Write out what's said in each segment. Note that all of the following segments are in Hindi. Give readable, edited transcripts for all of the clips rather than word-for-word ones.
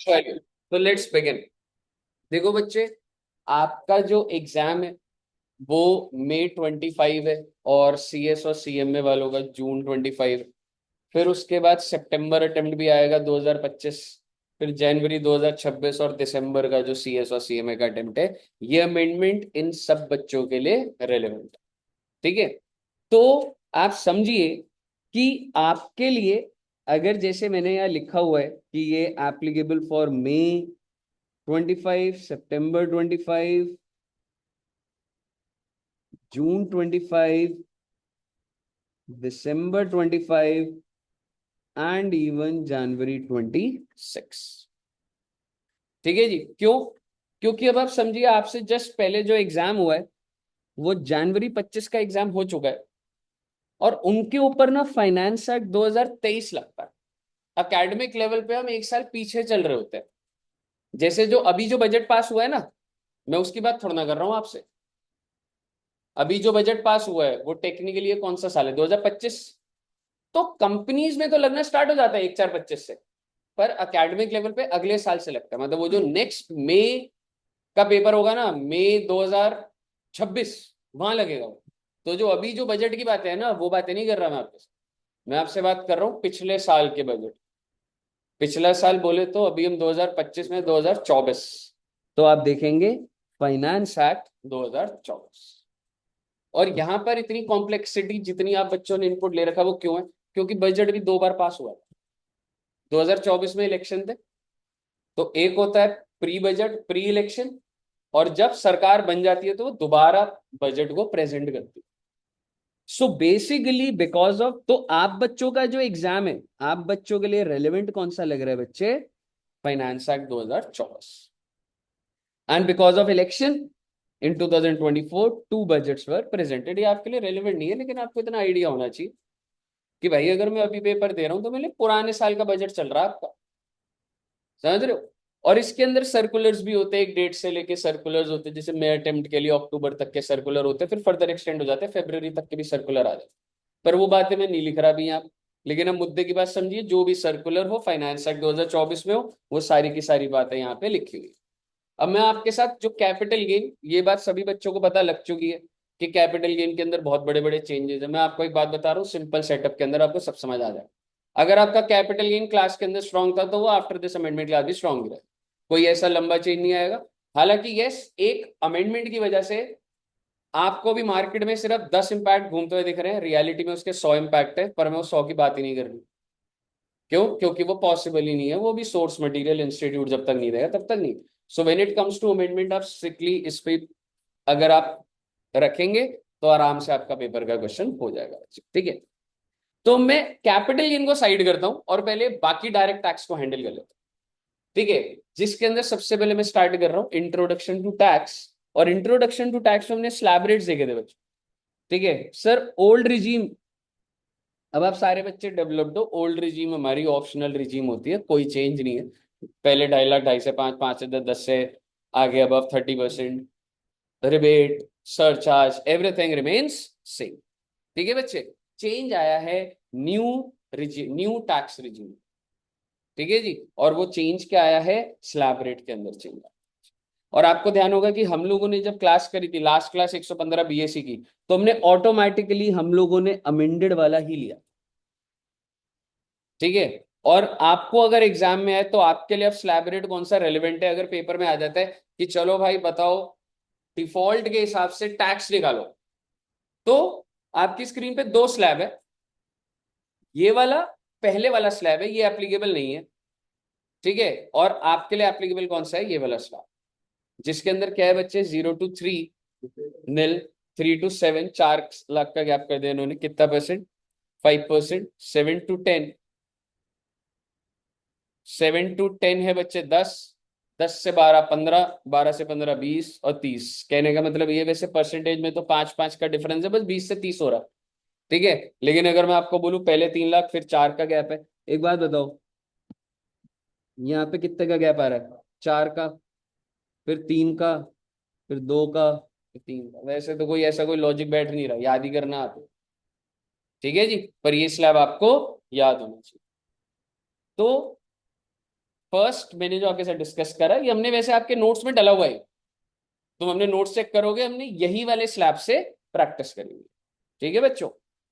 चलिए, तो लेट्स बिगिन। देखो बच्चे, आपका जो एग्जाम है वो मई 25 है, और सीएस और सीएमए वालों का जून 25। फिर उसके बाद सितंबर अटेम्प्ट भी आएगा 2025। फिर जनवरी 2026 और दिसंबर का जो सीएस और सीएमए का अटेम्प्ट है। ये अमेंडमेंट इन सब बच्चों के लिए रेलेवेंट है। ठीक है। तो आप समझिए कि आपके लिए, अगर जैसे मैंने यहाँ लिखा हुआ है कि ये applicable for May 25, September 25, June 25, December 25 and even January 26। ठीक है जी। क्यों? क्योंकि अब आप समझिए, आपसे जस्ट पहले जो एग्जाम हुआ है वो जनवरी 25 का एग्जाम हो चुका है, और उनके ऊपर ना फाइनेंस एक्ट 2023 लगता है। अकेडमिक लेवल पे हम एक साल पीछे चल रहे होते हैं। जैसे जो अभी जो बजट पास हुआ है ना, मैं उसकी बात थोड़ा ना कर रहा हूँ आपसे। अभी जो बजट पास हुआ है वो टेक्निकली कौन सा साल है? 2025। तो कंपनीज में तो लगना स्टार्ट हो जाता है 1/4/25 से। पर अकेडमिक लेवल पे अगले साल से लगता है, मतलब वो जो नेक्स्ट मई का पेपर होगा ना, मई 2026, वहां लगेगा वो। तो जो अभी जो बजट की बातें है ना, वो बातें नहीं कर रहा मैं आपके साथ। मैं आपसे बात कर रहा हूँ पिछले साल के बजट। पिछला साल बोले तो अभी हम 2025 में 2024। तो आप देखेंगे फाइनेंस एक्ट 2024। और यहाँ पर इतनी कॉम्प्लेक्सिटी जितनी आप बच्चों ने इनपुट ले रखा, वो क्यों है? क्योंकि बजट भी 2 बार पास हुआ था। 2024 में इलेक्शन थे, तो एक होता है प्री बजट, प्री इलेक्शन, और जब सरकार बन जाती है तो वो दोबारा बजट को प्रेजेंट करती है। सो बेसिकली बिकॉज ऑफ, तो आप बच्चों का जो एग्जाम है, आप बच्चों के लिए रेलेवेंट कौन सा लग रहा है बच्चे? Finance act 2024। And because of election in 2024 two budgets were presented. ये आपके लिए रेलेवेंट नहीं है, लेकिन आपको इतना आइडिया होना चाहिए कि भाई अगर मैं अभी पेपर दे रहा हूं तो मेरे पुराने साल का बजट चल रहा है आपका। समझ रहे हो? और इसके अंदर सर्कुलर्स भी होते हैं, एक डेट से लेके सर्कुलर्स होते हैं, जैसे मई अटेम्प्ट के लिए अक्टूबर तक के सर्कुलर होते हैं, फिर फर्दर एक्सटेंड हो जाते हैं, फरवरी तक के भी सर्कुलर आ जाते हैं। पर वो बातें मैं नहीं लिख रहा भी यहाँ। लेकिन अब मुद्दे की बात समझिए, जो भी सर्कुलर हो फाइनेंस एक्ट 2024 में हो, वो सारी की सारी बातें यहाँ पे लिखी हुई। अब मैं आपके साथ जो कैपिटल गेन, ये बात सभी बच्चों को पता लग चुकी है कि कैपिटल गेन के अंदर बहुत बड़े बड़े चेंजेस है। मैं आपको एक बात बता रहा हूँ, सिंपल सेटअप के अंदर आपको सब समझ आ जाए। अगर आपका कैपिटल गेन क्लास के अंदर स्ट्रांग था, तो वो आफ्टर दिस अमेंडमेंट क्लास भी स्ट्रांग रहे। कोई ऐसा लंबा चेंज नहीं आएगा। हालांकि यस, एक अमेंडमेंट की वजह से आपको भी मार्केट में सिर्फ 10 इंपैक्ट घूमते हुए दिख रहे हैं, रियलिटी में उसके 100 इंपैक्ट है, पर मैं उस 100 की बात ही नहीं कर रही। क्यों? क्योंकि वो पॉसिबल ही नहीं है, वो भी सोर्स मटेरियल इंस्टीट्यूट जब तक नहीं रहेगा तब तक नहीं। So when it comes to amendment, आप स्ट्रिक्टली इस पे अगर आप रखेंगे तो आराम से आपका पेपर का क्वेश्चन हो जाएगा। ठीक है। तो मैं कैपिटल गेन को साइड करता हूं और पहले बाकी डायरेक्ट टैक्स को हैंडल कर लेता हूं। ठीक है। जिसके अंदर सबसे पहले मैं स्टार्ट कर रहा हूं इंट्रोडक्शन टू टैक्स। और इंट्रोडक्शन टू टैक्स में हमने स्लैब रेट्स देखे थे बच्चों। ठीक है सर, ओल्ड रिजीम। अब आप सारे बच्चे डेवलप्ड हो, ओल्ड रिजीम हमारी ऑप्शनल रिजीम होती है, कोई चेंज नहीं है। पहले 2.5 लाख, 2.5 से 5, 5 से 10, 10 से आगे above 30%, rebate, surcharge, everything remains same. ठीक है बच्चे। चेंज आया है new regime, new tax regime. ठीक है जी। और वो चेंज क्या आया है? स्लैब रेट के अंदर चेंज। और आपको ध्यान होगा कि हम लोगों ने जब क्लास करी थी, लास्ट क्लास 115 बीएससी की, तो हमने ऑटोमेटिकली हम लोगों ने अमेंडेड वाला ही लिया। ठीक है। और आपको अगर एग्जाम में है तो आपके लिए अब स्लैब रेट कौन सा रेलिवेंट है? अगर पेपर में आ जाता है कि चलो भाई बताओ, डिफॉल्ट के हिसाब से टैक्स निकालो, तो आपकी स्क्रीन पे दो स्लैब है। ये वाला पहले वाला स्लैब है, ये एप्लीकेबल नहीं है। ठीक है। और आपके लिए एप्लीकेबल कौन सा है? ये वाला स्लैब, जिसके अंदर क्या है बच्चे? 0 to 3 नील, 3 to 7, 4 लाख का गैप कर दिया इन्होंने। कितना परसेंट? 5%। 7 to 10, 7 to 10 है बच्चे 10, 10 से 12 15, 12 से 15 20, और 30। कहने का मतलब ये, वैसे परसेंटेज में तो 5 5 का डिफरेंस है, बस 20 से 30 हो रहा है। ठीक है। लेकिन अगर मैं आपको बोलूं पहले 3 लाख फिर 4 का गैप है, एक बात बताओ, यहाँ पे कितने का गैप आ रहा है? 4 का, फिर 3 का, फिर 2 का, फिर 3 का। वैसे तो कोई ऐसा कोई लॉजिक बैठ नहीं रहा, याद ही करना आता। ठीक है जी। पर ये स्लैब आपको याद होना चाहिए। तो फर्स्ट मैंने जो आपके साथ डिस्कस करा ये हमने वैसे आपके नोट्स में डाला हुआ है, तुम हमने नोट्स चेक करोगे, हमने यही वाले स्लैब से प्रैक्टिस करेंगे। ठीक है बच्चों,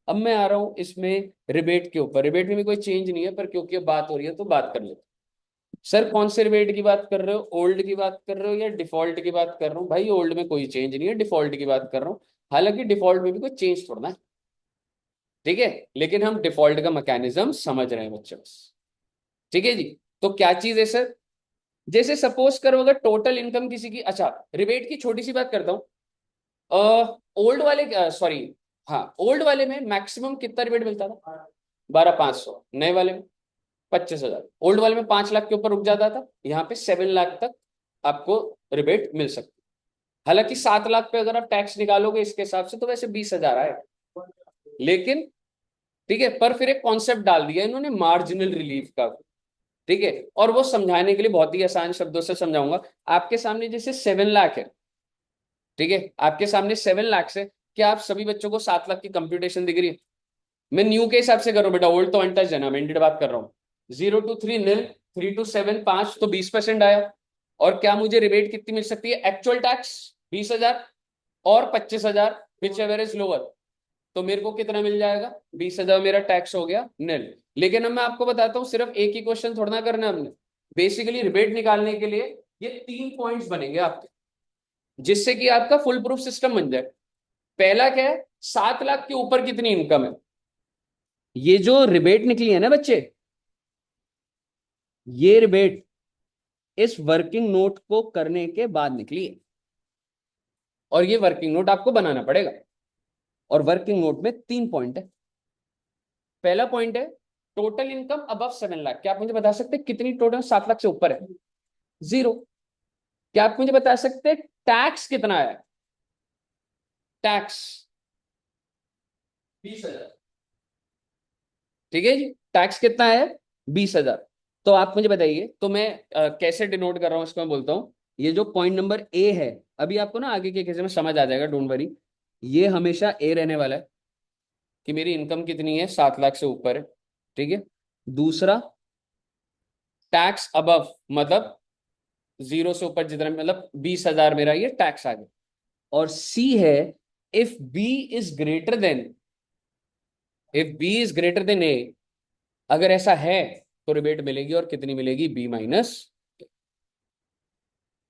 अब मैं आ रहा हूं इसमें रिबेट के ऊपर। रिबेट में भी कोई चेंज नहीं है, पर क्योंकि अब बात हो रही है तो बात कर लेते। सर कौन से रिबेट की बात कर रहे हो, ओल्ड की बात कर रहे हो या डिफॉल्ट की बात कर रहा हूँ? भाई ओल्ड में कोई चेंज नहीं है, डिफॉल्ट की बात कर रहा हूँ। हालांकि डिफॉल्ट में भी कोई चेंज थोड़ा ना है, ठीक है, लेकिन हम डिफॉल्ट का मैकेनिज्म समझ रहे हैं बच्चे बस। ठीक है जी। तो क्या चीज है सर, जैसे सपोज करो अगर टोटल इनकम किसी की, अच्छा रिबेट की छोटी सी बात करता हूँ। ओल्ड वाले सॉरी, हाँ ओल्ड वाले में मैक्सिमम कितना रिबेट मिलता था? 12,500। नए वाले में 25,000। ओल्ड वाले में 5 लाख के ऊपर रुक जाता था, यहाँ पे 7 लाख तक आपको रिबेट मिल सकती। हालांकि 7 लाख पे अगर आप टैक्स निकालोगे इसके हिसाब से तो वैसे 20,000 आए, लेकिन ठीक है, पर फिर एक कॉन्सेप्ट डाल दिया इन्होंने मार्जिनल रिलीफ का। ठीक है, और वो समझाने के लिए बहुत ही आसान शब्दों से समझाऊंगा। आपके सामने जैसे 7 लाख है, ठीक है, आपके सामने 7 लाख से, क्या आप सभी बच्चों को 7 लाख की कंप्यूटेशन दिख रही है? मैं न्यू के हिसाब से कर रहा हूँ बेटा, ओल्ड तो अनटच है ना, मैं इंडेड बात कर रहा हूँ। 0 to 3 नील, 3 to 7 5, तो 20% आया। और क्या मुझे रिबेट कितनी मिल सकती है? एक्चुअल टैक्स 20,000 और 25,000, विच एवर इज लोअर, तो मेरे को कितना मिल जाएगा? 20,000 मेरा टैक्स हो गया नील। लेकिन अब मैं आपको बताता हूँ, सिर्फ एक ही क्वेश्चन थोड़ा ना करना है हमने। बेसिकली रिबेट निकालने के लिए ये 3 पॉइंट्स बनेंगे आपके, जिससे कि आपका फुल प्रूफ सिस्टम बन जाए। पहला क्या है, 7 लाख के ऊपर कितनी इनकम है? ये जो रिबेट निकली है ना बच्चे, ये रिबेट इस वर्किंग नोट को करने के बाद निकली है, और ये वर्किंग नोट आपको बनाना पड़ेगा। और वर्किंग नोट में 3 पॉइंट है। पहला पॉइंट है टोटल इनकम अबव 7 लाख। क्या आप मुझे बता सकते हैं कितनी टोटल 7 लाख से ऊपर है? 0। क्या आप मुझे बता सकते हैं टैक्स कितना है? टैक्स 20,000। ठीक है जी, टैक्स कितना है? 20,000। तो आप मुझे बताइए, तो मैं कैसे डिनोट कर रहा हूं इसको, मैं बोलता हूं ये जो पॉइंट नंबर ए है, अभी आपको ना आगे के केस में समझ आ जाएगा, डोंट वरी। ये हमेशा ए रहने वाला है कि मेरी इनकम कितनी है, 7 लाख से ऊपर है। ठीक है, दूसरा टैक्स अबव, मतलब 0 से ऊपर जितना, मतलब 20,000 मेरा ये टैक्स आ गया। और सी है if B is greater than, if B is greater than A, अगर ऐसा है तो रिबेट मिलेगी, और कितनी मिलेगी? B-।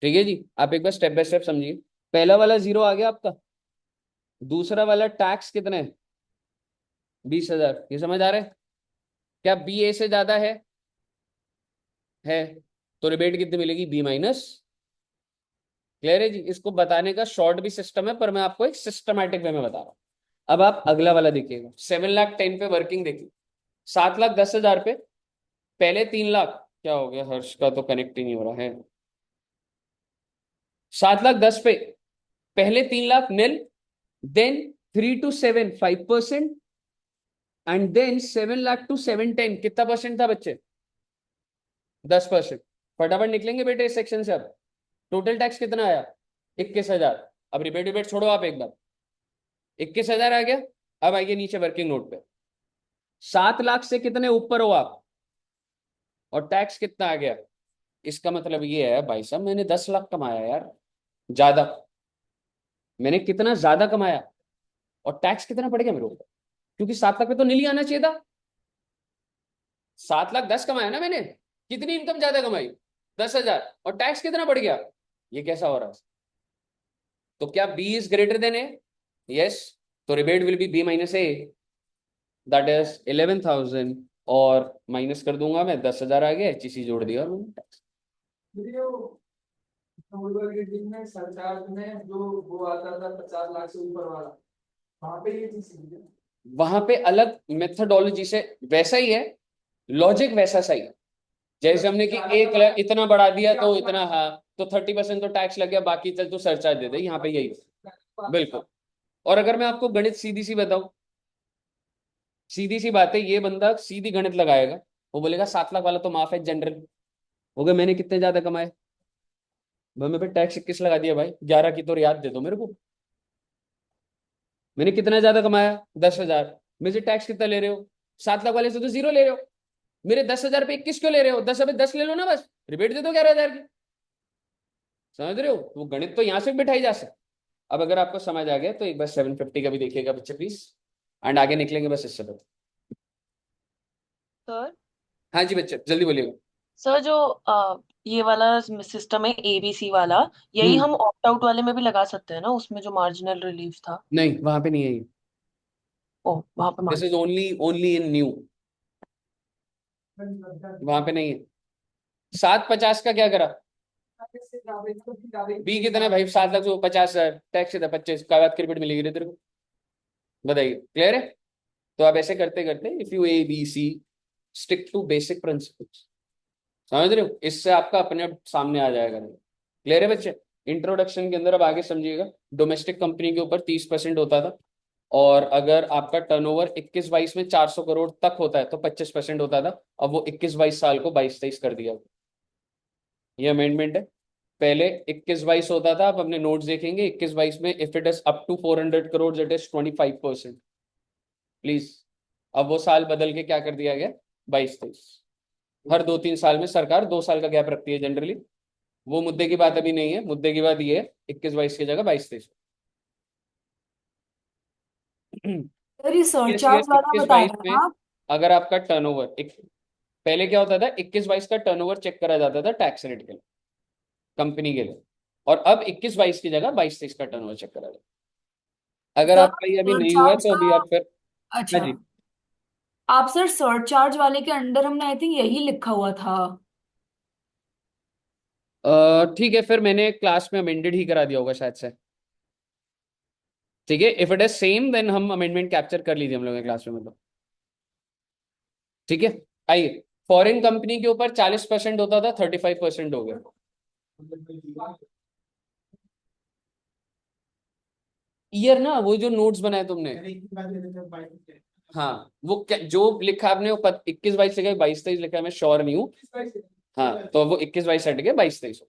ठीक है जी, आप एक बार स्टेप बाय स्टेप समझिए। पहला वाला 0 आ गया आपका, दूसरा वाला टैक्स कितने है? 20,000। ये समझ आ रहा है? क्या बी ए से ज्यादा है तो रिबेट कितनी मिलेगी? B-। क्लियर है जी? इसको बताने का शॉर्ट भी सिस्टम है, पर मैं आपको एक सिस्टमैटिक वे में बता रहा हूं। अब आप अगला वाला देखिएगा, 7 लाख 10 पे वर्किंग देखिए, 7,10,000 पे पहले 3 लाख, क्या हो गया हर्ष का तो कनेक्ट ही नहीं हो रहा है, 7,10,000 पे पहले 3 lakh nil, then 3 to 7 5%, and then 7 lakh to 710 कितना परसेंट था बच्चे? 10%। फटाफट निकलेंगे बेटे इस सेक्शन से। अब टोटल टैक्स कितना आया? 21,000। अब रिबेट रिबेट छोड़ो आप एक बार, 21,000 आ गया। अब आइए नीचे वर्किंग नोट पे, 7 लाख से कितने ऊपर हो आप, और टैक्स कितना आ गया? इसका मतलब ये है भाई साहब, मैंने 10 लाख कमाया यार, ज्यादा, मैंने कितना ज्यादा कमाया, और टैक्स कितना पड़ गया मेरे ऊपर, क्योंकि 7 लाख पे तो नील ही आना चाहिए था। 7,10,000 कमाया ना मैंने, कितनी इनकम ज्यादा कमाई? 10,000, और टैक्स कितना बढ़ गया? ये कैसा हो रहा है? तो क्या B is greater than A? Yes, तो rebate will be B-A, that is 11,000, और माइनस कर दूंगा मैं, 10,000 आ गया, HEC जोड़ दिया, और मैंने टैक्स। में सरचार्ज में जो वो आता था 50 लाख से ऊपर वाला, वहां पे ये चीज थी क्या? वहां पे अलग मेथडोलॉजी से, वैसा ही है, लॉजिक वैसा सही है। जैसे हमने कि 1 लाख इतना बढ़ा दिया तो इतना, हाँ तो 30% तो टैक्स लग गया, बाकी चल तो सरचार्ज दे दे, यहाँ पे यही है। बिल्कुल। और अगर मैं आपको गणित सीधी सी बताऊं, सीधी सी बात है, ये बंदा सीधी गणित लगाएगा, वो बोलेगा 7 लाख वाला तो माफ है जनरल। हो गया, मैंने कितने ज्यादा कमाए भाई, मैं पे टैक्स 21 लगा दिया भाई, 11 की तो रियायत दे दो मेरे को। मैंने कितना ज्यादा कमाया? 10,000 में से टैक्स कितना ले रहे हो? 7 लाख वाले से तो 0 ले रहे हो। मेरे 10,000 पे 21 क्यों ले रहे हो? 10 पे 10 ले लो ना, बस रिबेट दे दो 11,000 की। समझ रहे हो? वो गणित तो यहां से बिठाई जा सकती। अब अगर आपको समझ आ गया तो एक बार 750 का भी देखिएगा बच्चे प्लीज, एंड आगे निकलेंगे बस इससे तो। सर। हाँ जी बच्चे जल्दी बोलिएगा। सर जो ये वाला सिस्टम है एबीसी वाला, यही हम्म। हम ऑप्ट आउट वाले में भी लगा सकते हैं ना, उसमें जो मार्जिनल रिलीफ था। नहीं वहां पे नहीं है ये। ओ वहां पे this is only only in new, वहां पे नहीं है। 750 का क्या करा? बी कितना है भाई? 7 लाख तो 50,000 टैक्स था 25 का, बात क्रेडिट मिलेगी रे तेरे को? बताइए, क्लियर है? तो आप ऐसे करते करते if you A B C stick to basic principles, समझ रहे हो, इससे आपका अपने आप सामने आ जाएगा। क्लियर है बच्चे? इंट्रोडक्शन के अंदर अब आगे समझिएगा। डोमेस्टिक कंपनी के ऊपर 30% होता था, और अगर आपका टर्नओवर 21-22 में 400 करोड़ तक होता है तो 25% होता था। अब वो 21-22 साल को 22-23 कर दिया। ये अमेंडमेंट है। पहले 21-22 होता था, आप अपने नोट्स देखेंगे 21-22 में if it is up to 400 crore it is 25%। Please, अब वो साल बदल के क्या कर दिया गया? 22-23। हर 2-3 साल में सरकार 2 साल का गैप रखती है जनरली। वो मुद्दे की बात अभी नहीं है, मुद्दे की बात ये है 21-22 की जगह 22-23। सर ये इस ईयर सरचार्ज वाला इक्कीस बता बाईस रहे में हैं आप? अगर आपका टर्नओवर एक, पहले क्या होता था 21-22 का टर्नओवर चेक करा जाता था टैक्स रेट के लिए, कंपनी के लिए, और अब 21-22 की जगह 22-23 का टर्नओवर चेक करा जाता है। अगर सर आपका ये अभी नहीं हुआ है सरचार्ज तो अभी का, आप फिर। हाँ अच्छा, जी। आप सर सरचार्ज वाले के अंडर हमने आई थिंक यही लिखा हुआ था। ठीक है, फिर मैंने क्लास में अमेंडेड ही करा दिया होगा शायद से। ठीक है, if it is same then हम अमेंडमेंट कैप्चर कर लीजिए हम लोग क्लास में, मतलब। ठीक है, आइए। फॉरेन कंपनी के ऊपर 40% होता था, 35% हो गया। ईयर ना, वो जो नोट्स बनाए तुमने, हाँ वो जो लिखा आपने वो 21-22 लिखा है, 22-23 लिखा है, मैं श्योर नहीं हूँ। हाँ तो वो 21-22 हट गया, 22-23।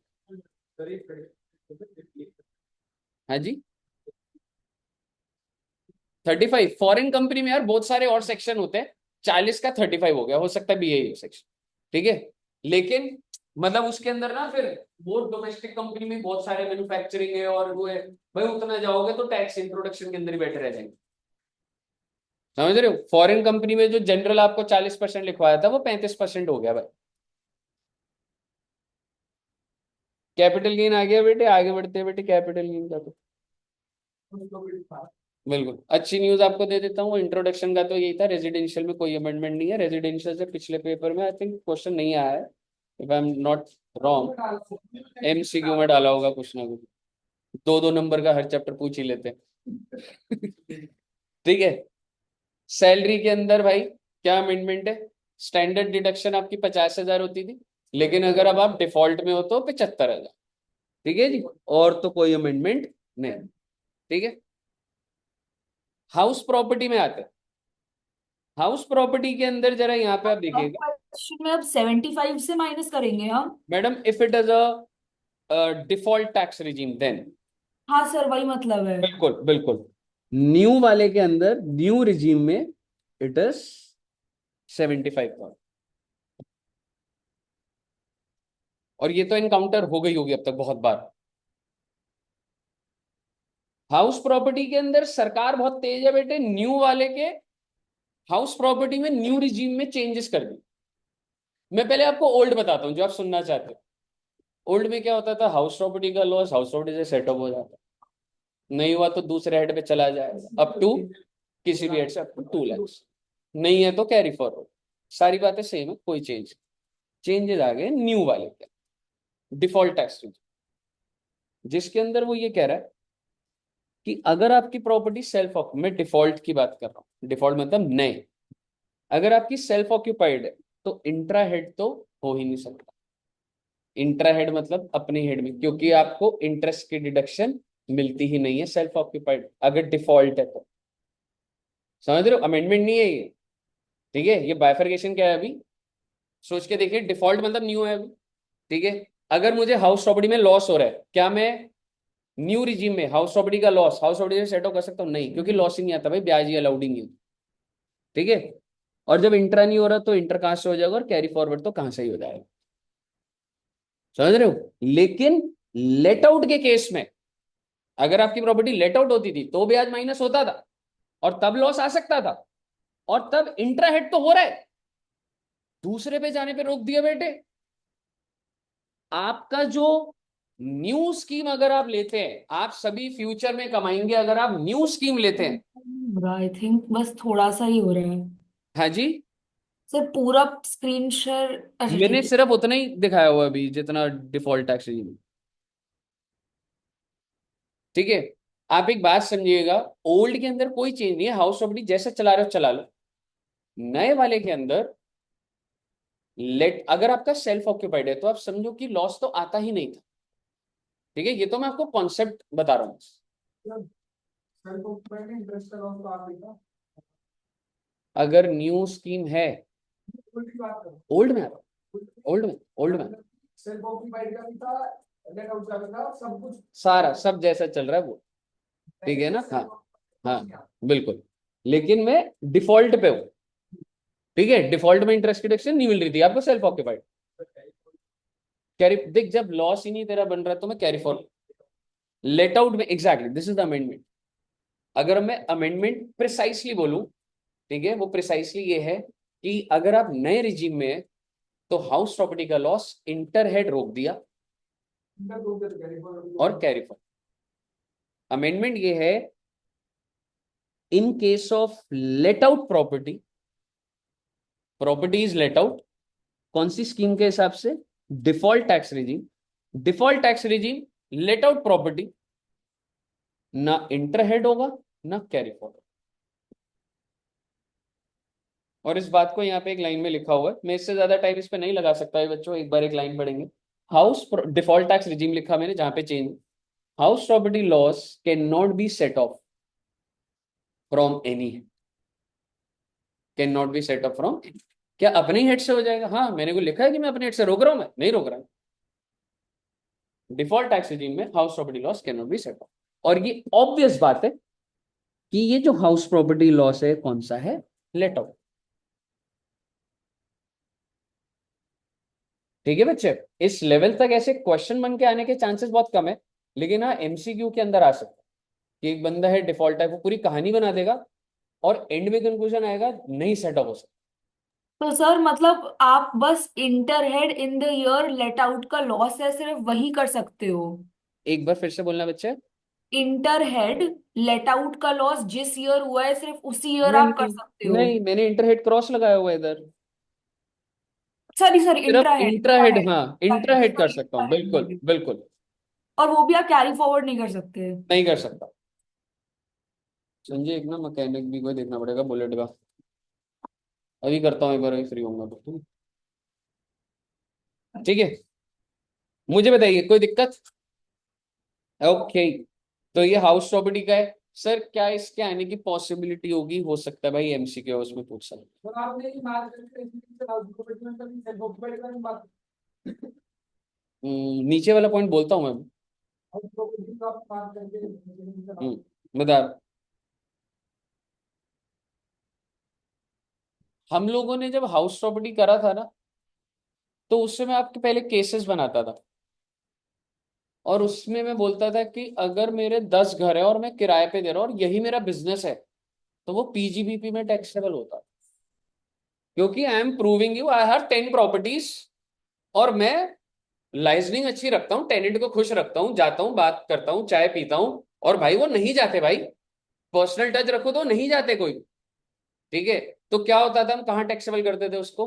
हाँ जी। 35 फॉरेन कंपनी में यार बहुत सारे और सेक्शन होते हैं, 40 का 35 हो गया, हो सकता है बीए सेक्शन। ठीक है, लेकिन मतलब उसके अंदर ना फिर वो डोमेस्टिक कंपनी में बहुत सारे मैन्युफैक्चरिंग है और वो है, भाई उतना जाओगे तो टैक्स इंट्रोडक्शन के अंदर ही बैठे रह जाएंगे। समझ रहे हो? फॉरेन कंपनी में जो जनरल आपको 40% लिखवाया था वो 35% हो गया भाई। कैपिटल गेन आ गया बेटे, आगे बढ़ते हैं बेटे कैपिटल गेन का तो। बिल्कुल अच्छी न्यूज आपको दे देता हूँ, इंट्रोडक्शन का तो यही था, रेजिडेंशियल में कोई अमेंडमेंट नहीं है। रेजिडेंशियल से पिछले पेपर में आई थिंक क्वेश्चन नहीं आया है, if I am not wrong. MCQ में डाला होगा कुछ ना कुछ, 2-2 नंबर का हर चैप्टर पूछ ही लेते हैं। ठीक है, सैलरी के अंदर भाई क्या अमेंडमेंट है? स्टैंडर्ड डिडक्शन आपकी 50,000 होती थी, लेकिन अगर अब आप डिफॉल्ट में हो तो 75,000। ठीक है जी, और तो कोई अमेंडमेंट नहीं। ठीक है, हाउस प्रॉपर्टी में आते हैं। हाउस प्रॉपर्टी के अंदर जरा यहाँ पे आप देखिएगा क्वेश्चन में अब 75 से माइनस करेंगे हम? Madam, if it is a default tax regime then. हाँ सर वही मतलब है। बिल्कुल बिल्कुल, न्यू वाले के अंदर न्यू रिजीम में इट इज 75। और ये तो इनकाउंटर हो गई होगी अब तक बहुत बार। हाउस प्रॉपर्टी के अंदर सरकार बहुत तेज है बेटे, न्यू वाले के हाउस प्रॉपर्टी में न्यू रिजीम में चेंजेस कर दी। मैं पहले आपको ओल्ड बताता हूँ जो आप सुनना चाहते हो। ओल्ड में क्या होता था? हाउस प्रॉपर्टी का लॉस हाउस प्रॉपर्टी से सेटअप हो जाता, नहीं हुआ तो दूसरे हेड पे चला जाएगा अप टू, किसी भी हेड से अप टू 2 लाख, नहीं है तो कैरी फॉरवर्ड। सारी बातें सेम है, कोई चेंजेस आ गए न्यू वाले के डिफॉल्ट टैक्स, जिसके अंदर वो ये कह रहा है कि अगर आपकी प्रॉपर्टी सेल्फ, मैं डिफॉल्ट की बात कर रहा हूँ, डिफॉल्ट मतलब नए, अगर आपकी सेल्फ ऑक्यूपाइड है तो इंट्रा हेड तो हो ही नहीं सकता। इंट्रा हेड मतलब अपने हेड में, क्योंकि आपको इंटरेस्ट की डिडक्शन मिलती ही नहीं है सेल्फ ऑक्यूपाइड अगर डिफॉल्ट है तो। समझ रहे हो? अमेंडमेंट नहीं है ये। ठीक है, ये बाइफर्केशन क्या है अभी, सोच के देखिए। डिफॉल्ट मतलब न्यू है अभी। ठीक है, अगर मुझे हाउस प्रॉपर्टी में लॉस हो रहा है, क्या मैं न्यू रिजीम में हाउस प्रॉपर्टी का लॉस हाउस प्रॉपर्टी से सेटल कर सकता हूँ? नहीं, क्योंकि लॉस ही नहीं आता भाई, ब्याज ही अलाउड ही नहीं। ठीक है, और जब इंट्रा नहीं हो रहा तो इंटर कहां से हो जाएगा, और कैरी फॉरवर्ड तो कहां से ही हो जाएगा। समझ रहे हो। लेकिन लेट आउट के केस में अगर आपकी प्रॉपर्टी लेट आउट होती थी तो ब्याज माइनस होता था और तब लॉस आ सकता था, और तब इंट्रा हेड तो हो रहा है, दूसरे पे जाने पे रोक दिया बेटे। आपका जो न्यू स्कीम अगर आप लेते हैं, आप सभी फ्यूचर में कमाएंगे अगर आप न्यू स्कीम लेते हैं। आई थिंक बस थोड़ा सा ही हो रहा है हाँ जी। सर, पूरा स्क्रीन शेयर। अच्छा मैंने ठीक है। सिर्फ उतना ही दिखाया हुआ अभी जितना डिफॉल्ट टैक्स रेजिम। ठीक है। आप एक बात समझिएगा, ओल्ड के अंदर कोई चेंज नहीं है, हाउस प्रॉपर्टी जैसे चला रहे हो चला लो। नए वाले के अंदर लेट अगर आपका सेल्फ ऑक्यूपाइड है तो आप समझो कि लॉस तो आता ही नहीं था। ठीक है, ये तो मैं आपको कॉन्सेप्ट बता रहा हूँ। सेल्फ ऑक्यूपाइड इंटरेस्ट का लॉस तो आप देखा, अगर न्यू स्कीम है, उल्टी बात करो। ओल्ड में आ रहा हूं, ओल्ड में सेल्फ ऑक्यूपाइड का भी था, लेट आउट का भी था, सब कुछ सारा सब जैसा चल रहा है वो। ठीक है ना। हाँ हाँ बिल्कुल। लेकिन मैं डिफॉल्ट पे हूँ। ठीक है, डिफॉल्ट में इंटरेस्ट डिडक्शन नहीं मिल रही थी आपको सेल्फ ऑक्यूपाइड। कैरी देख, जब लॉस ही नहीं तेरा बन रहा है तो मैं कैरी फॉरवर्ड लेट आउट में exactly this is the amendment. अगर मैं अमेंडमेंट प्रिसाइसली बोलूं, ठीक है, वो प्रिसाइसली ये है कि अगर आप नए रिजीम में है तो हाउस प्रॉपर्टी का लॉस इंटर हेड रोक दिया और कैरी फॉरवर्ड। अमेंडमेंट ये है in case of let out property, property is let out, कौन सी स्कीम के हिसाब से, default tax regime. Default tax regime let out property ना इंटर हेड होगा ना कैरी फॉरवर्ड। और इस बात को यहाँ पे एक लाइन में लिखा हुआ है, मैं इससे ज्यादा टाइम इस पे नहीं लगा सकता है बच्चों, एक बार एक लाइन पढ़ेंगे। हाउस डिफॉल्ट टैक्स रिजीम लिखा मैंने जहां पे change, house property loss can not B set of from any, can not B set of from. क्या अपने ही हेड से हो जाएगा? हाँ, मैंने को लिखा है कि मैं अपने हेड से रोक रहा हूं, मैं नहीं रोक रहा। डिफॉल्ट टैक्स रिजीम में house property loss can not B set of. और ये ऑब्वियस बात है कि ये जो हाउस प्रॉपर्टी लॉस है कौन सा है, लेट आउट। ठीक है बच्चे, इस लेवल तक ऐसे क्वेश्चन बन के आने के चांसेस बहुत कम है, लेकिन हाँ एमसीक्यू के अंदर आ सकता है कि एक बंदा है डिफॉल्ट है, वो पूरी कहानी बना देगा और एंड में कंक्लूजन आएगा नहीं सेट अप हो सकता। तो सर मतलब आप बस inter head in the year let out का लॉस है सिर्फ वही कर सकते हो? एक बार फिर से बोलना बच्चे। इंटर हेड लेट आउट का लॉस जिस ईयर हुआ है सिर्फ उसी ईयर आप कर नहीं सकते हो? नहीं, मैंने इंटरहेड क्रॉस लगाया हुआ है इधर। सॉरी सॉरी, सिर्फ इंट्रा हेड, इंट्राहेड, हाँ इंट्राहेड कर सकता हूँ, बिल्कुल सॉरी। बिल्कुल। और वो भी आप कैरी फॉरवर्ड नहीं कर सकते? नहीं कर सकता। संजय एक ना मैकेनिक भी कोई देखना पड़ेगा बुलेट का, अभी करता हूँ एक बार, फ्री होऊंगा तो। ठीक है, मुझे बताइए कोई दिक्कत। ओके, तो ये हाउस प्रॉपर्टी का है सर, क्या इसके आने की पॉसिबिलिटी होगी? हो सकता है भाई, एमसीक्यू उसमें पूछ सकते। तो आपने ये बात करके हाउस प्रॉपर्टी में कभी सेल्फ ऑक्यूपाइड का बात, नीचे वाला पॉइंट बोलता हूँ मैं। हाउस प्रॉपर्टी का आप बात करके बता रहा हूं। हम लोगों ने जब हाउस प्रॉपर्टी करा था ना, तो उससे मैं आपके पहले केसेस बनाता था, और उसमें मैं बोलता था कि अगर मेरे 10 घर है और मैं किराए पे दे रहा हूँ और यही मेरा बिजनेस है, तो वो पीजीबीपी में टैक्सेबल होता है। क्योंकि I am proving you I have 10 properties, और मैं लाइजनिंग अच्छी रखता हूँ, टेनेंट को खुश रखता हूँ, जाता हूँ बात करता हूँ चाय पीता हूँ, और भाई वो नहीं जाते भाई, पर्सनल टच रखो तो नहीं जाते कोई। ठीक है, तो क्या होता था, हम कहाँ टैक्सेबल करते थे उसको,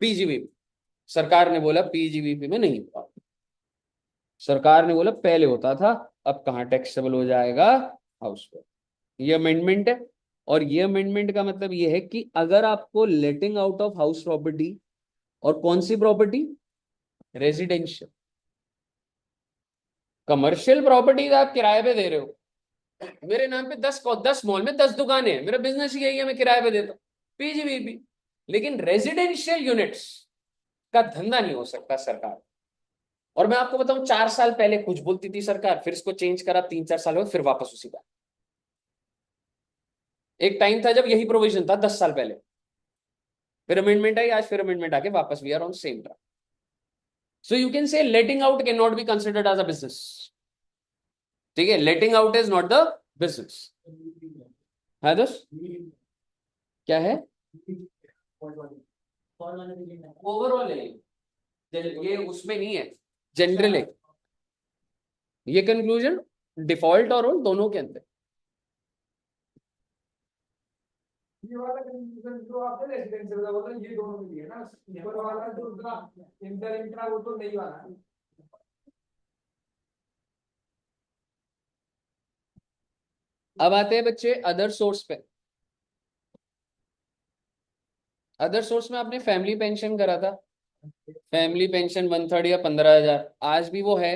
पीजीबीपी। सरकार ने बोला पीजीबीपी में नहीं होता, सरकार ने बोला पहले होता था, अब कहाँ टैक्सेबल हो जाएगा, हाउस पर। ये अमेंडमेंट है, और ये अमेंडमेंट का मतलब ये है कि अगर आपको लेटिंग आउट ऑफ हाउस प्रॉपर्टी, और कौन सी प्रॉपर्टी, रेजिडेंशियल, कमर्शियल प्रॉपर्टीज आप किराए पे दे रहे हो, मेरे नाम पे 10 मॉल में 10 दुकानें हैं, मेरा बिजनेस ही यही है, मैं किराए पे देता हूँ, पीजीबीपी। लेकिन रेजिडेंशियल यूनिट्स का धंधा नहीं हो सकता सरकार। और मैं आपको बताऊं, 4 साल पहले कुछ बोलती थी सरकार, फिर इसको चेंज करा, 3-4 साल बाद फिर वापस उसी बात। एक टाइम था जब यही प्रोविजन था 10 साल पहले, फिर अमेंडमेंट आई, आज फिर अमेंडमेंट आके वापस we are on same track. So you can say letting out can not be considered as a business. ठीक है, letting out is not the business. है दोस्त, क्या है ओवरऑल है ये उसमें नहीं है, जनरल है ये कंक्लूजन, डिफॉल्ट और रोल दोनों के अंदर. ये वाला कंफ्यूजन जो आपने रेजिडेंशियल वाला बोला ये दोनों में है ना, ऊपर वाला जो उसका इंटर इंट्रा वो तो नहीं वाला है. अब आते हैं बच्चे अदर सोर्स पे. अदर सोर्स में आपने फैमिली पेंशन करा था, फैमिली पेंशन 1/3 या 15,000 आज भी वो है,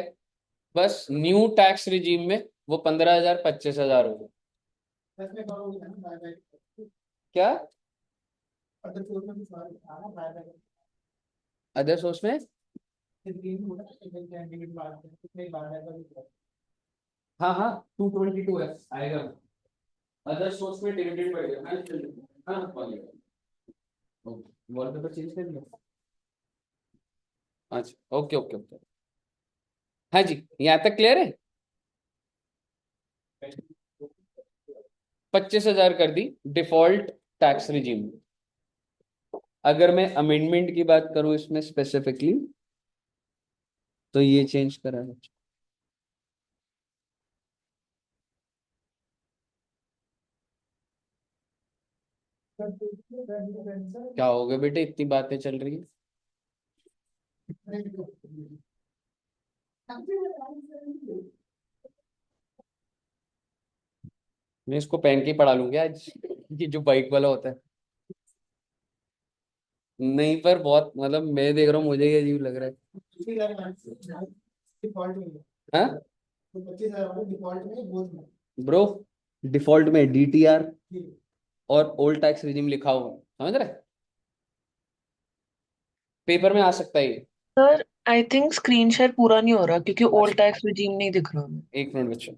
बस न्यू टैक्स रिजीम में वो 15,000 25,000 हो गए. क्या अदर सोर्स में? हाँ हाँ 222 है आएगा. अदर सोर्स में डिविडेंड बढ़ेगा. हाँ वॉलपेपर चेंज कर लिया. अच्छा ओके ओके ओके. हाँ जी, यहाँ तक क्लियर है. 25,000 कर दी डिफॉल्ट टैक्स रिजीम. अगर मैं अमेंडमेंट की बात करूं इसमें स्पेसिफिकली तो ये चेंज करा है. क्या हो गया बेटे, इतनी बातें चल रही है. मैं इसको पहन के ही पढ़ा लूंगा आज, ये जो बाइक वाला होता है. नहीं पर बहुत मतलब मैं देख रहा हूँ मुझे ये अजीब लग रहा है. हाँ ब्रो, डिफॉल्ट में डीटीआर और ओल्ड टैक्स रिजीम लिखा हुआ है, समझ रहे. पेपर में आ सकता है ये. Sir I think screen share पूरा नहीं हो रहा क्योंकि ओल्ड टैक्स रिजीम नहीं दिख रहा हमें. एक मिनट बच्चों.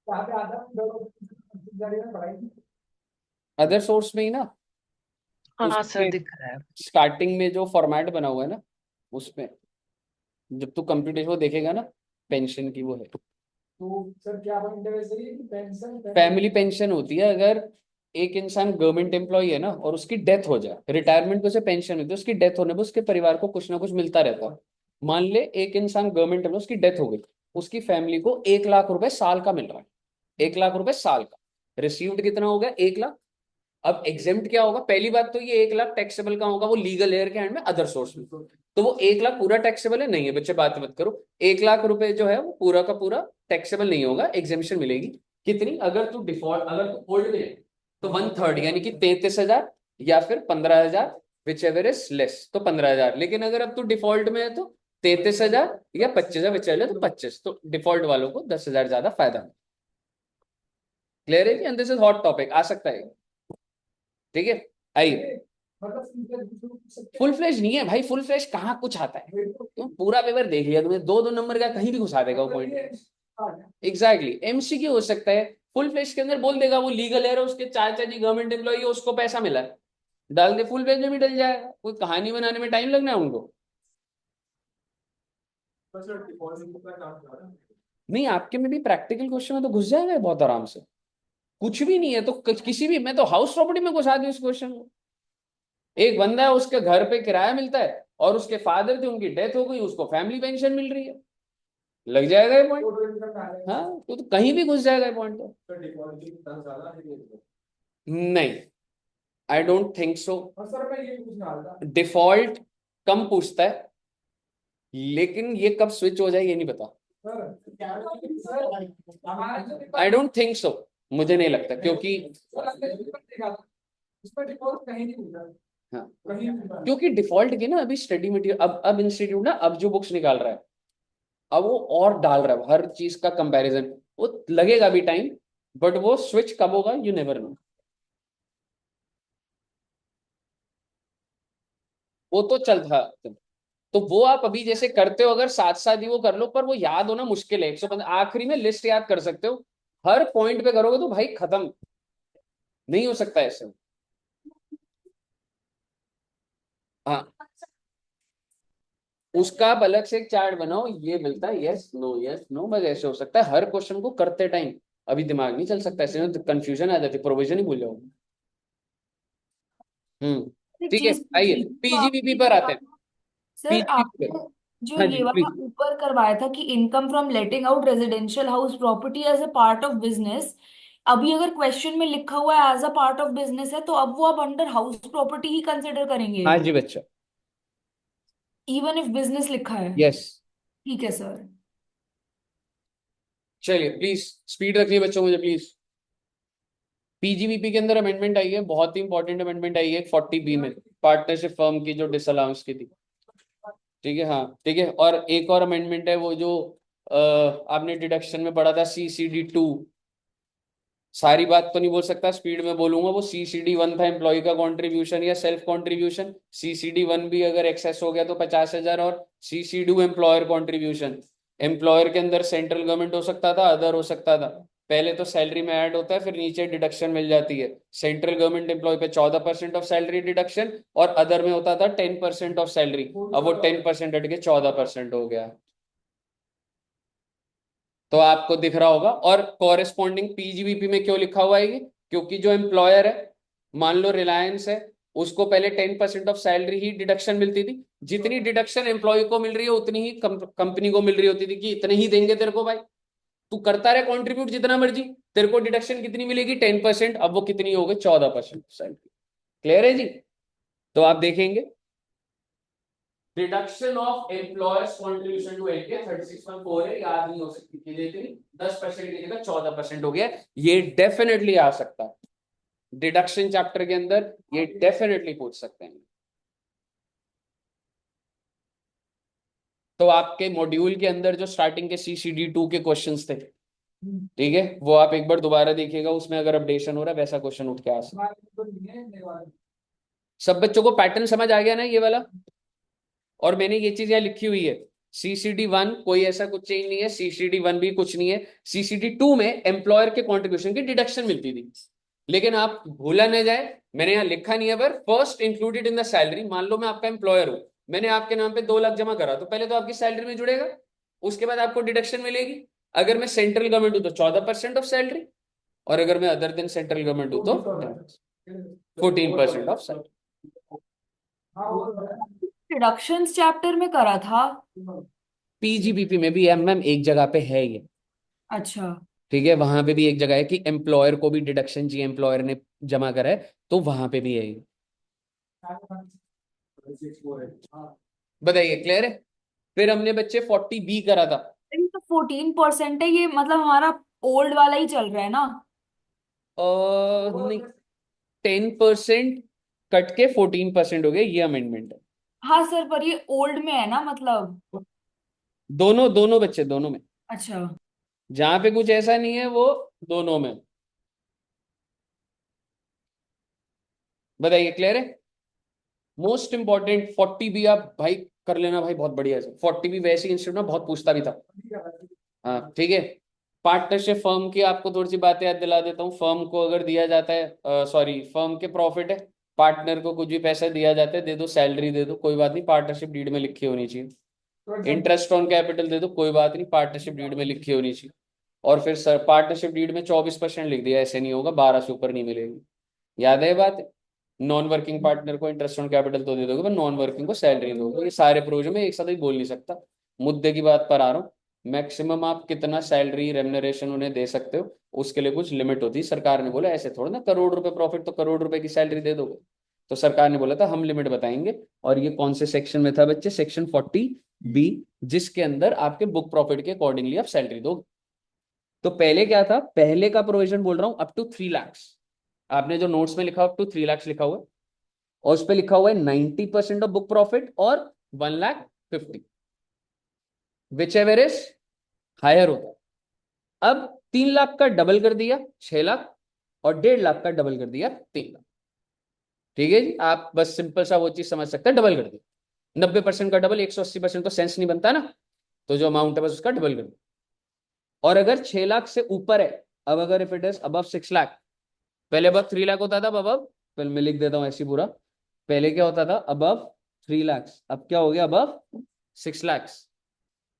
यहाँ पे आता है पढ़ाई. अदर सोर्स में ही ना, हाँ सर उसके दिख रहा है. स्टार्टिंग में जो फॉर्मेट बना हुआ है ना उसमें जब तू कंप्यूटेशन वो देखेगा ना पेंशन की वो है. तो सर क्या पॉइंट है वैसे ये पेंशन फैमिली पेंशन होती है अगर एक इंसान गवर्नमेंट एम्प्लॉय है ना और उसकी डेथ हो जाए, रिटायरमेंट पे उसे पेंशन मिलती है, उसकी डेथ होने पर उसके परिवार को कुछ ना कुछ मिलता रहता है. मान ले एक इंसान गवर्नमेंट एम्प्लॉय, उसकी डेथ हो गई, उसकी फैमिली को 1 लाख रुपए साल का मिल रहा है. 1 लाख रुपए साल का. रिसीव्ड कितना हो गया? 1 लाख. अब एग्जेम्प्ट क्या होगा? पहली बात तो ये 1 लाख टैक्सेबल का होगा, वो लीगल एयर के हैंड में, अदर सोर्स में. तो वो 1 लाख पूरा टैक्सेबल है? नहीं है बच्चे, बात मत करो. 1 लाख रुपए जो है वो पूरा का पूरा टैक्सेबल नहीं होगा, एग्जेम्पशन मिलेगी. कितनी? अगर तू डिफॉल्ट, अगर तू ओल्ड में है तो 1/3 यानी कि 33,000 या फिर 15,000, विच एवर इज लेस, तो 15,000. लेकिन अगर अब तू डिफॉल्ट में है तो 33,000 या 25,000, विच एवर तो 25. तो डिफॉल्ट वालों को 10,000 ज्यादा फायदा. क्लियर है कि दिस इज हॉट टॉपिक, आ सकता है. ठीक है, आइए. फुल फ्लैश नहीं है भाई, फुल फ्लैश कहाँ कुछ आता है. तुम पूरा पेपर देख लिया, तुम्हें 2-2 नंबर का कहीं भी घुसा देगा वो पॉइंट. एग्जैक्टली एमसीक्यू हो सकता है. फुल फ्लैश के अंदर बोल देगा वो लीगल है, उसके चाचा जी गवर्नमेंट एम्प्लॉय है, उसको पैसा मिला है, डाल दे, फुल पेज में भी डल जाएगा. कोई कहानी बनाने में टाइम लगना है उनको. नहीं, आपके में भी प्रैक्टिकल क्वेश्चन में तो घुस जाएगा बहुत आराम से. कुछ भी नहीं है तो किसी भी, मैं तो हाउस प्रॉपर्टी में घुसा दूं इस क्वेश्चन को. एक बंदा है, उसके घर पे किराया मिलता है और उसके फादर थे, उनकी डेथ हो गई, उसको फैमिली पेंशन मिल रही है, लग जाएगा ये पॉइंट. हाँ तो कहीं भी घुस जाएगा ये पॉइंट. तो नहीं, I don't think so. Default कम पूछता है, लेकिन ये कब स्विच हो जाए ये नहीं पता. आई डोंट थिंक सो, मुझे नहीं लगता, क्योंकि हाँ क्योंकि डिफॉल्ट की ना अभी स्टडी मटेरियल, अब इंस्टीट्यूट ना अब जो बुक्स निकाल रहा है अब वो और डाल रहा है हर चीज का कंपैरिजन, वो लगेगा भी टाइम, बट वो स्विच कब होगा यू नेवर नो. वो तो चलता। तो वो आप अभी जैसे करते हो, अगर साथ साथ ही वो कर लो, पर वो याद होना मुश्किल है। 115 आखिरी में लिस्ट याद कर सकते हो, हर पॉइंट पे करोगे तो भाई खत्म, नहीं हो सकता ऐसे। हाँ, उसका आप अलग से एक चार्ट बनाओ, ये मिलता है यस नो, बस ऐसे हो सकता है हर क्वेश्चन को करते टाइम। अभी दिमाग नहीं चल सकता ऐसे में, तो कंफ्यूजन आ जाती, प्रोविजन ही भूल जाओ। एक ठीक है, चीज आइए पूछनी थी, तो पीजीबीपी आपने पर आते बताया हैं। सर, पीजीबीपी आपने पर, जो हाँ ये जी वाला प्लीज। ऊपर करवाया था कि income from letting out residential house property as a part of business, अभी अगर क्वेश्चन में लिखा हुआ है as a part of business है, तो अब वो आप अंडर हाउस प्रॉपर्टी ही कंसिडर करेंगे, हाँ जी बच्चा। इवन इफ बिजनेस लिखा है? यस। ठीक है सर। चलिए प्लीज स्पीड रखिए बच्चों, मुझे प्लीज। पीजीबीपी के अंदर अमेंडमेंट आई है, बहुत ही इंपॉर्टेंट अमेंडमेंट आई है 40B में, पार्टनरशिप फर्म की जो डिसअलाउंस की थी। ठीक है, हाँ ठीक है, और एक और अमेंडमेंट है वो जो आपने डिडक्शन में पढ़ा था, CCD2। सारी बात तो नहीं बोल सकता, स्पीड में बोलूंगा। वो CCD1 था एम्प्लॉय का कंट्रीब्यूशन या सेल्फ कंट्रीब्यूशन, CCD1 भी अगर एक्सेस हो गया तो 50,000, और CCD2 एम्प्लॉयर कंट्रीब्यूशन। एम्प्लॉयर के अंदर सेंट्रल गवर्नमेंट हो सकता था, अदर हो सकता था। पहले तो सैलरी में ऐड होता है, फिर नीचे डिडक्शन मिल जाती है। सेंट्रल गवर्नमेंट एम्प्लॉय पे 14% ऑफ सैलरी डिडक्शन, और अदर में होता था 10% ऑफ सैलरी। अब वो 10% हट के 14% हो गया। तो आपको दिख रहा होगा। और कॉरेस्पॉन्डिंग पीजीबीपी में क्यों लिखा हुआ है ये, क्योंकि जो एम्प्लॉयर है, मान लो रिलायंस है, उसको पहले 10% ऑफ सैलरी ही डिडक्शन मिलती थी। जितनी डिडक्शन एम्प्लॉय को मिल रही है उतनी ही कंपनी को मिल रही होती थी, कि इतने ही देंगे तेरे को भाई, तू करता रहे कॉन्ट्रीब्यूट जितना मर्जी, तेरे को डिडक्शन कितनी मिलेगी 10%। अब वो कितनी हो गई 14% सैलरी। क्लियर है जी। तो आप देखेंगे reduction of employer's contribution to एलके 36.4 है, याद नहीं हो सकती चीजें इतनी। 10% की जगह 14% हो गया, ये डेफिनेटली आ सकता है डिडक्शन चैप्टर के अंदर, ये डेफिनेटली पूछ सकते हैं। तो आपके मॉड्यूल के अंदर जो स्टार्टिंग के CCD2 के क्वेश्चंस थे, ठीक है, वो आप एक बार दोबारा देखिएगा, उसमें अगर अपडेशन हो रहा है वैसा क्वेश्चन उठ के आ सकता है। सब बच्चों को पैटर्न समझ आ गया ना ये वाला? और मैंने ये चीज यहाँ लिखी हुई है, CCD1 कोई ऐसा कुछ चेंज नहीं है, CCD1 भी कुछ नहीं है। CCD2 में एम्प्लॉयर के कॉन्ट्रीब्यूशन की डिडक्शन मिलती थी, लेकिन आप भूला न जाए, मैंने यहाँ लिखा नहीं है, पर first included in the salary. मान लो मैं आपका एम्प्लॉयर हूँ, मैंने आपके नाम पे 2 लाख जमा करा, तो पहले तो आपकी सैलरी में जुड़ेगा, उसके बाद आपको डिडक्शन मिलेगी। अगर मैं सेंट्रल गवर्नमेंट हूँ तो 14% ऑफ सैलरी, और अगर मैं अदर देन सेंट्रल गवर्नमेंट हूँ तो 14% ऑफ सैलरी। डिडक्शंस चैप्टर में करा था? पीजीबीपी में भी MM एक जगह पे है ये, अच्छा। ठीक है, वहां पे भी एक जगह है कि एम्प्लॉयर को भी डिडक्शन चाहिए, एम्प्लॉयर ने जमा करा है, तो वहां पे भी है ये। बताइए क्लियर है? फिर हमने बच्चे 40B करा था। ये तो 14% है, ये मतलब हमारा ओल्ड वाला ही चल रहा है ना? नहीं, 10% कट के 14% हो गया, ये अमेंडमेंट है। हाँ सर, पर ये ओल्ड में है ना मतलब? दोनों दोनों बच्चे, दोनों में, अच्छा। जहां पे कुछ ऐसा नहीं है वो दोनों में। बताइए क्लियर है? मोस्ट इंपॉर्टेंट 40B आप भाई कर लेना भाई, बहुत बढ़िया है। 40B वैसे ही इंस्टीट्यूट में बहुत पूछता भी था। हाँ ठीक है। पार्टनरशिप फर्म की आपको थोड़ी सी बातें याद दिला देता हूँ। फर्म को अगर दिया जाता है, सॉरी, फर्म के प्रॉफिट है, पार्टनर को कुछ भी पैसा दिया जाता है, दे दो, सैलरी दे दो, कोई बात नहीं, पार्टनरशिप डीड में लिखी होनी चाहिए। इंटरेस्ट ऑन कैपिटल दे दो, कोई बात नहीं, पार्टनरशिप डीड में लिखी होनी चाहिए। और फिर सर पार्टनरशिप डीड में 24% लिख दिया, ऐसे नहीं होगा, 12 से ऊपर नहीं मिलेगी। याद है बात? नॉन वर्किंग पार्टनर को इंटरेस्ट ऑन कैपिटल तो दे दोगे, पर नॉन वर्किंग को सैलरी दोगे। ये सारे प्रोविजन में एक साथ ही बोल नहीं सकता, मुद्दे की बात पर आ रहा हूँ। मैक्सिमम आप कितना सैलरी रेम्युनरेशन उन्हें दे सकते हो, उसके लिए कुछ लिमिट होती है। सरकार ने बोला ऐसे थोड़ा ना, करोड़ रुपए प्रॉफिट तो करोड़ रुपए की सैलरी दे दोगे, तो सरकार ने बोला था हम लिमिट बताएंगे। और ये कौन से सेक्शन में था बच्चे? सेक्शन 40B, जिसके अंदर आपके बुक प्रॉफिट के अकॉर्डिंगली आप सैलरी दोगे। तो पहले क्या था, पहले का प्रोविजन बोल रहा हूं, अप टू 3 लाख। आपने जो नोट्स में लिखा, अप टू 3 लाख लिखा हुआ है, और उस पर लिखा हुआ है 90% ऑफ बुक प्रॉफिट और 1,50,000, विच एवर इज हायर होता है। अब 3 लाख का डबल कर दिया 6 लाख, और 1.5 लाख का डबल कर दिया 3 लाख। ठीक है जी, आप बस सिंपल सा वो चीज समझ सकते हैं, डबल कर दो। 90% का डबल 180% तो सेंस नहीं बनता ना, तो जो अमाउंट है बस उसका डबल कर दो। और अगर 6 लाख से ऊपर है, अब अगर if it is above 6 lakh, पहले अबव 3 लाख होता था, अब अबव, पहले मैं लिख देता हूँ ऐसे पूरा, पहले क्या होता था अबव 3 लाख, अब क्या हो गया अबव 6 लाख,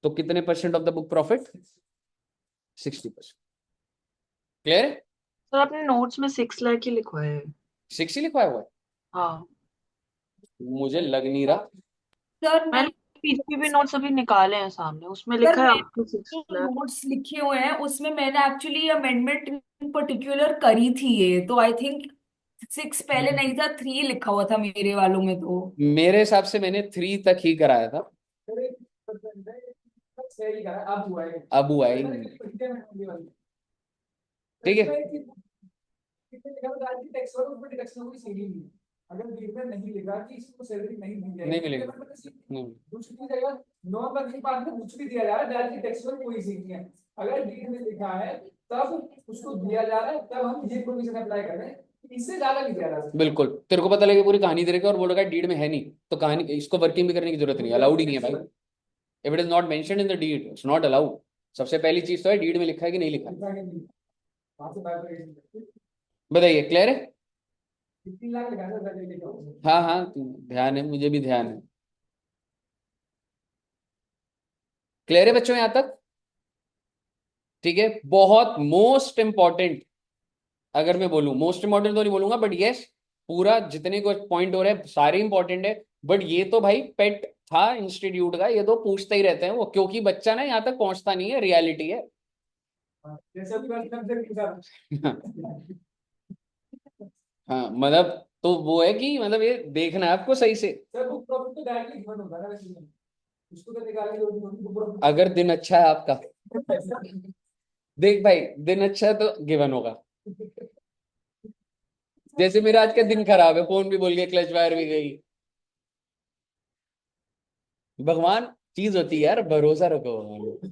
तो कितने percent of the book profit? 60%। Clear है? सर आपने नोट्स में 6 लाख ही लिखवाया है। 6 ही लिखवाया हुआ है, हाँ, मुझे लग नहीं रहा। सर मैंने मैंने पीजीपी नोट्स अभी निकाले हैं सामने, उसमें सर लिखा है मैंने अप टू 6 लाख। नोट्स लिखे हुए हैं, उसमें मैंने एक्चुअली अमेंडमेंट इन पर्टिकुलर करी थी ये, तो आई थिंक 6 पहले नहीं था, 3 लिखा हुआ था मेरे वालों में तो। मेरे हिसाब से मैंने 3 तक ही कराया था, सही करा, अब हुआ है। अब हुआ ही नहीं। ठीक है, अगर डीड में नहीं लिखा कि इसको सैलरी नहीं दी जाएगी, नहीं मिलेगा, नहीं। कुछ भी जगह नॉर्मल की बात में कुछ भी दिया जा रहा है, डायरेक्टली टैक्स में कोई सीन नहीं है। अगर डीड में लिखा है तब उसको दिया जा रहा है, तब हम ये प्रोविजन अप्लाई कर रहे हैं, इससे ज्यादा नहीं दिया जा सकता। बिल्कुल, तेरे को पता लगे पूरी कहानी दे रखी है और बोल रहा है डीड में है नहीं, तो कहानी इसको वर्किंग भी करने की जरूरत नहीं, अलाउड ही नहीं है भाई। If it is not mentioned in the deed it's not allowed. सबसे पहली चीज तो है डीड में लिखा है कि नहीं लिखा है। वहां से बात करेंगे। बताइए, क्लियर है? 15 लाख लगाना सैलरी लेके हाँ हाँ, ध्यान है, मुझे भी ध्यान है। क्लियर है बच्चों यहां तक? ठीक है, बहुत मोस्ट इंपॉर्टेंट, अगर मैं बोलूं मोस्ट इंपॉर्टेंट तो नहीं बोलूंगा, बट यस, पूरा जितने को पॉइंट हो रहे हैं सारे इंपॉर्टेंट है। बट ये तो भाई पेट था इंस्टीट्यूट का, ये तो पूछते ही रहते हैं वो, क्योंकि बच्चा ना यहाँ तक पहुंचता नहीं है, रियलिटी है। जैसे अभी बात करते हैं हाँ मतलब, तो वो है कि मतलब ये देखना है आपको सही से। सर, बुक प्रॉफिट तो डायरेक्टली गिवन होगा ना वैसे ही। उसको तो निकालने की जरूरत नहीं होती, बुक प्रॉफिट। अगर दिन अच्छा है आपका, देख भाई, दिन अच्छा है तो गिवन होगा। जैसे मेरा आज का दिन खराब है, फोन भी बोल गया, क्लच वायर भी गई। भगवान चीज होती है यार, भरोसा रखो भगवान पे।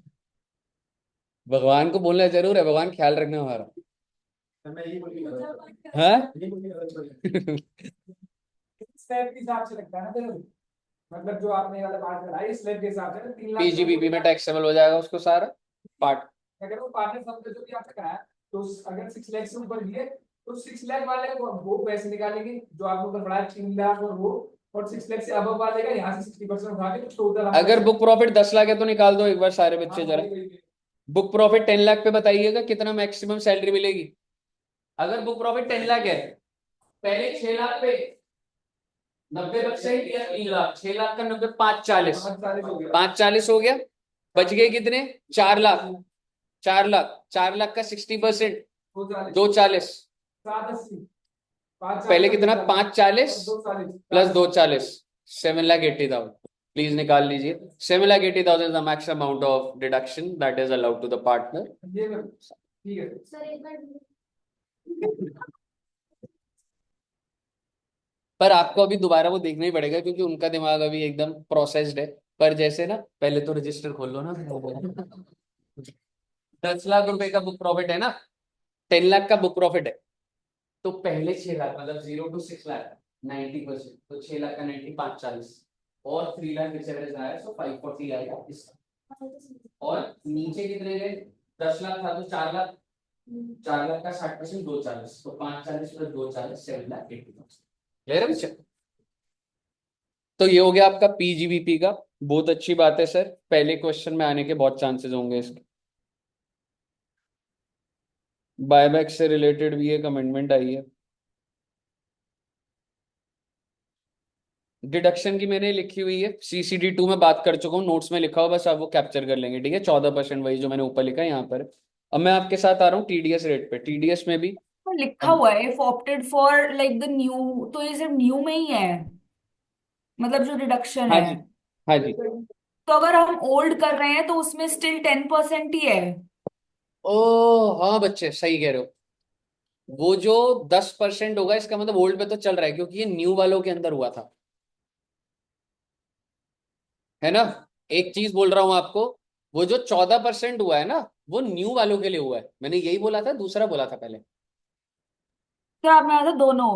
भगवान को बोलना जरूर है, भगवान ख्याल रखना हमारा। मैं यही बोल रहा हूँ। हाँ यही बोल रहा हूँ। स्लैब के हिसाब से लगता है ना तेरे को? मतलब जो आपने वाला बात करा है, स्लैब के हिसाब से ना 3 लाख पीजीबीपी में टैक्सेबल हो जाएगा उसको सारा पार्ट। अगर वो पार्टनर फंड जो भी आपने कराया, तो अगर 6 लाख से ऊपर दिए तो 6 लाख वाले को वो पैसे निकालेंगे जो आपने ऊपर बढ़ाया 3 लाख, और 6 लाख से अबव वाले का यहाँ से 60% उठा के टोटल। अगर बुक प्रॉफिट 10 लाख है तो निकाल दो एक बार सारे बच्चे जरा। बुक प्रॉफिट 10 लाख पे बताइएगा कितना मैक्सिमम सैलरी मिलेगी। अगर बुक प्रॉफिट 10 लाख है, पहले 6 लाख पे 90% या 3 लाख, 6 लाख का 90, 540, 540 हो गया। बच गए कितने? 4 लाख। 4 लाख, 4 लाख का 60%, 240। 780। पहले कितना? 540 प्लस 240, 7,80,000। प्लीज निकाल लीजिए। 7,80,000 is the max amount of deduction that is allowed to the partner. ठीक है पर आपको अभी दोबारा वो देखना ही पड़ेगा क्योंकि उनका दिमाग अभी एकदम प्रोसेस्ड है। पर जैसे ना, पहले तो रजिस्टर खोल लो ना। 10 लाख रुपए का बुक प्रॉफिट है ना, 10 लाख का बुक प्रॉफिट है, तो पहले 6 लाख मतलब 0 to 6 लाख 90%, तो 6 लाख का 90, 540, और 3 लाख एवरेज आया, सो 540 आएगा इसका। और नीचे कितने गए? 10 लाख था तो 4 लाख, 4 लाख का 60%, 240, तो 540 प्लस 240, 7,80,000। क्लियर है बच्चा? तो ये हो गया आपका पीजीबीपी का। बहुत अच्छी बात है सर, पहले क्वेश्चन में आने के बहुत चांसेस होंगे इसके। बायबैक से रिलेटेड भी एक अमेंडमेंट आई है। डिडक्शन की मैंने लिखी हुई है, CCD2 में बात कर चुका हूँ, नोट्स में लिखा हुआ, बस आप वो कैप्चर कर लेंगे। ठीक है, 14% वही जो मैंने ऊपर लिखा है यहाँ पर। अब मैं आपके साथ आ रहा हूँ TDS रेट पे। TDS में भी लिखा हुआ है if opted for like the new, तो ये सिर्फ न्यू में ही है, मतलब जो रिडक्शन हाँ है। जी, हाँ जी। तो अगर हम ओल्ड कर रहे हैं तो उसमें स्टिल 10% ही है। ओ हाँ बच्चे, सही कह रहे हो। वो जो 10% होगा इसका मतलब ओल्ड पे तो चल रहा है, क्योंकि ये न्यू वालों के अंदर हुआ था, है ना। एक चीज बोल रहा हूं आपको, वो जो 14% हुआ है ना, वो न्यू वालों के लिए हुआ है। मैंने यही बोला था, दूसरा बोला था पहले? क्या आपने कहा था? दोनों?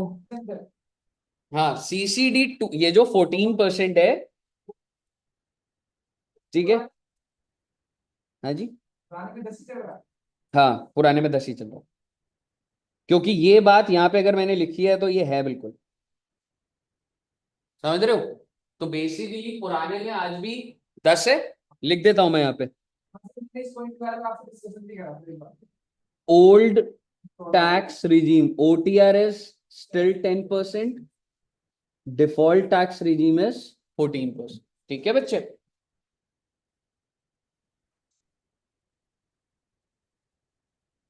हाँ CCD 2, ये जो 14% है, ठीक है। हाँ जी, पुराने में 10 ही चल रहा है। हाँ पुराने में 10 ही चल रहा है, क्योंकि ये बात यहाँ पे अगर मैंने लिखी है तो ये है बिल्कुल, समझ रहे हो। तो बेसिकली पुराने में आज भी 10 है, लिख देता हूं मैं यहाँ पे। इस पॉइंट पे आपसे डिस्कशन भी करा था एक बार। Old tax regime OTR is still 10%, default tax regime is 14%। ठीक है बच्चे,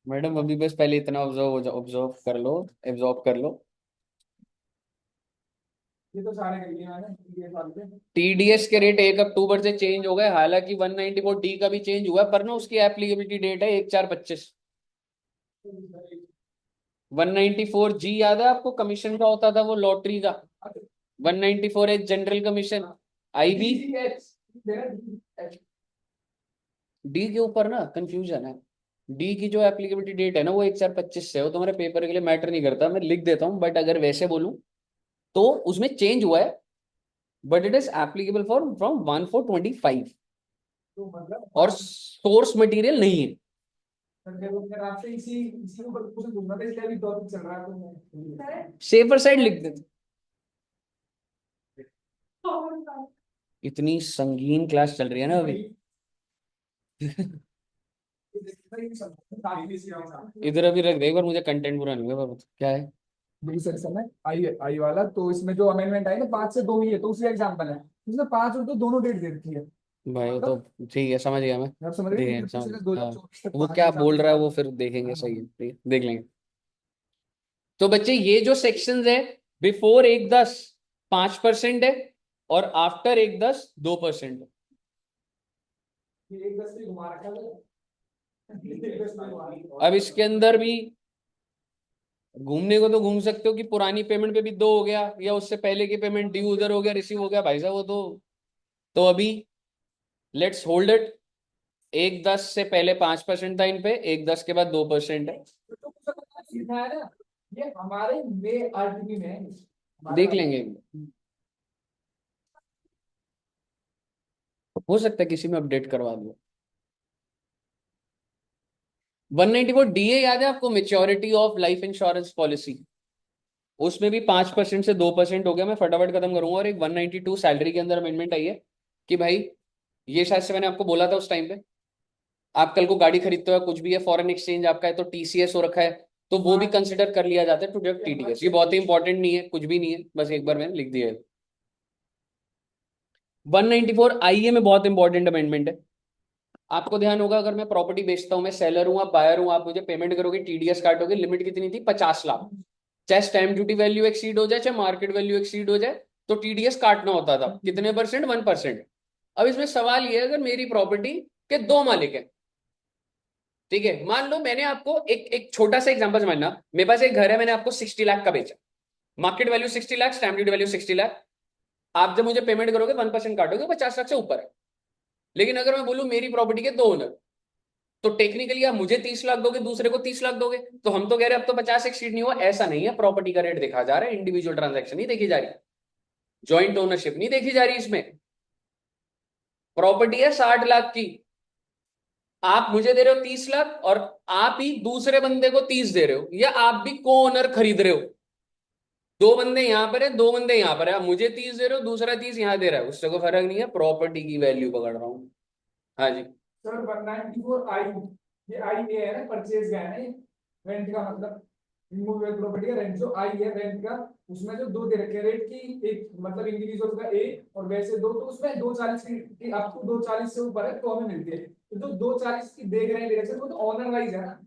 मैडम अभी बस पहले इतना ऑब्जर्व कर लो, एब्जॉर्ब कर लो। ये तो सारे कर लिए मैंने ये साल पे। TDS के रेट 1 अक्टूबर से चेंज हो गए, हालांकि 194D का भी चेंज हुआ, पर ना उसकी एप्लीकेबिलिटी डेट है 1/4/25। 194G याद है आपको, कमीशन का होता था वो लॉटरी का। 194H general commission, IB। D के ऊपर ना कंफ्यूजन है, डी की जो एप्लीकेबिलिटी डेट है ना वो 1/4/25 से है, वो तुम्हारे पेपर के लिए मैटर नहीं करता, मैं लिख देता हूँ, बट अगर वैसे बोलूं तो उसमें चेंज हुआ है, but it is applicable for from 1/4/25, तो मतलब और सोर्स मटेरियल नहीं है। आपसे इसी इसी ऊपर कुछ घूमना था, इसलिए अभी टॉपिक चल रहा है तो मैं सेफर साइड लिख देते। इतनी संगीन क्लास चल रही है ना अभी। इधर अभी रख दे एक बार, मुझे कंटेंट पूरा नहीं हुआ, क्या है। यही सेक्शन है आई आई वाला। तो इसमें जो अमेंडमेंट आई ना 5 से 2 ही है, तो उसी एग्जाम्पल है। इसमें 5 और 2 दोनों डेट दे रखी है। भाई वो तो मतलब ठीक है, समझ गया मैं। आप समझ रहे हैं, देखेंगे 31 समझ, अगस्त दो हजार हाँ चौबीस तक वो 5 क्या एग्जाम बोल के रहा है बाद। वो फिर देखेंगे, सही है, हाँ। ठीक है, देख लेंगे। तो बच्चे ये जो सेक्शंस है, बिफोर 1/10 5% है, और आफ्टर 1/10 2% है। ये एक 10 भी घुमा रखा है। एक 10 भी घुमा रखा अब इसके अंदर भी घूमने को तो घूम सकते हो कि पुरानी पेमेंट पे भी 2 हो गया, या उससे पहले की पेमेंट ड्यू उधर हो गया, रिसीव हो गया, भाई साहब वो तो अभी लेट्स होल्ड इट। 1/10 से पहले 5% था इन पे, 1/10 के बाद 2% है। तो कुछ पता सीखा है ना, ये हमारे में आरटीपी में है देख लेंगे, हो सकता है किसी में अपडेट करवा दो। 194 DA याद है आपको, maturity of life insurance policy, उसमें भी 5% से 2% हो गया। मैं फटाफट खत्म करूंगा। और एक 192 सैलरी के अंदर अमेंडमेंट आई है कि भाई, ये शायद से मैंने आपको बोला था उस टाइम पे, आप कल को गाड़ी खरीदते हो, कुछ भी है, फॉरेन एक्सचेंज आपका है, तो TCS हो रखा है, तो वो भी कंसिडर कर लिया जाता है टू डिडक्ट TDS। ये बहुत ही इंपॉर्टेंट नहीं है, कुछ भी नहीं है, बस एक बार मैंने लिख दिया है। 194 IA में बहुत इंपॉर्टेंट अमेंडमेंट है। आपको ध्यान होगा, अगर मैं प्रॉपर्टी बेचता हूं, मैं सेलर हूं, आप बायर हूं, आप मुझे पेमेंट करोगे, TDS काटोगे, लिमिट कितनी थी 50 लाख। चाहे स्टैम्प ड्यूटी वैल्यू एक्सीड हो जाए, चाहे मार्केट वैल्यू एक्सीड हो जाए, तो TDS काटना होता था। कितने परसेंट? 1%। अब इसमें सवाल ये है, अगर मेरी प्रॉपर्टी के 2 मालिक है, ठीक है, मान लो मैंने आपको एक एक छोटा सा एग्जांपल समझना, मेरे पास एक घर है, मैंने आपको 60 लाख का बेचा, market value 60 lakh, stamp duty value 60 lakh. आप जब मुझे पेमेंट करोगे 1% काटोगे, 50 लाख से ऊपर है। लेकिन अगर मैं बोलूं मेरी प्रॉपर्टी के 2 ओनर, तो टेक्निकली आप मुझे 30 लाख दोगे, दूसरे को 30 लाख दोगे, तो हम तो कह रहे हैं अब तो 50 एक्सीड नहीं हुआ। ऐसा नहीं है, प्रॉपर्टी का रेट देखा जा रहा है, इंडिविजुअल ट्रांजैक्शन नहीं देखी जा रही, ज्वाइंट ओनरशिप नहीं देखी जा रही। इसमें प्रॉपर्टी है 60 लाख की, आप मुझे दे रहे हो 30 लाख, और आप ही दूसरे बंदे को 30 दे रहे हो, या आप भी को ओनर खरीद रहे हो। 2 बंदे यहां पर है, 2 बंदे यहां पर है, आप मुझे 30 दे रहे हो, दूसरा 30 यहां दे रहा है, उससे कोई फर्क नहीं है, प्रॉपर्टी की वैल्यू पकड़ रहा हूं। हाँ जी, सर 194 आई, ये आई ए है ना, परचेज का है ना, ये रेंट का मतलब इमूवेबल प्रॉपर्टी का रेंट, जो आई है रेंट का, उसमें जो 2 दे रखे हैं रेट की, एक मतलब इंडिविजुअल का 1 और वैसे 2, तो उसमें 240 की अप टू 240 से ऊपर है तो हमें मिलती है। तो जो 240 की देख रहे हैं डिडक्शन, वो तो ऑनर वाइज है ना,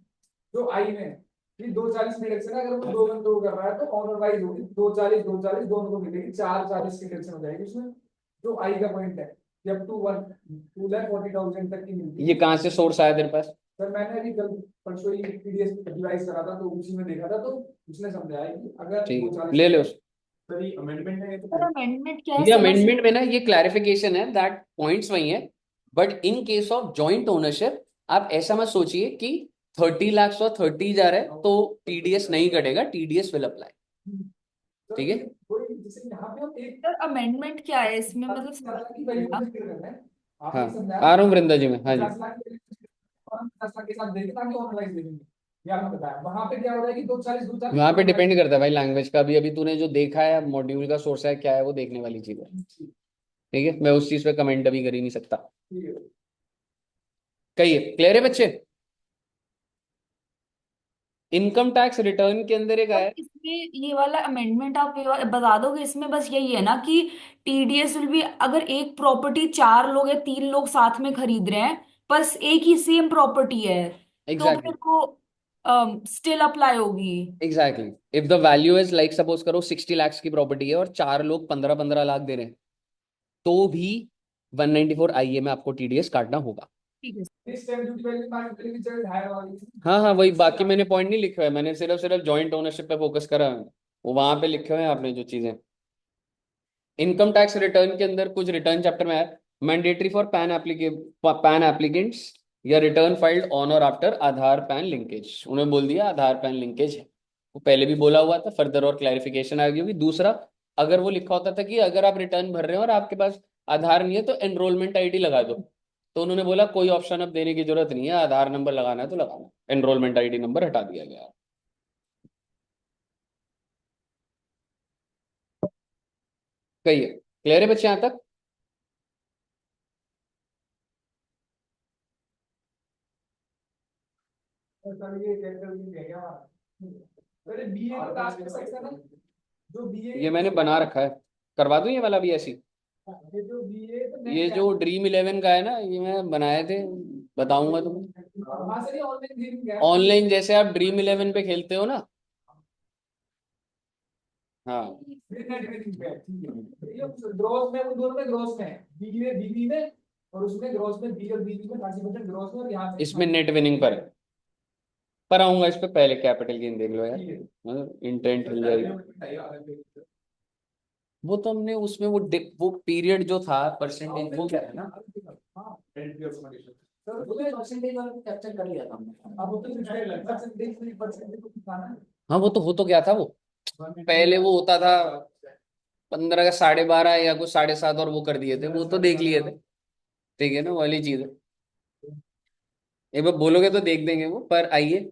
जो आई में है। ये 240 डिडक्शन है, अगर वो 2 बंदों को कर रहा है तो ऑनर वाइज होगी, 240 240 दोनों को मिलेगी, 440 की डिडक्शन हो जाएगी उसमें। जो आई का पॉइंट है, जब 2,40,000 तक की मिलती है। ये कहाँ से सोर्स आया तेरे पास? सर मैंने अभी कल परसों ही पीडीएफ रिवाइज करा था, तो उसी में देखा था, तो उसने समझाया कि अगर ठीक है, 240 ले लो उसको। सर ये अमेंडमेंट है सर अमेंडमेंट क्या है, ये समझ अमेंडमेंट में ना ये क्लैरिफिकेशन है, दैट पॉइंट्स वही है, but in case of joint ownership आप ऐसा मत सोचिए कि 30 लाख और 30 जा रहा है तो TDS नहीं कटेगा, TDS विल अप्लाई। ठीक है। कोई जैसे यहाँ पे हम एक सर अमेंडमेंट क्या है इसमें, मतलब की वैल्यू हाँ, फिक्स कर रहे हैं। हाँ आपने समझा आ रहा हूँ वृंदा जी में, हाँ जी। 50 लाख और हम 10 लाख के साथ देंगे ताकि ऑनलाइन दे देंगे। ये आपने बताया वहां पे क्या हो रहा है कि 240 वहां पे डिपेंड करता है भाई लैंग्वेज का, अभी तूने जो देखा है मॉड्यूल का सोर्स है क्या है वो देखने वाली चीज है। ठीक है, मैं उस चीज पे कमेंट अभी कर ही नहीं सकता। कहिए, क्लियर है बच्चे? इनकम टैक्स रिटर्न के अंदर एक और आया। इसमें ये वाला अमेंडमेंट आप बता दोगे, इसमें बस यही है ना कि टीडीएस विल भी, अगर एक प्रॉपर्टी 4 लोग या 3 लोग साथ में खरीद रहे हैं पर एक ही सेम प्रॉपर्टी है, तो फिर एग्जैक्टली, वो स्टिल अप्लाई होगी। Exactly. If the value is like suppose करो 60 लाख की प्रॉपर्टी है और 4 लोग 15-15 लाख दे रहे हैं, तो भी 194 IA में आपको TDS काटना होगा। ठीक है। हाँ हाँ, वही, बाकी मैंने पॉइंट नहीं लिखे हुए, मैंने सिर्फ सिर्फ जॉइंट ओनरशिप पे फोकस करा है। वो वहां पे लिखे हुए हैं आपने जो चीजें। इनकम टैक्स रिटर्न के अंदर कुछ रिटर्न चैप्टर में है, मैंडेटरी फॉर पैन एप्लीकेंट्स या रिटर्न फाइल्ड ऑन और आफ्टर आधार पैन लिंकेज। उन्होंने बोल दिया आधार पैन लिंकेज है, वो पहले भी बोला हुआ था, फर्दर और क्लैरिफिकेशन आ गई होगी। दूसरा, अगर वो लिखा होता था कि अगर आप रिटर्न भर रहे हो और आपके पास आधार नहीं है तो एनरोलमेंट ID लगा दो, तो उन्होंने बोला कोई ऑप्शन अब देने की जरूरत नहीं है, आधार नंबर लगाना है तो लगाना, एनरोलमेंट ID नंबर हटा दिया गया। कहिए, क्लियर है बच्चे यहाँ तक? अरे बीए का टास्क सेक्शन है जो बीए ये मैंने बना रखा है, करवा दूं ये वाला भी ऐसी। ये जो बीए तो ये जो Dream11 का है ना, ये मैं बनाए थे, बताऊंगा तुम्हें। वहां से ऑनलाइन गेमिंग है ऑनलाइन जैसे आप Dream11 पे खेलते हो ना, हाँ। नेट गेमिंग पे ठीक है। ये ग्रॉस में उन दोनों में ग्रॉस में है बीबी में और उसमें ग्रॉस में बी और बीबी में 30% ग्रॉस में और यहाँ से इसमें नेट विनिंग पर है, पर आऊंगा इस पे, पहले कैपिटल गेन देख लो यार, इंटेंट मिल जाएगी। वो तो हमने उसमें वो पीरियड जो था परसेंटेज वो क्या है ना, परसेंटेज वाला को कैप्चर कर लिया था हमने। अब वो तो परसेंटेज तो दिखाना है। हाँ वो तो हो तो गया था, वो पहले वो होता था 15 का 12.5 या कुछ 7.5 और वो कर दिए थे, वो तो देख लिए थे। ठीक है ना, वो वाली चीज है। एक बार बोलोगे तो देख देंगे वो, पर आइए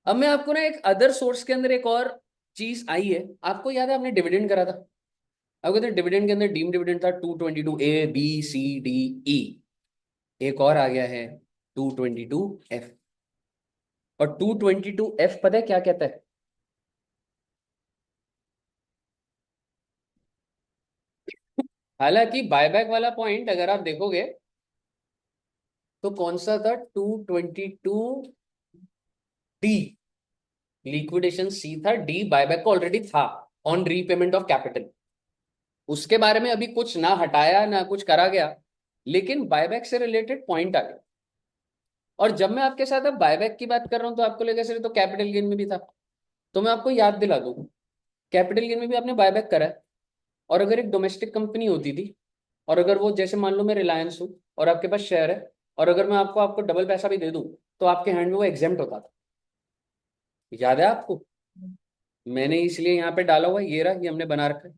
अब मैं आपको ना एक अदर सोर्स के अंदर एक और चीज आई है। आपको याद है आपने डिविडेंड करा था, आपको तो डिविडेंड के अंदर डीम डिविडेंड था 222A B C D E, एक और आ गया है 222F। और 222F पता है क्या कहता है? हालांकि बायबैक वाला पॉइंट अगर आप देखोगे तो कौन सा था, 222D लिक्विडेशन C था, D बायबैक को ऑलरेडी था ऑन रीपेमेंट ऑफ कैपिटल। उसके बारे में अभी कुछ ना हटाया ना कुछ करा गया, लेकिन बायबैक से रिलेटेड पॉइंट आ गया। और जब मैं आपके साथ अब बायबैक की बात कर रहा हूं तो आपको लेकर सिर्फ तो कैपिटल गेन में भी था, तो मैं आपको याद दिला दूं, कैपिटल गेन में भी आपने बायबैक करा है। और अगर एक डोमेस्टिक कंपनी होती थी और अगर वो, जैसे मान लो मैं रिलायंस हूँ और आपके पास शेयर है, और अगर मैं आपको आपको डबल पैसा भी दे दूं तो आपके हैंड में वो एग्जेम्प्ट होता था, याद है आपको? मैंने इसलिए यहाँ पे डाला हुआ है, ये रहा, ये हमने बना रखा है।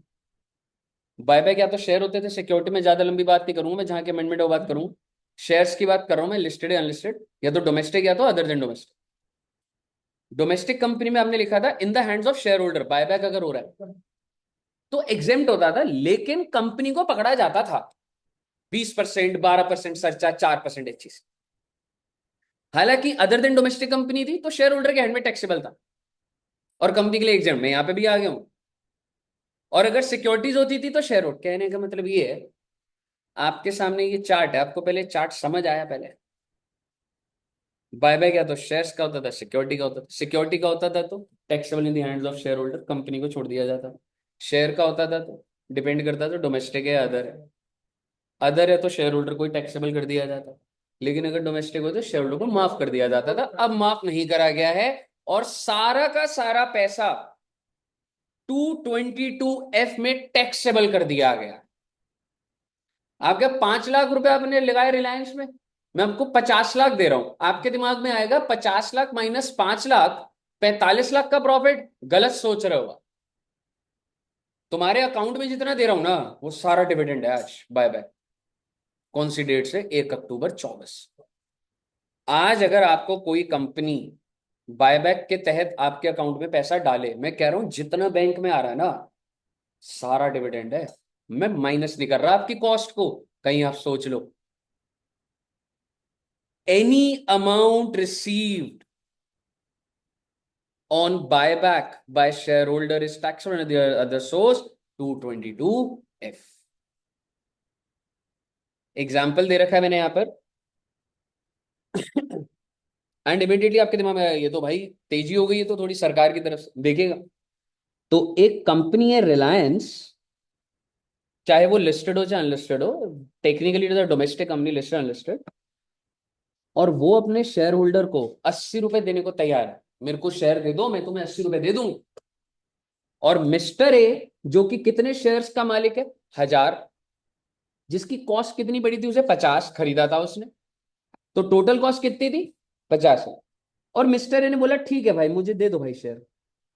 बायबैक या तो शेयर होते थे, सिक्योरिटी में ज्यादा लंबी बात नहीं करूंगा मैं, जहां के अमेंडमेंट वो बात करूँ, शेयर्स की बात कर रहा हूं मैं, लिस्टेड या अनलिस्टेड, या तो डोमेस्टिक या तो other than domestic. Domestic company में आपने लिखा था in the hands of share holder, buyback अगर हो रहा है तो एग्जेम्प्ट होता था, लेकिन कंपनी को पकड़ा जाता था 20%, 12% सरचार्ज, 4% चीज। हालांकि अदर देन डोमेस्टिक कंपनी थी तो शेयर होल्डर के हैंड में टैक्सेबल था और कंपनी के लिए एग्जाम में, यहां पे भी आ गया हूं। और अगर सिक्योरिटीज होती थी तो शेयर होल्डर, कहने का मतलब ये है, आपके सामने ये चार्ट है, आपको पहले चार्ट समझ आया? पहले बाय बाय क्या, तो शेयर्स का होता था, सिक्योरिटी का होता था। सिक्योरिटी का होता था तो taxable in the hands of share holder, company को छोड़ दिया जाता। शेयर का होता था तो डिपेंड करता था डोमेस्टिक है अदर है, अदर है तो शेयर होल्डर को टैक्सेबल कर दिया जाता। लेकिन अगर डोमेस्टिक हो तो शेयर होल्डर को माफ कर दिया जाता था। अब माफ नहीं करा गया है और सारा का सारा पैसा 222F में टैक्सेबल कर दिया गया। आपके 5 लाख रुपए आपने लगाए रिलायंस में, मैं आपको 50 लाख दे रहा हूं, आपके दिमाग में आएगा 50 लाख माइनस 5 लाख, 45 लाख का प्रॉफिट। गलत सोच रहे हो, तुम्हारे अकाउंट में जितना दे रहा हूं ना वो सारा डिविडेंड है आज बाय बाय। कौन सी डेट से? 1 अक्टूबर 24। आज अगर आपको कोई कंपनी बायबैक के तहत आपके अकाउंट में पैसा डाले, मैं कह रहा हूं जितना बैंक में आ रहा है ना सारा डिविडेंड है। मैं माइनस नहीं कर रहा आपकी कॉस्ट को, कहीं आप सोच लो। Any amount received on buyback by shareholder is taxed on the other source 222F। Example दे रखा है मैंने यहां पर एंड इमिडिएटली आपके दिमाग में आया, ये तो भाई तेजी हो गई है तो थोड़ी सरकार की तरफ से देखिएगा। तो एक कंपनी है रिलायंस, चाहे वो लिस्टेड हो चाहे अनलिस्टेड हो, technically it is a domestic company, listed unlisted, और वो अपने शेयर होल्डर को 80 रुपए देने को तैयार है। मेरे को शेयर दे दो, मैं तुम्हें 80 रुपए दे दूंगा। और मिस्टर ए जो कि कितने शेयर्स का मालिक है? 1000, जिसकी कॉस्ट कितनी पड़ी थी उसे? 50 खरीदा था उसने, तो टोटल कॉस्ट कितनी थी? 50 है। और मिस्टर ए ने बोला ठीक है भाई मुझे दे दो भाई शेयर।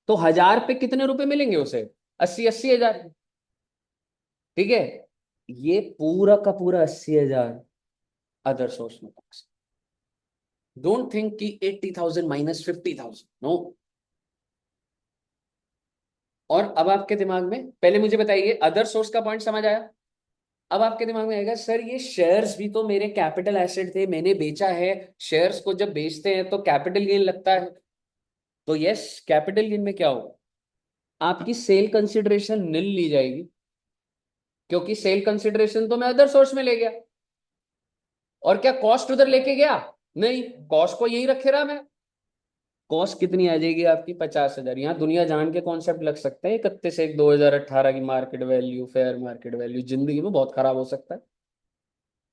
तो 1000 पे कितने रुपए मिलेंगे उसे? 80 हजार। ठीक है, ये पूरा का पूरा 80 हजार अदर सोर्स में टैक्स। डोंट थिंक कि 80,000 माइनस 50,000, नो। और अब आपके दिमाग में, पहले मुझे बताइए अदर सोर्स का पॉइंट समझ आया? अब आपके दिमाग में आएगा सर ये शेयर्स भी तो मेरे कैपिटल एसेट थे, मैंने बेचा है। शेयर्स को जब बेचते हैं तो कैपिटल गेन लगता है। तो यस, कैपिटल गेन में क्या होगा? आपकी सेल कंसिडरेशन निल ली जाएगी, क्योंकि सेल कंसिडरेशन तो मैं अदर सोर्स में ले गया। और क्या कॉस्ट उधर लेके गया? नहीं, कॉस्ट को यही रखे रहा मैं। कॉस्ट कितनी आ जाएगी आपकी? 50 हजार। यहाँ दुनिया जान के कॉन्सेप्ट लग सकते हैं 31/1/2018 की market value, fair market value जिंदगी में बहुत खराब हो सकता है,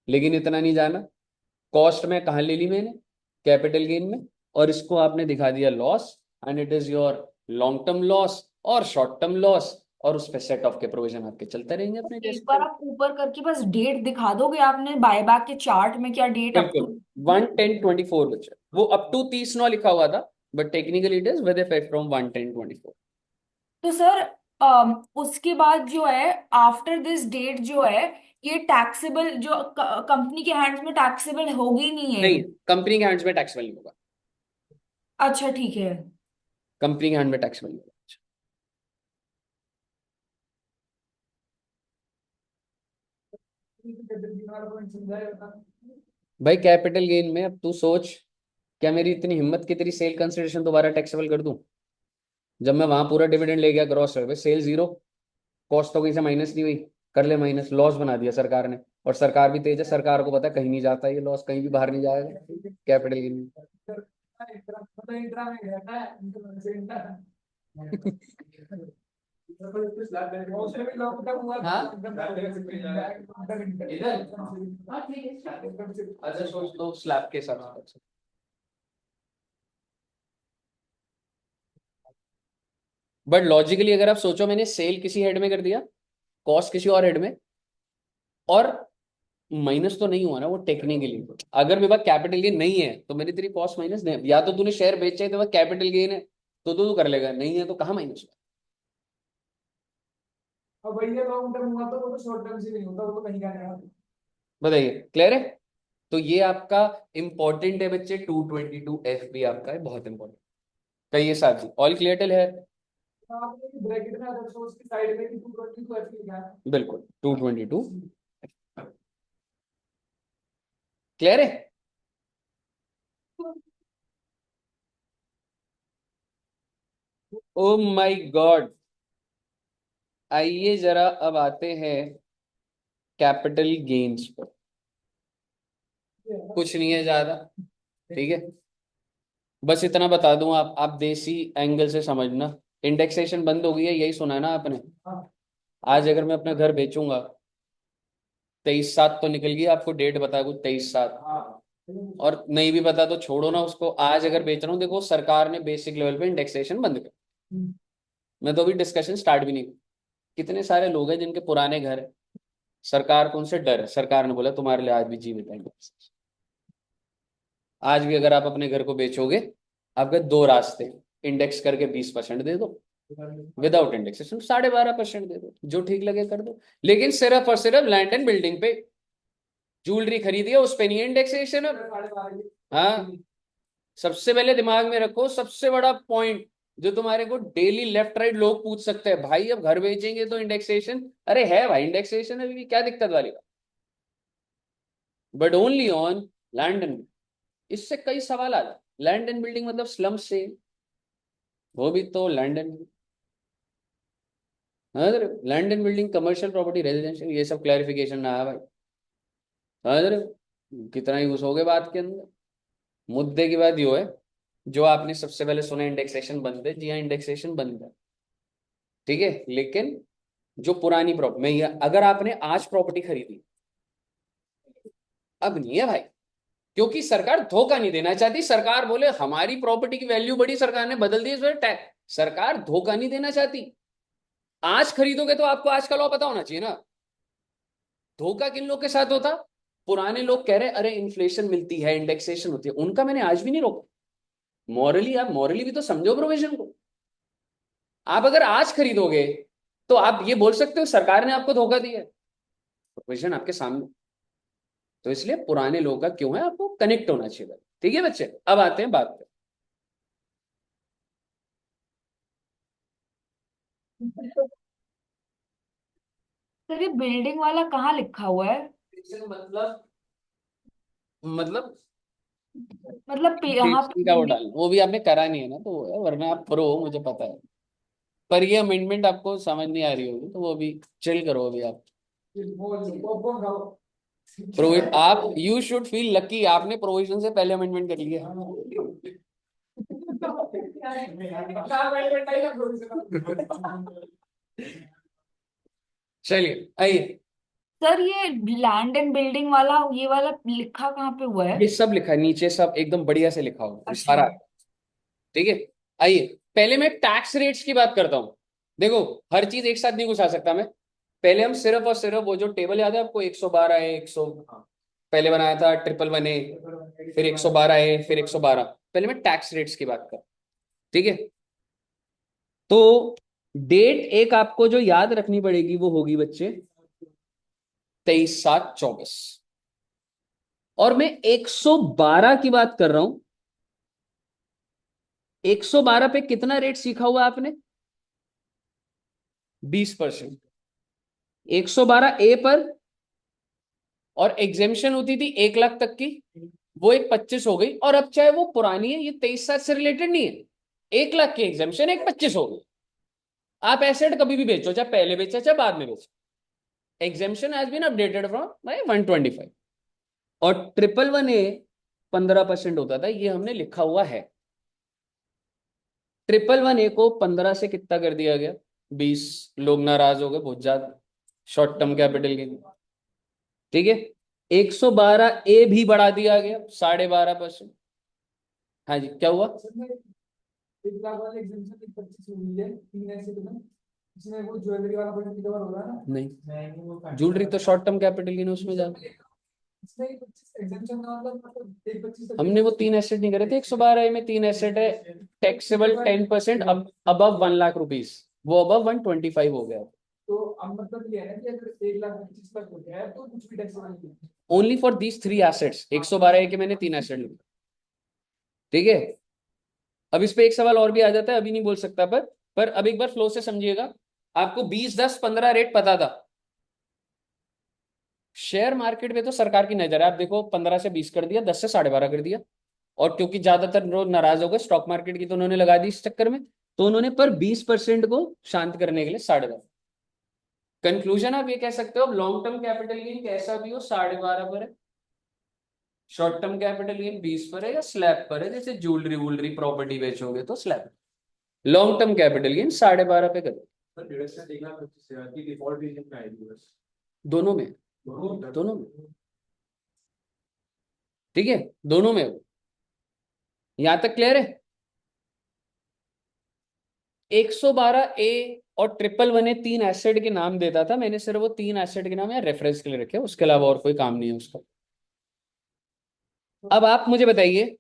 लेकिन इतना नहीं जाना। कॉस्ट में कहाँ ले ली मैंने? कैपिटल गेन में। और इसको आपने दिखा दिया loss, and it is your long term loss और शॉर्ट टर्म लॉस, और उस पे सेट ऑफ के प्रोविजन आपके चलते रहेंगे अपने एक बार जैसे। आप ऊपर करके बस डेट दिखा दोगे आपने बायबैक के चार्ट में, क्या डेट अप बिल्कुल, टू? 1/10/24 बचा, वो अप टू 30/9 लिखा हुआ था, but technically it is with effect from 1/10/24। तो सर उसके बाद जो है आफ्टर दिस डेट जो है ये टैक्सेबल, जो कंपनी के हैंड्स में टैक्सेबल होगी नहीं है? नहीं, कंपनी के हैंड्स में टैक्सेबल नहीं होगा। अच्छा ठीक है। कंपनी के हैंड में टैक्सेबल नहीं होगा। भाई कैपिटल गेन में अब तू सोच, क्या मेरी इतनी हिम्मत की तेरी सेल कंसिडरेशन दोबारा टैक्सेबल कर दूं? जब मैं वहां पूरा डिविडेंड ले गया gross service, sale zero, cost तो कहीं से माइनस नहीं हुई। कर ले माइनस, लॉस बना दिया सरकार ने। और सरकार भी तेज है, सरकार को पता है कहीं नहीं जाता ये लॉस, कहीं भी बाहर नहीं जाएगा कैपिटल गेन में। उसमें भी लॉन्ग टर्म हुआ था। हाँ? इधर इधर? हाँ ठीक है, अच्छा सोच लो स्लैब के साथ। बट लॉजिकली अगर आप सोचो, मैंने सेल किसी हेड में कर दिया, कॉस्ट किसी और हेड में, और माइनस तो नहीं हुआ ना वो टेक्निकली। अगर मेरे पास कैपिटल गेन नहीं है तो मेरी तेरी कॉस्ट माइनस नहीं, या तो तूने शेयर बेचे है तो कैपिटल गेन है तो तू कर लेगा, नहीं है तो कहाँ माइनस हुआ? अब भैया लॉन्ग टर्म हुआ तो वो तो शॉर्ट टर्म से नहीं होता, वो तो कहीं का नहीं होता। बताइए, क्लियर है? तो ये आपका इंपॉर्टेंट है बच्चे, 222F भी आपका है, बहुत इंपॉर्टेंट। कहिए साहब जी, ऑल क्लियर टिल है? आपने ब्रैकेट में अदर सोर्स की साइड में 222 ऐसे लिखा है। बिल्कुल 222 क्लियर है। ओ माय गॉड, आइए जरा अब आते हैं कैपिटल गेन्स पर। कुछ नहीं है ज्यादा, ठीक है, बस इतना बता दूं, आप देसी एंगल से समझना। इंडेक्सेशन बंद हो गई है, यही सुना है ना आपने? हाँ आज अगर मैं अपना घर बेचूंगा, 23/7 तो निकल गई, आपको डेट बता कुछ 23/7। हाँ। और नहीं भी पता तो छोड़ो ना उसको, आज अगर बेच रहा हूँ, देखो सरकार ने बेसिक लेवल पे इंडेक्सेशन बंद कर, मैं तो अभी डिस्कशन स्टार्ट भी नहीं की। कितने सारे लोग हैं जिनके पुराने घर है, सरकार को उनसे डर है, सरकार ने बोला तुम्हारे लिए आज भी जीवित है। आज भी अगर आप अपने घर को बेचोगे, आपके दो रास्ते हैं, इंडेक्स करके 20% दे दो, विदाउट इंडेक्सेशन 12.5% दे दो, जो ठीक लगे कर दो। लेकिन सिर्फ और सिर्फ लैंड एंड बिल्डिंग पे, ज्वेलरी खरीदी है उस पे नहीं इंडेक्सेशन है। हाँ, सबसे पहले दिमाग में रखो, सबसे बड़ा पॉइंट जो तुम्हारे को डेली लेफ्ट राइट लोग पूछ सकते हैं, भाई अब घर बेचेंगे तो इंडेक्सेशन, अरे है भाई इंडेक्सेशन अभी भी, क्या दिक्कत वाली बात, but only on land and, इससे कई सवाल आ जाते। लैंड एंड बिल्डिंग मतलब स्लम से, वो भी तो land and, land and building, commercial property, residential, ये सब क्लैरिफिकेशन ना है भाई। अरे कितना ही घुसोगे बात के अंदर, मुद्दे की बात यो है, जो आपने सबसे पहले सुना इंडेक्सेशन बंद है, जी हाँ इंडेक्सेशन बंद है, ठीक है। लेकिन जो पुरानी प्रॉपर्टी में, अगर आपने आज प्रॉपर्टी खरीदी, अब नहीं है भाई, क्योंकि सरकार धोखा नहीं देना चाहती। सरकार बोले हमारी प्रॉपर्टी की वैल्यू बढ़ी, सरकार ने बदल दी इस टैक्स, सरकार धोखा नहीं देना चाहती। आज खरीदोगे तो आपको आज का लॉ पता होना चाहिए ना। धोखा किन लोग के साथ होता, पुराने लोग कह रहे अरे इन्फ्लेशन मिलती है, इंडेक्सेशन होती है, उनका मैंने आज भी नहीं रोका। मॉरली, आप मॉरली भी तो समझो प्रोविजन को। आप अगर आज खरीदोगे तो आप ये बोल सकते हो सरकार ने आपको धोखा दिया है, प्रोविजन आपके सामने। तो इसलिए पुराने लोगों का क्यों है, आपको कनेक्ट होना चाहिए। ठीक है बच्चे, अब आते हैं बात पे। सर ये बिल्डिंग वाला कहाँ लिखा हुआ है? मतलब यहाँ पेप्सी पे का वो बिल्डिंग। डालना, वो भी आपने करा नहीं है ना, तो वो है, वरना आप प्रो हो मुझे पता है। पर ये अमेंडमेंट आपको समझ नहीं आ रही होगी, तो वो भी चिल करो अभी आप। आप यू शुड फील लकी, आपने प्रोविजन से पहले अमेंडमेंट कर लिया। चलिए आइए, सर ये लैंड एंड बिल्डिंग वाला, ये वाला लिखा कहाँ पे हुआ है? ये सब लिखा है नीचे, सब एकदम बढ़िया से लिखा होगा अच्छा। सारा। ठीक है, आइए पहले मैं टैक्स रेट्स की बात करता हूं। देखो, हर चीज एक साथ नहीं घुसा सकता मैं। पहले हम सिर्फ और सिर्फ वो जो टेबल याद है आपको, 112 है, 100 पहले बनाया था, 111 ए, फिर 112 है, फिर 112, पहले मैं टैक्स रेट्स की बात कर। ठीक है, तो डेट एक आपको जो याद रखनी पड़ेगी वो होगी बच्चे 23/7/24। और मैं 112 की बात कर रहा हूं। 112 पे कितना रेट सीखा हुआ आपने, 20%। 112 ए पर, और एग्जेम्पशन होती थी 1 लाख तक की, वो एक 25 हो गई। और अब चाहे वो पुरानी है, ये 23/7 से रिलेटेड नहीं है, 1 लाख की एग्जेम्पशन एक 25 हो गई। आप एसेट कभी भी बेचो, चाहे पहले बेचे चाहे बाद में बेचो, exemption has been updated from by 125। और 111A 15% होता था, ये हमने लिखा हुआ है। 111A को 15 से कितना कर दिया गया, 20। लोग नाराज हो गए बहुत ज्यादा, शॉर्ट टर्म कैपिटल गेन। ठीक है, 112A भी बढ़ा दिया गया 12.5%। हाँ जी, क्या हुआ? 1 लाख वाले एग्जाम्पशन की 25 हुई है, 3 ऐसे तो ना, इसमें वो ज्वेलरी वाला पॉइंट कवर हो रहा है ना। नहीं, ज्वेलरी तो शॉर्ट टर्म कैपिटल गेन उसमें जा, इसमें 25 एग्जाम्पशन का मतलब 1 25 हमने वो 3 एसेट नहीं करे थे। 112A में 3 एसेट है, टैक्सेबल 10% अबव 1 लाख रुपीज, वो अबव 125 हो गया। तो अब मतलब ये है ना कि अगर 1 लाख 25 तक हो गया है तो कुछ भी टैक्स नहीं है। Only for these 3 assets, 112A के मैंने 3 एसेट लिखे। ठीक है, अब इस पे एक सवाल और भी आ जाता है, अभी नहीं बोल सकता, पर अब एक बार फ्लो से समझिएगा। आपको 20, 10, 15 रेट पता था। शेयर मार्केट में तो सरकार की नजर है, आप देखो 15 से 20 कर दिया, 10 से 12.5 कर दिया। और क्योंकि ज्यादातर लोग नाराज हो गए स्टॉक मार्केट की, तो उन्होंने लगा दी इस चक्कर में, तो उन्होंने पर 20% को शांत करने के लिए 12.5। कंक्लूजन आप ये कह सकते हो, लॉन्ग टर्म कैपिटल गेन कैसा भी हो 12.5 पर है, शॉर्ट टर्म कैपिटल गेन 20 पर है, या स्लैब पर है, जैसे ज्वेलरी वुलरी प्रॉपर्टी बेचोगे तो slab. Long term capital gain 12.5 पे करो। दोनों में, दोनों में, ठीक है, दोनों में। यहां तक क्लियर है? 112A और 111A 3 एसेट के नाम देता था मैंने, सिर्फ वो 3 एसेट के नाम यार रेफरेंस के लिए रखे, उसके अलावा और कोई काम नहीं है उसका। अब आप मुझे बताइए,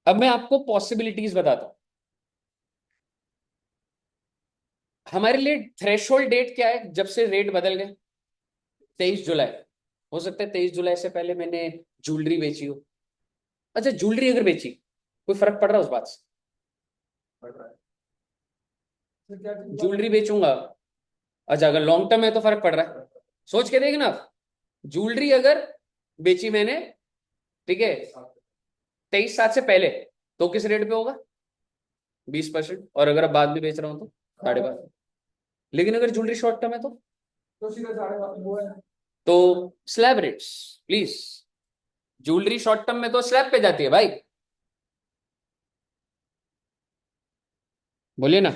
अब मैं आपको पॉसिबिलिटीज बताता हूं। हमारे लिए थ्रेशोल्ड डेट क्या है जब से रेट बदल गए? 23 जुलाई। हो सकता है 23 जुलाई से पहले मैंने ज्वेलरी बेची हो। अच्छा, ज्वेलरी अगर बेची, कोई फर्क पड़ रहा है उस बात से? ज्वेलरी बेचूंगा, अच्छा अगर लॉन्ग टर्म है तो फर्क पड़ रहा है। सोच के देखना, ज्वेलरी अगर बेची मैंने, ठीक है, 23 साल से पहले, तो किस रेट पे होगा? 20%। और अगर अब बाद में बेच रहा हूं तो 12.5। लेकिन अगर ज्वेलरी शॉर्ट टर्म है तो सीधा 12.5 वो है। तो slab rates please. Jewellery short term में तो स्लैब पे जाती है भाई, बोलिए ना।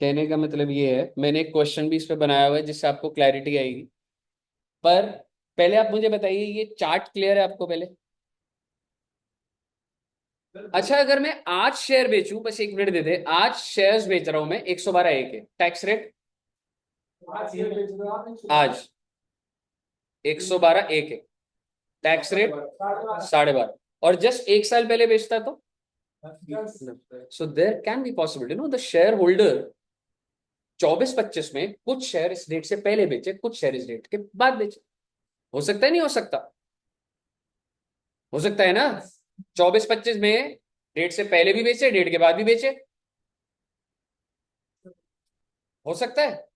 कहने का मतलब ये है, मैंने एक क्वेश्चन भी इस पे बनाया हुआ है जिससे आपको क्लैरिटी आएगी। पर पहले आप मुझे बताइए, ये चार्ट क्लियर है आपको पहले? अच्छा, अगर मैं आज शेयर बेचूं, बस 1 मिनट दे दे, आज शेयर्स बेच रहा हूं मैं 112 के, टैक्स रेट आज ये बेच दो आप, आज 112 के, टैक्स रेट 12.5। और जस्ट 1 साल पहले बेचता तो so there can be possibility, no the shareholder 24-25 में कुछ शेयर इस डेट से पहले बेचे, कुछ शेयर इस डेट के बाद बेचे। हो सकता है, नहीं हो सकता? हो सकता है ना, 24-25 में डेट से पहले भी बेचे, डेट के बाद भी बेचे, हो सकता है।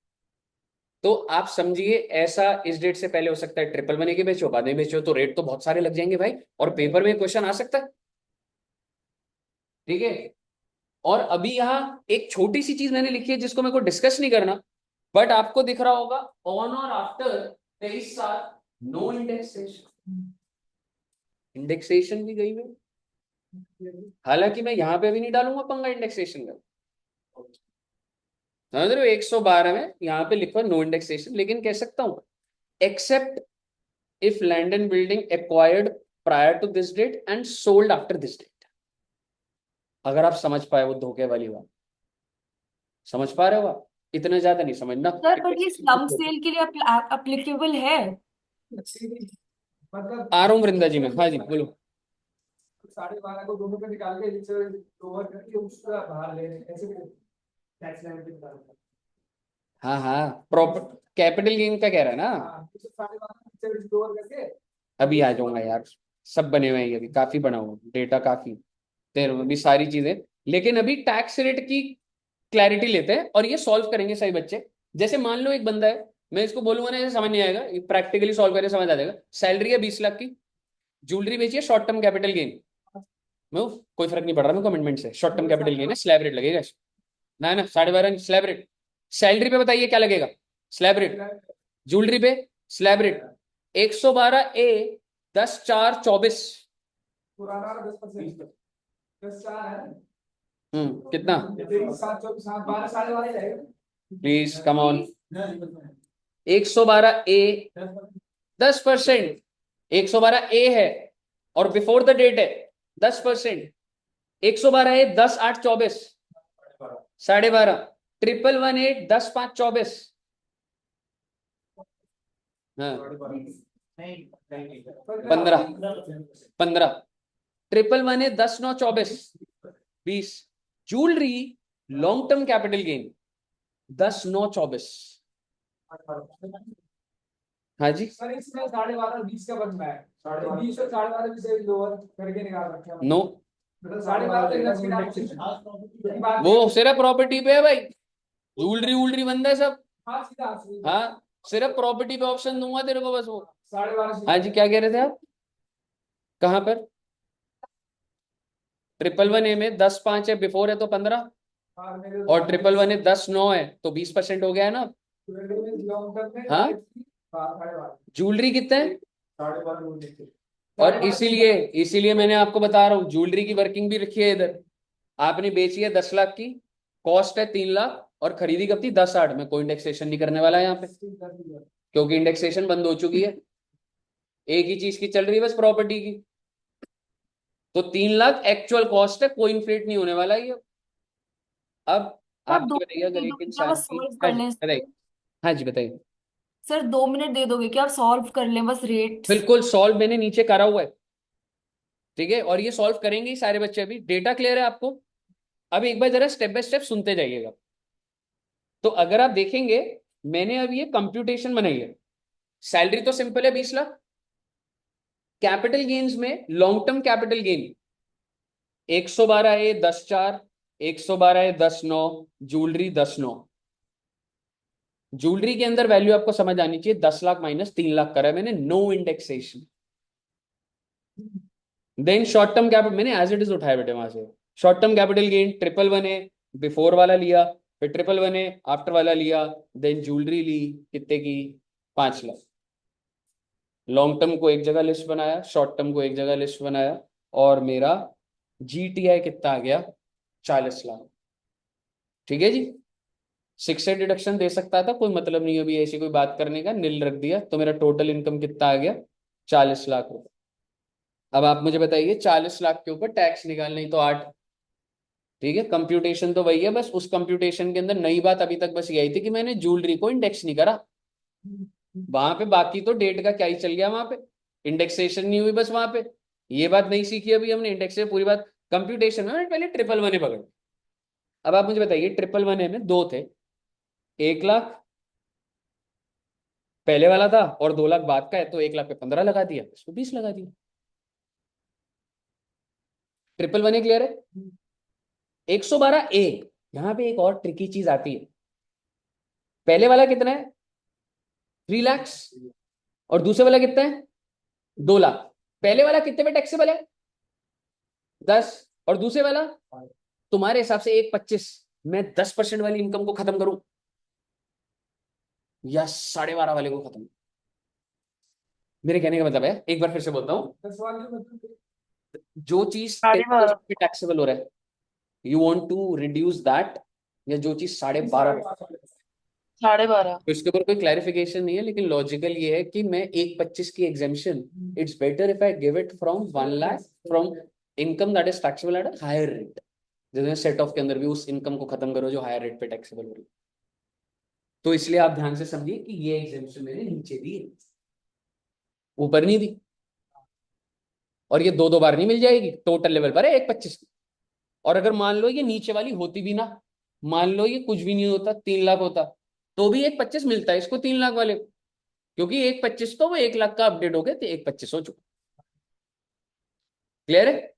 तो आप समझिए, ऐसा इस डेट से पहले हो सकता है 111 के बेचो, बाद में बेचो, तो रेट तो बहुत सारे लग जाएंगे भाई, और पेपर में क्वेश्चन आ सकता है। ठीक है, और अभी यहाँ एक छोटी सी चीज मैंने लिखी है जिसको मेरे को डिस्कस नहीं करना, बट आपको दिख रहा होगा, ऑन और आफ्टर 23 साल नो इंडेक्सेशन। इंडेक्सेशन भी गई हुई, हालांकि मैं यहाँ पे भी नहीं डालूंगा पंगा इंडेक्सेशन का, समझ रहे हो? 112 में यहाँ पे लिखा नो इंडेक्सेशन, लेकिन कह सकता हूँ except if land and building acquired prior to this date and sold after this date. अगर आप समझ पाए वो धोखे वाली बात, समझ पा रहे हो आप? इतना ज्यादा नहीं समझना। सर पर ये स्लम सेल के लिए अप्लीकेबल है? मतलब आ रहा हूँ वृंदा जी में, हाँ जी बोलो। 12.5 को दोनों पे निकाल के नीचे ओवर करके उसका बाहर ले ऐसे टैक्स लाइन पे निकालना। हाँ हाँ, प्रॉपर कैपिटल गेन का कह रहा है ना। हाँ, तो 12.5 नीचे ओवर करके अभी आ जाऊंगा यार, सब बने हुए हैं, ये अभी काफी बना हुआ डेटा, काफी देर में भी सारी चीजें। लेकिन अभी टैक्स रेट की क्लैरिटी लेते हैं और ये सॉल्व करेंगे सही बच्चे। जैसे मान लो एक बंदा है, मैं इसको बोलूंगा ना, ऐसे समझ नहीं आएगा, प्रैक्टिकली सॉल्व करके समझ आ जाएगा। सैलरी है 20 लाख की, ज्वेलरी बेची है, शॉर्ट टर्म कैपिटल गेन, मैं कोई फर्क नहीं पड़ रहा मेरे कमिटमेंट से, शॉर्ट टर्म कैपिटल गेन है, स्लैब रेट लगेगा ना ना, 12.5 स्लैब रेट। सैलरी पे बताइए क्या लगेगा? Slab rate. ज्वेलरी पे स्लैब रेट 112 ए, 10/4 = 24। पुराना 10%, 10 4 है। कितना? 7 7 12 12.5 जाएगा। Please come on. 112 ए 10%, 112 ए है और बिफोर द डेट है 10%। 112 ए 10/8 = 24, 12.5। 1118 10/5 = 24। हाँ, 15। 1118 10/9 = 24, 20। Jewellery long term capital gain 10/9 = 24। हाँ जी, सर इसमें 12.5 20 का बनना है, 20 और 12.5 से लोअर करके निकाल रखा है। नो, मतलब 12.5 वो सिर्फ प्रॉपर्टी पे है भाई, ज्वेलरी वूलरी बंद है सब। हाँ सीधा सीधा हाँ, सिर्फ प्रॉपर्टी पे ऑप्शन दूंगा तेरे को बस वो। 12.5। हाँ जी, क्या कह रहे थे आप? कहाँ पर? 1118 में 10/5 है, बिफोर है तो 15, और 1118 10/9 है तो 20% हो गया है ना। हाँ, ज्वेलरी कितना है? 12.5 और इसीलिए इसीलिए मैंने आपको बता रहा हूँ, ज्वेलरी की वर्किंग भी रखी है इधर। आपने बेची है 10 लाख की, कॉस्ट है 3 लाख, और खरीदी कब थी? 10/8 में। कोई इंडेक्सेशन नहीं करने वाला है यहाँ पे, क्योंकि इंडेक्सेशन बंद हो चुकी है, एक ही चीज की चल रही है बस, प्रॉपर्टी की। तो 3 लाख एक्चुअल कॉस्ट है, कोई इन्फ्लेट नहीं होने वाला है ये। अब आप आप दो ये बताइए, मिनट अगर दे एक दोगे क्या, इंसान बस की, सॉल्व हाँ कर जी लें बताइए, इसको? हाँ जी बताइए। सर 2 मिनट दे दोगे क्या, आप सॉल्व कर लें बस रेट्स। बिल्कुल सॉल्व मैंने नीचे करा हुआ है, ठीक है, और ये सॉल्व करेंगे ही सारे बच्चे। अभी डेटा क्लियर है आपको? अब एक बार जरा स्टेप बाय स्टेप सुनते जाइएगा। तो अगर आप देखेंगे, मैंने अब ये कंप्यूटेशन बनाई है। सैलरी तो सिंपल है 20 लाख। कैपिटल गेन्स में लॉन्ग टर्म कैपिटल गेन 112 है 10/4, 112 है 10/9, ज्वेलरी 10/9। ज्वेलरी के अंदर वैल्यू आपको समझ आनी चाहिए, 10 लाख माइनस 3 लाख करा है मैंने, no indexation. Then short term capital मैंने एज इट इज उठाया बेटे वहां से। शॉर्ट टर्म कैपिटल गेन 111 है, बिफोर वाला लिया, फिर 111 है, आफ्टर वाला लिया, देन ज्वेलरी ली कितने की, 5 लाख। लॉन्ग टर्म को एक जगह लिस्ट बनाया, शॉर्ट टर्म को एक जगह लिस्ट बनाया, और मेरा GTI कितना आ गया, 40 लाख। ठीक है जी। 6 से डिडक्शन दे सकता था, कोई मतलब नहीं अभी ऐसी कोई बात करने का, नील रख दिया, तो मेरा टोटल इनकम कितना आ गया, 40 लाख रुपए। अब आप मुझे बताइए 40 लाख के ऊपर टैक्स निकालना ही तो 8। ठीक है, कंप्यूटेशन तो वही है, बस उस कंप्यूटेशन के अंदर नई बात अभी तक बस यही थी कि मैंने ज्वेलरी को इंडेक्स नहीं करा। वहां पे बाकी तो डेट का क्या ही चल गया, वहां पे इंडेक्सेशन नहीं हुई बस वहां पे। ये बात नहीं सीखी अभी हमने, इंडेक्स से पूरी बात कंप्यूटेशन में। मैंने पहले 111 पकड़। अब आप मुझे बताइए 111 में दो थे, 1 लाख पहले वाला था और 2 लाख बाद का है, तो 1 लाख पे 15 लगा दिया, इसको 20 लगा दिया। 111 क्लियर है। 112A, यहां पे एक और ट्रिकी चीज आती है। पहले वाला कितना है, 3 लाख, और दूसरे वाला कितना है, 2 लाख। पहले वाला कितने पे टैक्सेबल है, 10, और दूसरे वाला, तुम्हारे हिसाब से 1.25, मैं 10% वाली इनकम को खत्म करूं या 12.5 वाले को खत्म। मेरे कहने का मतलब है, एक बार फिर से बोलता हूं, 10 वाले मतलब जो चीज 12.5। 10% पे टैक्सेबल हो रहा है, you want to reduce that, या जो चीज 12.5, 12.5। तो इसके ऊपर कोई क्लैरिफिकेशन नहीं है, लेकिन लॉजिकल ये है कि मैं 1.25 की exemption, it's better if I give it from 1 lakh from income that is taxable at a higher rate. जैसे सेट ऑफ के अंदर भी उस इनकम को खत्म करो जो हायर रेट पे टैक्सेबल हो रही है। तो इसलिए आप ध्यान से समझिए कि ये एग्जेम्पशन मैंने नीचे दी है, ऊपर नहीं दी। और ये दो दो बार नहीं मिल जाएगी, टोटल लेवल पर है 1.25 की। और अगर मान लो ये नीचे वाली होती भी ना, मान लो ये कुछ भी नहीं होता, 3 लाख होता, तो भी 1.25 मिलता है इसको 3 लाख वाले को, क्योंकि 1.25 तो वो 1 लाख का अपडेट हो गया, तो 1.25 हो चुका। क्लियर है।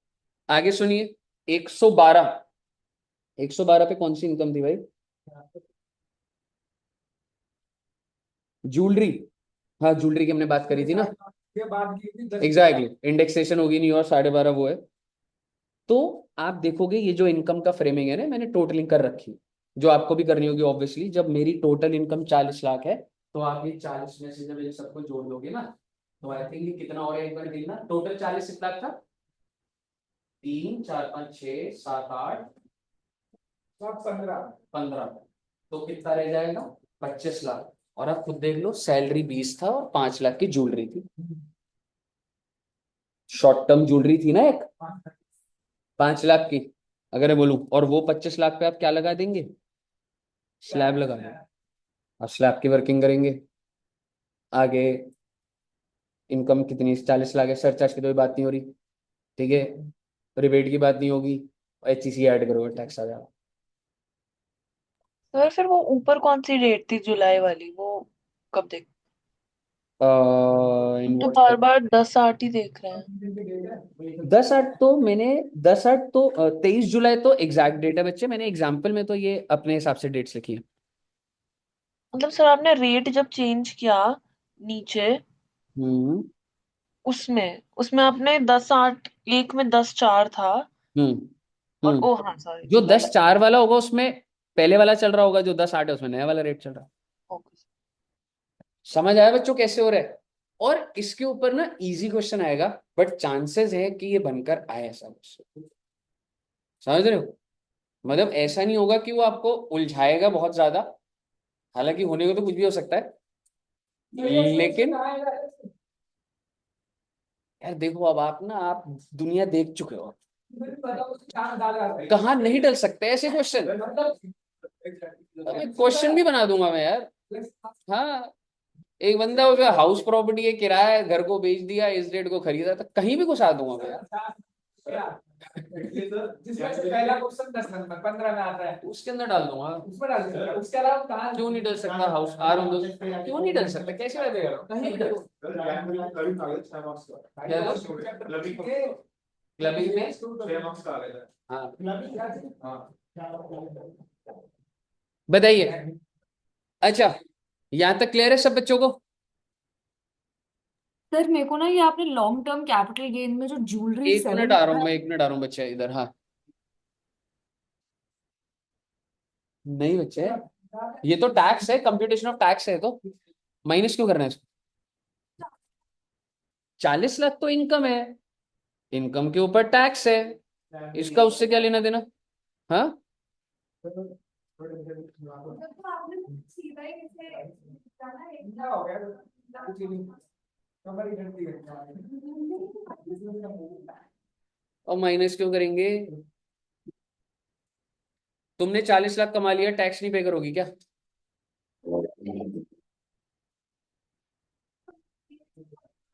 आगे सुनिए, 112, 112 पे कौन सी इनकम थी भाई, ज्वेलरी। हाँ ज्वेलरी की हमने बात करी थी ना, ये बात की थी 10 एग्जैक्टली इंडेक्सेशन होगी नहीं, और 12.5 वो है। तो आप देखोगे ये जो इनकम का फ्रेमिंग है ना, मैंने टोटलिंग कर रखी है, जो आपको भी करनी होगी ऑब्वियसली। जब मेरी टोटल इनकम 40 लाख है, तो आप ये 40 में से जब इन सबको जोड़ लोगे ना, तो आई थिंक ये कितना और एक बार गिनना, टोटल 40 लाख था, 3 4 5 6 7 8 15 15, तो कितना रह जाएगा, 25 लाख। और आप खुद देख लो, सैलरी 20 था और 5 लाख की ज्वेलरी थी, शॉर्ट टर्म ज्वेलरी थी ना एक 5 लाख की। अगर मैं बोलूं, और वो 25 लाख पे आप क्या लगा देंगे, स्लैब लगा देंगे, और स्लैब की वर्किंग करेंगे। आगे इनकम कितनी, 40 लाख है, सरचार्ज की तो बात नहीं हो रही, ठीक है, रिबेट की बात नहीं होगी, HEC ऐड करोगे, टैक्स आ जाएगा। सर फिर वो ऊपर कौन सी डेट थी जुलाई वाली, वो कब देख। हम तो बार इनवॉइस बार 10/8 ही देख रहे हैं। 10/8 तो मैंने, 10/8 तो 23 जुलाई तो एग्जैक्ट डेट है बच्चे, मैंने एग्जाम्पल में तो ये अपने हिसाब से डेट्स लिखी है। मतलब सर आपने रेट जब चेंज किया नीचे, हम्म उसमें उसमें आपने 10/8, एक में 10/4 था। हम्म और हम्म ओ हाँ सॉरी जो जुलाई। 10/4 वाला होगा उसमें पहले वाला चल रहा होगा, जो 10/8 है उसमें नया वाला रेट चल रहा है। ओके। समझ आया बच्चों कैसे हो रहा है। और इसके ऊपर ना इजी क्वेश्चन आएगा, बट चांसेस है कि ये बनकर आए ऐसा क्वेश्चन, समझ रहे हो। मतलब ऐसा नहीं होगा कि वो आपको उलझाएगा बहुत ज्यादा, हालांकि होने को तो कुछ भी हो सकता है, लेकिन यार देखो, अब आप ना, आप दुनिया देख चुके हो, कहाँ नहीं डल सकते ऐसे क्वेश्चन। क्वेश्चन भी बना दूंगा मैं यार। हाँ, एक बंदा उसका हाउस प्रॉपर्टी है, किराया है, घर को बेच दिया, इस डेट को खरीदा, तो कहीं भी घुसा दूंगा मैं यार। जिसमें से पहला क्वेश्चन 10 नंबर 15 में आता है उसके अंदर डाल दूंगा। उसमें डाल दीजिए। उसके अलावा कहाँ क्यों नहीं डल सकता? हाउस आर ऑन दो क्यों नहीं डल सकता? कैसे बात कर रहा हूँ? कहीं भी क्लबिंग में हाँ बताइए। अच्छा यहाँ तक क्लियर है सब बच्चों को? सर मेरे को ना ये आपने लॉन्ग टर्म कैपिटल गेन में जो ज्वेलरी एक मिनट 7 आ रहा हूँ मैं, 1 मिनट आ रहा हूँ बच्चा इधर। हाँ नहीं बच्चे, ये तो टैक्स है, कंप्यूटेशन ऑफ टैक्स है, तो माइनस क्यों करना है इसको? 40 लाख तो इनकम है, इनकम के ऊपर टैक्स है, इसका उससे क्या लेना देना? हाँ क्या हो गया कुछ नहीं नंबर ही गलती और माइनस क्यों करेंगे? तुमने 40 लाख कमा लिया, टैक्स नहीं पे करोगी क्या?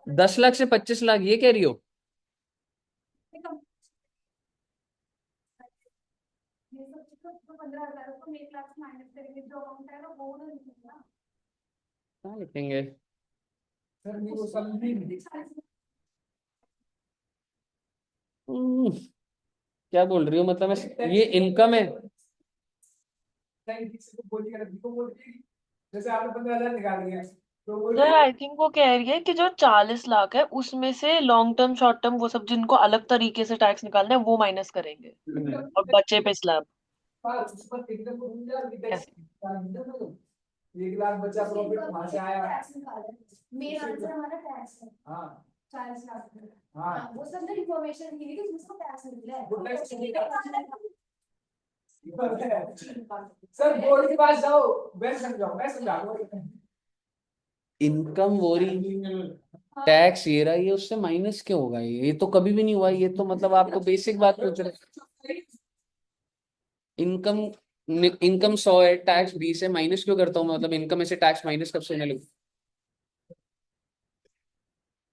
10 लाख से 25 लाख ये कह रही हो? हाँ लिखेंगे। सर नहीं वो समझी नहीं क्या बोल रही हो? मतलब ये इनकम है? किसी को बोलिए अगर को बोलिए जैसे आपने 15,000 निकाल लिया तो बोलिए सर आई थिंक वो कह रही है कि जो 40 लाख है उसमें से लॉन्ग टर्म शॉर्ट टर्म वो सब जिनको अलग तरीके से टैक्स निकालना है वो माइनस करेंगे और बचे पे स्लैब उस पर एकदम को भूल जाओ कि टैक्स ऐसे। 1 लाख बचा प्रॉफिट वहां से आया मेन आंसर हमारा टैक्स है हाँ 40 लाख हाँ वो सब ना इन्फॉर्मेशन मिली कि जिसको टैक्स मिल रहा है वो टैक्स सर बोर्ड के पास जाओ मैं समझाऊं मैं समझा दूंगा इनकम वो रही, टैक्स ये रहा, ये उससे माइनस क्यों होगा? ये तो कभी भी नहीं हुआ। ये तो मतलब आप तो बेसिक बात पूछ रहे। इनकम इनकम 100 है, टैक्स 20 है, माइनस क्यों करता हूँ? मतलब इनकम में से टैक्स माइनस कब से होने लगे?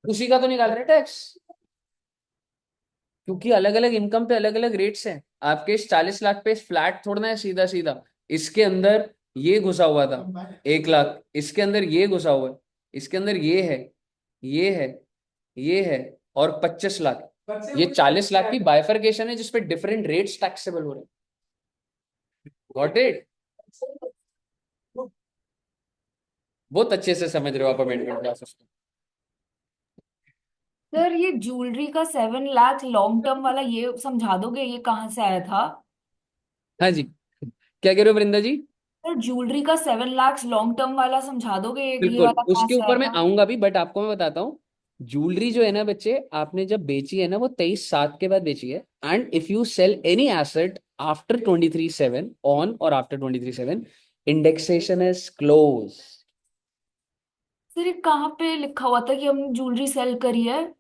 उसी का तो निकाल रहे टैक्स, क्योंकि अलग अलग इनकम पे अलग अलग रेट्स हैं। आपके इस 40 लाख पे फ्लैट थोड़ा ना है सीधा सीधा, इसके अंदर ये घुसा हुआ था 1 लाख, इसके अंदर ये घुसा हुआ है, इसके अंदर ये है, ये है, ये है, और 25 लाख। ये 40 लाख की बाइफरकेशन है जिसपे डिफरेंट रेट्स टैक्सेबल हो रहे हैं। Got it? बहुत अच्छे से समझ रहे हो आप अमेंडमेंट प्रोसेस को। सर ये ज्वेलरी का 7 लाख लॉन्ग टर्म वाला ये समझा दोगे ये कहाँ से आया था? हाँ जी, क्या कह रहे हो वृंदा जी? सर ज्वेलरी का 7 लाख लॉन्ग टर्म वाला समझा दोगे ये बिल्कुल, वाला कहाँ उसके से आया ऊपर मैं था? आऊंगा भी, बट आपको मैं बताता हूँ। ज्वेलरी जो है ना बच्चे, आपने जब बेची है ना वो 23/7 के बाद बेची है। And if you sell any asset after 23/7 on और after 23/7, indexation is close. Sir ये कहाँ पे लिखा हुआ था कि हमने ज्वेलरी सेल करी है?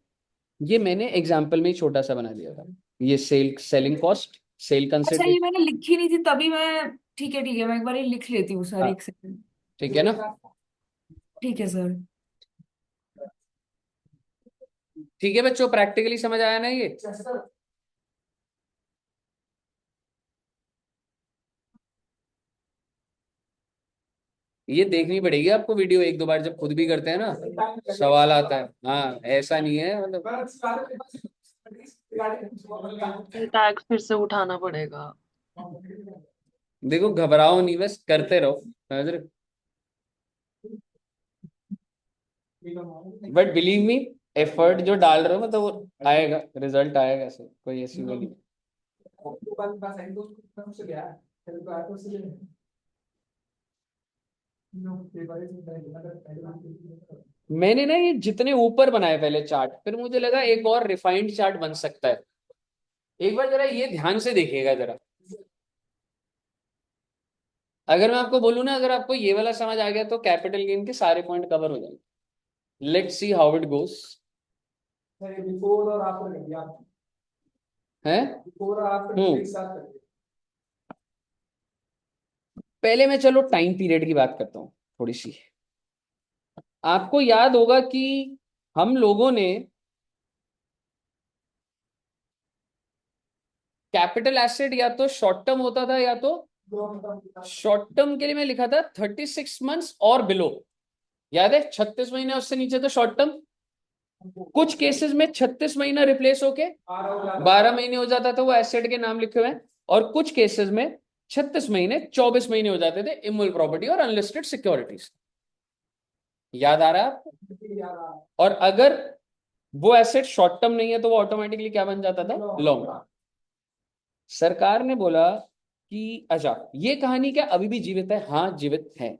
ये मैंने एग्जाम्पल में ही छोटा सा बना दिया था। ये सेलिंग कॉस्ट, सेल अच्छा ये कंसिडरेशन। मैंने लिखी नहीं थी तभी मैं, ठीक है मैं एक बार ये लिख लेती हूँ सर, हाँ एक सेकंड। ठीक है ना? ठीक है सर। ठीक है बच्चों, प्रैक्टिकली समझ आया ना ये? ये देखनी पड़ेगी आपको वीडियो 1-2 बार, जब खुद भी करते हैं ना सवाल आता है। हाँ ऐसा नहीं है मतलब। टैक्स फिर से उठाना पड़ेगा। देखो घबराओ नहीं, बस करते रहो, समझ रहे? बट बिलीव मी, एफर्ट जो डाल रहे हो मतलब वो आएगा, रिजल्ट आएगा सर, कोई ऐसी वो नहीं। मैंने ना ये जितने ऊपर बनाए पहले चार्ट, फिर मुझे लगा एक और रिफाइंड चार्ट बन सकता है। एक बार जरा ये ध्यान से देखिएगा जरा। अगर मैं आपको बोलूँ ना, अगर आपको ये वाला समझ आ गया तो कैपिटल गेन के सारे पॉइंट कवर हो जाएंगे। Let's see how it goes. Before और आफ्टर कर दिया है बिफोर और आफ्टर एक साथ कर दिया पहले मैं चलो टाइम पीरियड की बात करता हूँ थोड़ी सी। आपको याद होगा कि हम लोगों ने कैपिटल एसेट या तो शॉर्ट टर्म होता था, या तो शॉर्ट टर्म के लिए मैं लिखा था 36 मंथ्स और बिलो, याद है 36 महीने उससे नीचे तो शॉर्ट टर्म। कुछ केसेस में 36 महीना रिप्लेस होके 12 महीने हो जाता था, वो एसेट के नाम लिखे हुए हैं। और कुछ केसेस में 36 महीने 24 महीने हो जाते थे, इमूवेबल प्रॉपर्टी और अनलिस्टेड सिक्योरिटीज। याद आ रहा है आपको? और अगर वो एसेट शॉर्ट टर्म नहीं है तो वो ऑटोमेटिकली क्या बन जाता था, लॉन्ग टर्म। सरकार ने बोला कि अच्छा ये कहानी क्या अभी भी जीवित है? हाँ जीवित है।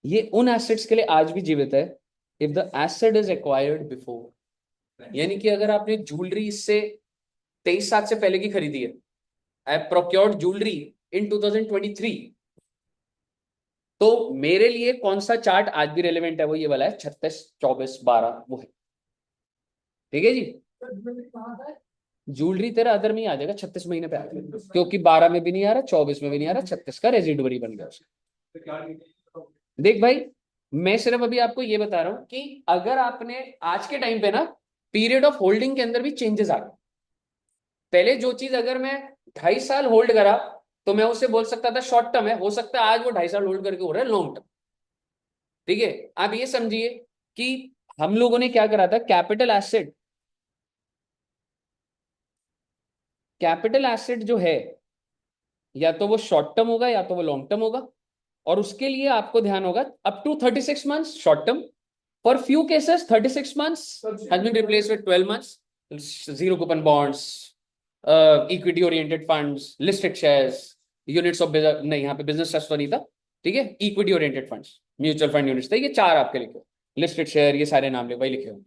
ये उन एसेट्स के लिए आज भी जीवित है if the asset is acquired before. यानी कि अगर आपने ज्वेलरी इससे 23 साल से पहले की खरीदी है, आई प्रोक्योर्ड ज्वेलरी इन 2023, तो मेरे लिए कौन सा चार्ट आज भी रेलेवेंट है? वो ये वाला है 36, 24, 12, वो है। ठीक है जी। ज्वेलरी तेरा अदर में ही आ जाएगा, 36 महीने पे आ जाएगा, क्योंकि 12 में भी नहीं आ रहा, 24 में भी नहीं आ रहा, 36 का रेजिडुअरी बन गया उसका। देख भाई, मैं सिर्फ अभी आपको ये बता रहा हूं कि अगर आपने आज के टाइम पे ना पीरियड ऑफ होल्डिंग के अंदर भी चेंजेस आ गए। पहले जो चीज अगर मैं 2.5 साल होल्ड करा तो मैं उसे बोल सकता था शॉर्ट टर्म है, हो सकता है आज वो 2.5 साल होल्ड करके हो रहा है लॉन्ग टर्म। ठीक है, आप ये समझिए कि हम लोगों ने क्या करा था, कैपिटल एसेट जो है या तो वो शॉर्ट टर्म होगा या तो वो लॉन्ग टर्म होगा। और उसके लिए आपको ध्यान होगा up to 36 months short term, for few cases 36 months has been replaced with 12 months, zero coupon bonds, equity oriented funds, listed shares, units of नहीं, यहाँ पे बिजनेस ट्रस्ट तो नहीं था। ठीक है, equity oriented funds, mutual fund units थे, ये 4 आपके लिखे, लिस्टेड शेयर, ये सारे नाम वही लिखे होंगे।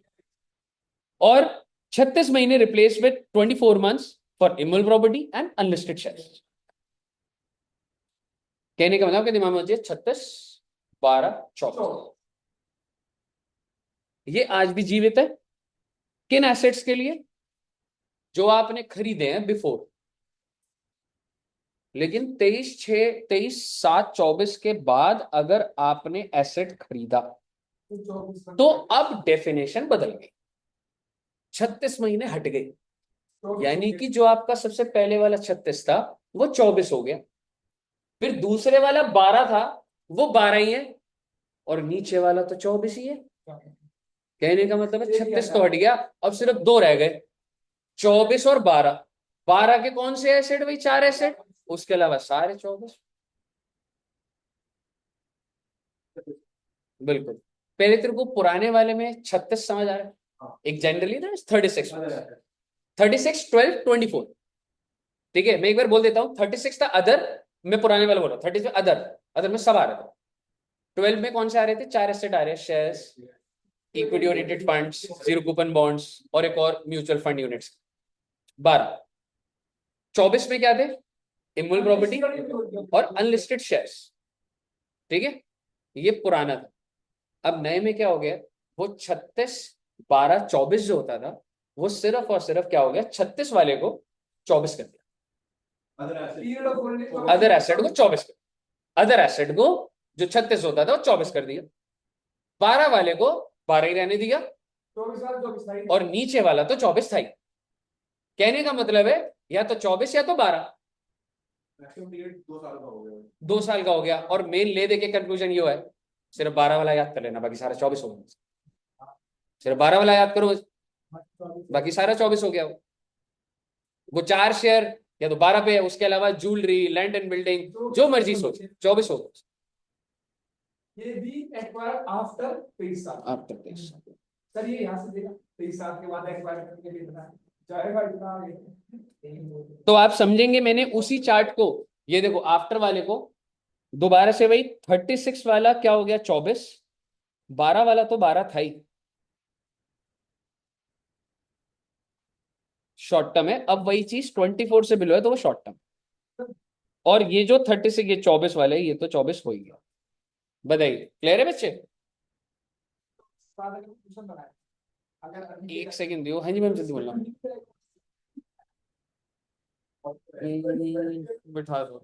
और 36 महीने replace with 24 months for immovable property and unlisted shares. कहने का मतलब आपके दिमाग में होती है 36, 12, 24, ये आज भी जीवित है। किन एसेट्स के लिए? जो आपने खरीदे हैं बिफोर, लेकिन 23/6/23/7/24 के बाद अगर आपने एसेट खरीदा तो अब डेफिनेशन बदल गई, 36 महीने हट गई। यानी कि जो आपका सबसे पहले वाला 36 था वो 24 हो गया, फिर दूसरे वाला 12 था वो 12 ही है, और नीचे वाला तो 24 ही है। कहने का मतलब है 36 तो हट गया, अब सिर्फ 2 रह गए, 24 और 12। 12 के कौन से एसेट? भाई 4 एसेट, उसके अलावा सारे 24। बिल्कुल। पहले तेरे को पुराने वाले में 36 समझ आ रहा है, एक जनरली ना 36, 36, 12, 24। ठीक है, मैं एक बार बोल देता हूँ, 36 था अदर, मैं पुराने वाला बोल रहा हूँ, 36 अदर, अदर में सब आ रहे थे। 12 में कौन से आ रहे थे? 4 एसेट आ रहे हैं, shares, equity oriented funds, zero coupon bonds और एक और म्यूचुअल फंड यूनिट्स। 12, 24 में क्या थे? इमूवेबल प्रॉपर्टी और अनलिस्टेड शेयर्स। ठीक है, ये पुराना था। अब नए में क्या हो गया, वो 36, 12, 24 जो होता था वो सिर्फ और सिर्फ क्या हो गया, 36 वाले को 24 कर दिया, अदर एसेट को 24 कर, अदर एसेट को जो 36 होता था वो 24 कर दिया, 12 वाले को 12 ही रहने दिया, और नीचे वाला तो 24 था ही। कहने का मतलब है या तो 24 या तो 12, 2 साल का हो गया। और मेन ले दे के कंक्लूजन ये है, सिर्फ 12 वाला याद कर लेना, बाकी सारा 24 हो गया। सिर्फ 12 वाला याद करो, बाकी सारा 24 हो गया। वो 4 शेयर या तो 12 पे है, उसके अलावा ज्वेलरी, लैंड एंड बिल्डिंग, जो मर्जी सोच, 24 हो गया। ये भी एक्वायर आफ्टर 23 साल। आफ्टर 23 साल। सर ये यहाँ से देखा 23 साल के बाद एक्वायर करने के लिए जाएगा इतना आगे। तो आप समझेंगे, मैंने उसी चार्ट को, ये देखो आफ्टर वाले को दोबारा से वही 36 वाला क्या हो गया 24, 12 वाला तो 12 था ही, शॉर्ट टर्म है। अब वही चीज 24 से बिलो है तो वो शॉर्ट टर्म, और ये जो 36, ये 24 वाला है, ये तो 24 हो ही गया। बताइए, क्लियर है बच्चे? एक सेकंड दियो। हाँ जी मैम, जल्दी बोलना। बिठा दो।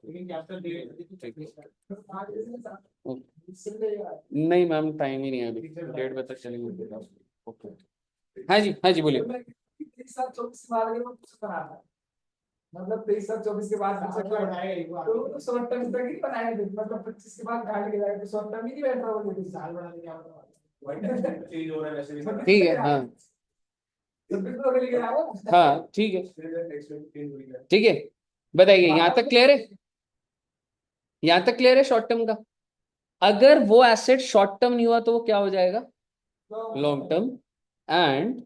नहीं मैम, टाइम ही नहीं है अभी, 1:30 बजे तक चलेंगे। ओके, हाँ जी, हाँ जी बोलिए। मतलब 23/24 के बाद फिर से क्या बनाएगा, तो शॉर्ट टर्म तक ही बनाएंगे, मतलब 25 के बाद गाड़ी गिराएगा तो शॉर्ट टर्म ही नहीं बैठ रहा वो, लेकिन साल बढ़ाने क्या मतलब चेंज हो रहा है वैसे भी। ठीक है, हाँ तो फिर तो अगली गिराएगा। हाँ ठीक है, ठीक है, बताइए यहाँ तक क्लियर है? यहाँ तक क्लियर है शॉर्ट टर्म का? अगर वो एसेट शॉर्ट टर्म नहीं हुआ तो वो क्या हो जाएगा? Long term. एंड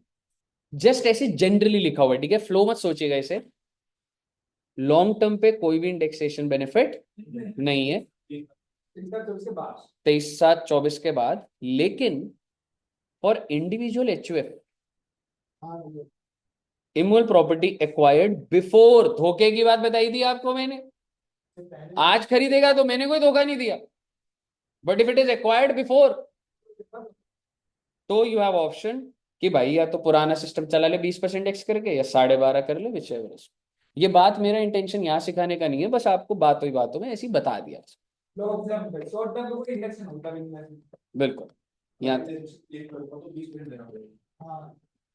जस्ट ऐसे जनरली लिखा हुआ है, ठीक है, फ्लो मत सोचिएगा इसे। लॉन्ग टर्म पे कोई भी इंडेक्सेशन बेनिफिट नहीं है 23/7/24 के बाद, लेकिन for individual HUF immovable property acquired before, धोखे की बात बताई थी आपको मैंने, आज खरीदेगा तो मैंने कोई धोखा नहीं दिया, but if it is acquired before तो यू हैव ऑप्शन कि भाई या तो पुराना सिस्टम चला ले 20% एक्स करके, या 12.5 कर ले, विच एवर। ये बात, मेरा इंटेंशन यहाँ सिखाने का नहीं है, बस आपको बातों ही बातों में ऐसी बता दिया। शॉर्ट टर्म कोई इंडेक्स होता भी नहीं है। बिल्कुल, यहाँ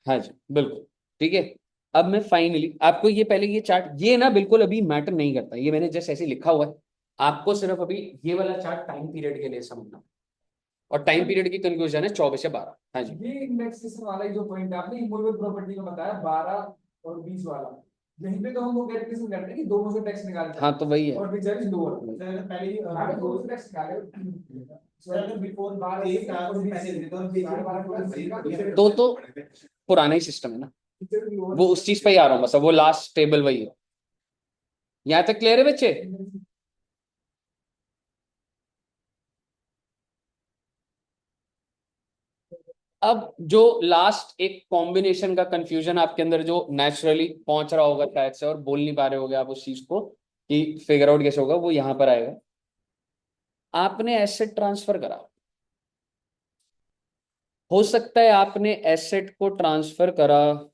हाँ जी बिल्कुल, ठीक है। अब मैं फाइनली आपको ये पहले ये चार्ट, ये ना बिल्कुल अभी मैटर नहीं करता, ये मैंने जस्ट ऐसे लिखा हुआ है, आपको सिर्फ अभी ये वाला चार्ट टाइम पीरियड के लिए समझना, और टाइम पीरियड की कंक्लूजन है 24 या 12। हाँ जी, ये इंडेक्सेशन वाला ही जो पॉइंट आपने इमूवेबल प्रॉपर्टी में बताया 12 और 20 वाला, यहीं पे तो हम वो कैलकुलेशन करते हैं कि दोनों से टैक्स निकालते हैं। हाँ तो वही है, और विच इज लोअर, पहले ही दोनों से टैक्स निकाले सो बिफोर 12 एक साल से पहले देते और तो पुराना ही सिस्टम है ना, वो उस चीज पे ही आ रहा हूँ बस, अब वो लास्ट टेबल वही है। यहाँ तक क्लियर है बच्चे? अब जो लास्ट एक कॉम्बिनेशन का कंफ्यूजन आपके अंदर जो नेचुरली पहुंच रहा होगा शायद से, और बोल नहीं पा रहे होगे आप उस चीज को कि फिगर आउट कैसे होगा, वो यहां पर आएगा। आपने एसेट ट्रांसफर करा, हो सकता है आपने एसेट को ट्रांसफर करा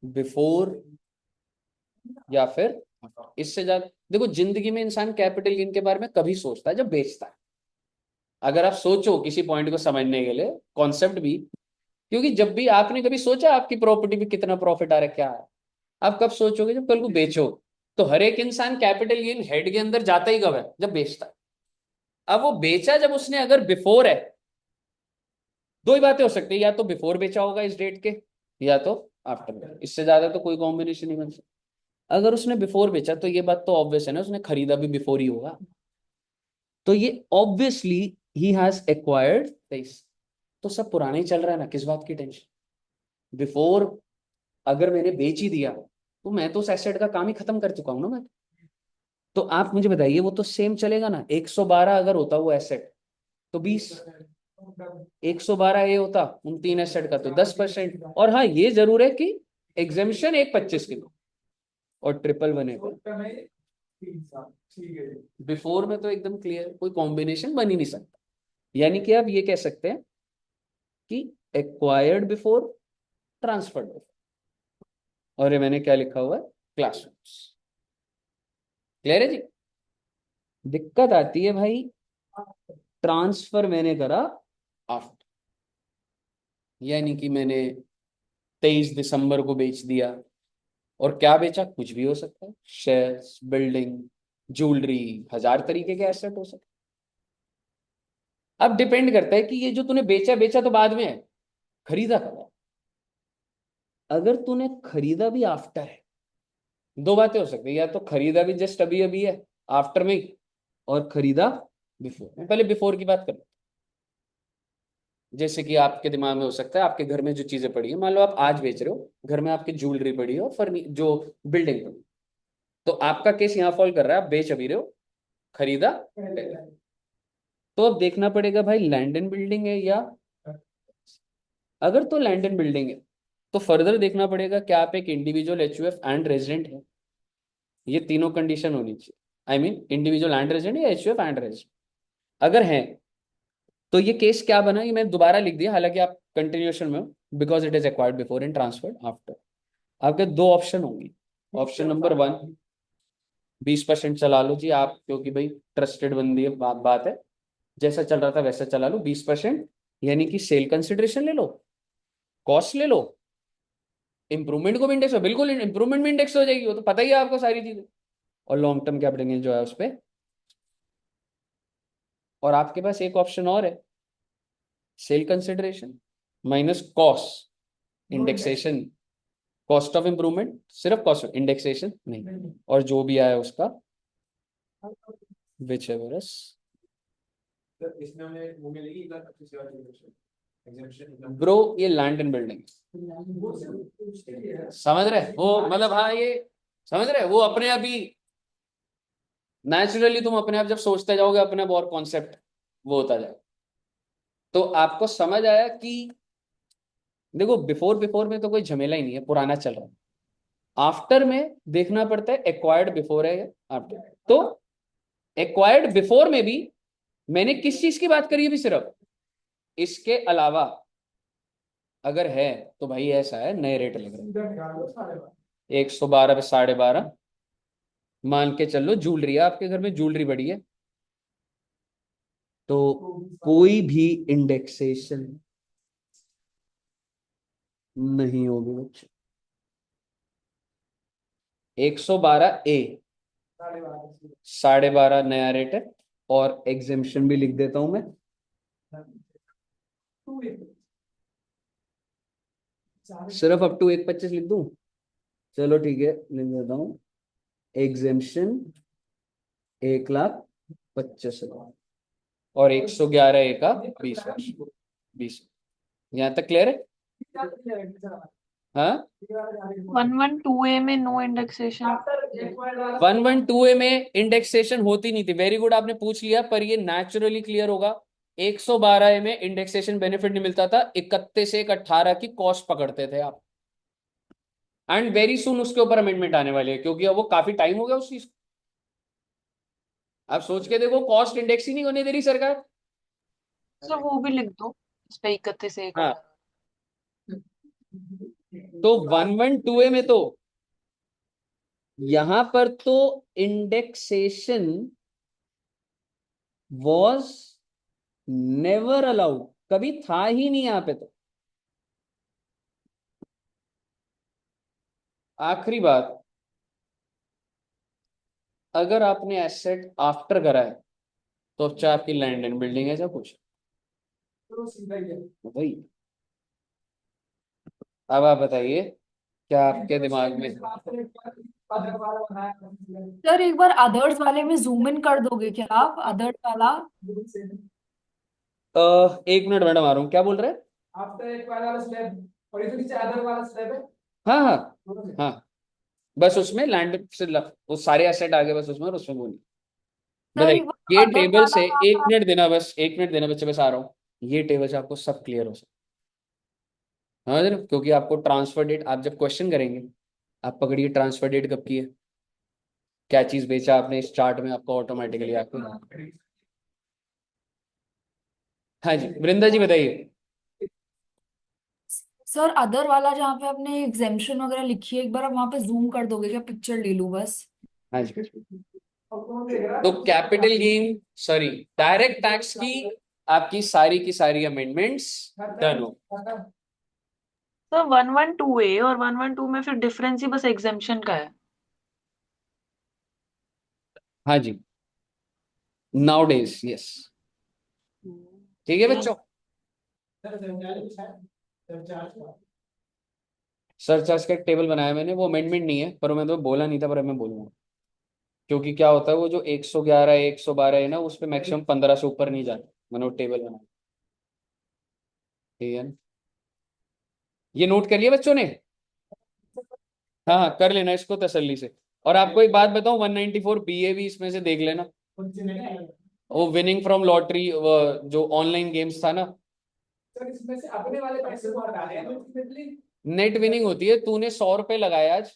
बिफोर या फिर इससे ज्यादा। देखो जिंदगी में इंसान कैपिटल गेन के बारे में कभी सोचता है जब बेचता है, अगर आप सोचो किसी पॉइंट को समझने के लिए, कॉन्सेप्ट भी, क्योंकि जब भी आपने कभी सोचा आपकी प्रॉपर्टी में कितना प्रॉफिट आ रहा है क्या है, आप कब सोचोगे? जब कल को बेचो। तो हर एक इंसान कैपिटल गेन हेड के अंदर जाता ही कब है? जब बेचता है। अब वो बेचा जब उसने, अगर बिफोर है, दो ही बातें हो सकती है, या तो बिफोर बेचा होगा इस डेट के, या तो आफ्टर, इससे ज्यादा तो कोई कॉम्बिनेशन नहीं बन सकता। अगर उसने बिफोर बेचा तो ये बात तो ऑब्वियस है ना, उसने खरीदा भी बिफोर ही होगा, तो ये ऑब्वियसली ही हैज एक्वायर्ड 23। तो सब पुराना ही चल रहा है ना, किस बात की टेंशन? बिफोर अगर मैंने बेच ही दिया तो मैं तो उस एसेट का काम ही खत्म कर चुका हूं ना मैं। तो आप मुझे बताइए, वो तो सेम चलेगा ना, 112 अगर होता वो एसेट तो 20, 112 ये होता उन तीन एसेट का तो 10%। और हाँ ये जरूर है कि एग्जेम्पशन एक 25 किलो और ट्रिपल बनेगा। बिफोर में तो एकदम क्लियर, कोई कॉम्बिनेशन बन ही नहीं सकता। यानी कि आप ये कह सकते हैं कि एक्वायर्ड बिफोर, ट्रांसफर्ड बिफोर, और ये मैंने क्या लिखा हुआ है? क्लासरूम्स। क्लियर है जी? दिक्कत आती है भाई, ट्रांसफर मैंने करा आफ्टर, यानी कि मैंने 23 दिसंबर को बेच दिया, और क्या बेचा? कुछ भी हो सकता है, शेयर्स, बिल्डिंग, ज्वेलरी, 1000 तरीके के एसेट हो सकते। अब डिपेंड करता है कि ये जो तूने बेचा, बेचा तो बाद में है, खरीदा कब है? अगर तूने खरीदा भी आफ्टर है, दो बातें हो सकती है, या तो खरीदा भी जस्ट अभी अभी है आफ्टर में ही, और खरीदा बिफोर। मैं पहले बिफोर की बात कर, जैसे कि आपके दिमाग में हो सकता है आपके घर में जो चीजें पड़ी है, मान लो आप आज बेच रहे हो, घर में आपकी ज्वेलरी पड़ी हो, जो बिल्डिंग पड़ी, तो आपका केस यहाँ फॉल कर रहा है, आप बेच अभी रहे हो, खरीदा पहले। तो अब देखना पड़ेगा भाई लैंड एंड बिल्डिंग है या, अगर तो लैंड एंड बिल्डिंग है तो फर्दर देखना पड़ेगा क्या आप एक इंडिविजुअल एचयूएफ एंड रेजिडेंट है। ये तीनों कंडीशन होनी चाहिए, I mean individual and resident या एचयूएफ एंड रेजिडेंट। अगर है तो ये केस क्या बना, ये मैं दोबारा लिख दिया, हालांकि आप कंटिन्यूएशन में हो, because it is acquired before and transferred after. आपके दो ऑप्शन होंगी, ऑप्शन नंबर 1 20% चला लो जी आप, क्योंकि भाई ट्रस्टेड बंदी है, बात है, जैसा चल रहा था वैसा चला लो 20%, यानी कि सेल कंसिडरेशन ले लो, कॉस्ट ले लो, इंप्रूवमेंट को भी इंडेक्स हो, बिल्कुल इंप्रूवमेंट में इंडेक्स हो जाएगी, वो तो पता ही है आपको सारी चीजें। और लॉन्ग टर्म कैपिटल गेन जो है उस पर, और आपके पास एक ऑप्शन और है, sale consideration minus cost indexation, cost of improvement, सिर्फ कॉस्ट ऑफ इंडेक्सेशन नहीं, और जो भी आया उसका विच एवरस। इसमें हमें वो मिलेगी इधर 25 एग्जामिशन। ब्रो ये लैंड एंड बिल्डिंग, समझ रहे वो, मतलब हाँ ये समझ रहे वो अपने आप ही नेचुरली, तुम अपने आप जब सोचते जाओगे अपने आप और कॉन्सेप्ट वो होता जाए। तो आपको समझ आया कि देखो बिफोर बिफोर में तो कोई झमेला ही नहीं है, पुराना चल रहा है। आफ्टर में देखना पड़ता है एक्वायर्ड बिफोर है या आफ्टर। तो एक्वायर्ड बिफोर में भी मैंने किस चीज की बात करी अभी, सिर्फ इसके अलावा अगर है तो भाई ऐसा है नए रेट लग रहे हैं 112 पे 12.5, मान के चलो ज्वेलरी है आपके घर में, ज्वेलरी बड़ी है तो कोई भी इंडेक्सेशन नहीं होगी बच्चे। 112A 12.5 नया रेट है, और एग्जेम्पशन भी लिख देता हूं मैं, सिर्फ अप टू 1.25 लिख दूं, चलो ठीक है लिख देता हूं, एग्जेम्पशन 1,25,000 और 111A का 20 यहाँ तक क्लियर है? हाँ 112A में नो इंडेक्सेशन। 112A में इंडेक्सेशन होती नहीं थी, वेरी गुड आपने पूछ लिया, पर ये नेचुरली क्लियर होगा। 112A में इंडेक्सेशन बेनिफिट नहीं मिलता था, 31 से 18 की कॉस्ट पकड़ते थे आप, एंड वेरी सुन उसके ऊपर अमेंडमेंट आने वाली है, क्योंकि अब वो काफी टाइम हो गया उस चीज को। आप सोच के देखो, कॉस्ट इंडेक्स ही नहीं होने दे रही सरकार। सर वो भी लिख दो इस पे 31 से 1 हाँ तो 112A में तो यहां पर तो इंडेक्सेशन वॉज नेवर अलाउड, कभी था ही नहीं यहाँ पे। तो आखिरी बात, अगर आपने एसेट आफ्टर करा है तो अब चाहे आपकी लैंड एंड बिल्डिंग है, चाहे कुछ भाई। अब आप बताइए क्या आपके दिमाग में, सर एक बार अदर्स वाले में जूम इन कर दोगे क्या आप, अदर्स वाला? एक मिनट मैडम आ रहा हूँ, क्या बोल रहे हैं? आफ्टर एक वाला स्लैब और ये जो नीचे अदर वाला स्लैब है। हाँ हाँ हाँ, बस उसमें लैंड से वो सारे एसेट आ गए बस उसमें, और उसमें वो नहीं। सर बताइए एक बार ये अदर्स टेबल वाला से, वहाँ एक पर मिनट देना बस, एक मिनट देना बच्चे, बस आ रहा हूँ। ये टेबल से आपको सब क्लियर हो सकता है, समझ रहे हो? क्योंकि आपको ट्रांसफर डेट, आप जब क्वेश्चन करेंगे आप पकड़िए ट्रांसफर डेट कब की है, क्या चीज बेचा आपने, इस चार्ट में आपको ऑटोमेटिकली आपको। हाँ जी वृंदा जी बताइए। सर अदर वाला जहाँ पे आपने एग्जेम्पशन वगैरह लिखी है, एक बार आप वहां पे जूम कर दोगे क्या, पिक्चर ले लूं बस? हाँ जी, तो capital gain, sorry direct tax की आपकी सारी की सारी अमेंडमेंट्स डन हो। सर 112A और 112 में फिर डिफरेंस ही बस एग्जेम्पशन का है। हाँ जी नाउ डेज यस, ठीक है बच्चों। सरचार्ज का एक टेबल बनाया मैंने, वो अमेंडमेंट नहीं है, पर मैं तो बोला नहीं था, पर मैं बोलूंगा। क्योंकि क्या होता है वो जो 111 112 है ना, उस पे मैक्सिमम 15 से ऊपर नहीं जाता, मैंने वो टेबल बनाया, ठीक है ना? ये नोट कर लिया बच्चों ने? हाँ हाँ कर लेना इसको तसल्ली से। और आपको एक बात बताऊं, 194BA भी इसमें से देख लेना, वो विनिंग फ्रॉम लॉटरी जो ऑनलाइन गेम्स था ना, सर इसमें से अपने वाले पैसे को हटा दें अल्टीमेटली। नेट विनिंग होती है, तूने 100 रुपए लगाया आज।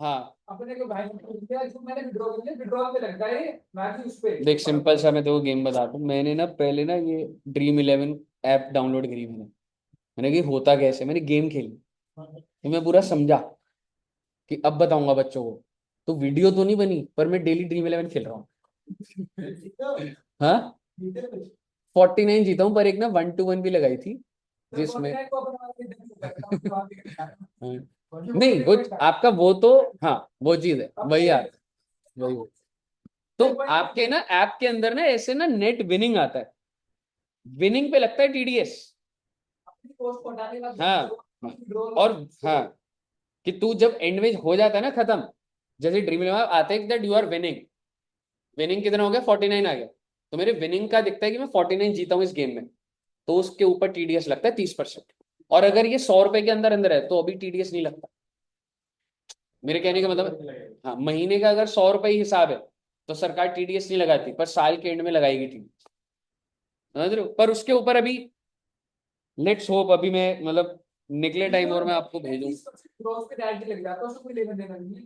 हाँ अपने को भाई रुपया जो मैंने विड्रॉ कर लिया, विड्रॉल पे लगता है ना कि उस पे। देख सिंपल सा मैं तो गेम बताता हूँ, मैंने ना पहले ना ये Dream11 ऐप डाउनलोड करी मैंने कि होता कैसे, मैंने गेम खेली तो मैं पूरा समझा कि अब बताऊंगा बच्चों को। तो वीडियो तो नहीं बनी, पर मैं डेली Dream11 खेल रहा हूँ। हाँ 49 जीता हूँ, पर एक ना 1-1 भी लगाई थी जिसमें नहीं वो आपका वो तो, हाँ वो चीज है, वही वही। तो आपके ना ऐप के अंदर ना ऐसे ना नेट विनिंग आता है, विनिंग पे लगता है टीडीएस। हाँ और हाँ, कि तू जब एंड में हो जाता है ना खत्म, जैसे ड्रीम इलेवन आते हैं that you are winning, winning कितना हो गया 49 आ गया, तो मेरे विनिंग का दिखता है कि मैं 49 जीता हूँ इस गेम में, तो उसके ऊपर टीडीएस लगता है 30%। और अगर ये 100 रुपए के अंदर अंदर है तो अभी टीडीएस नहीं लगता। मेरे कहने का मतलब है, हाँ महीने का अगर 100 रुपए ही हिसाब है तो सरकार टीडीएस नहीं लगाती, पर साल के एंड में लगाएगी टीडीएस, समझ रहे हो? पर उसके ऊपर अभी लेट्स होप, अभी मैं मतलब निकले टाइम और मैं आपको भेजूं। ग्रॉस पे डायरेक्टली लग जाता है, उसको कोई लेना देना नहीं है।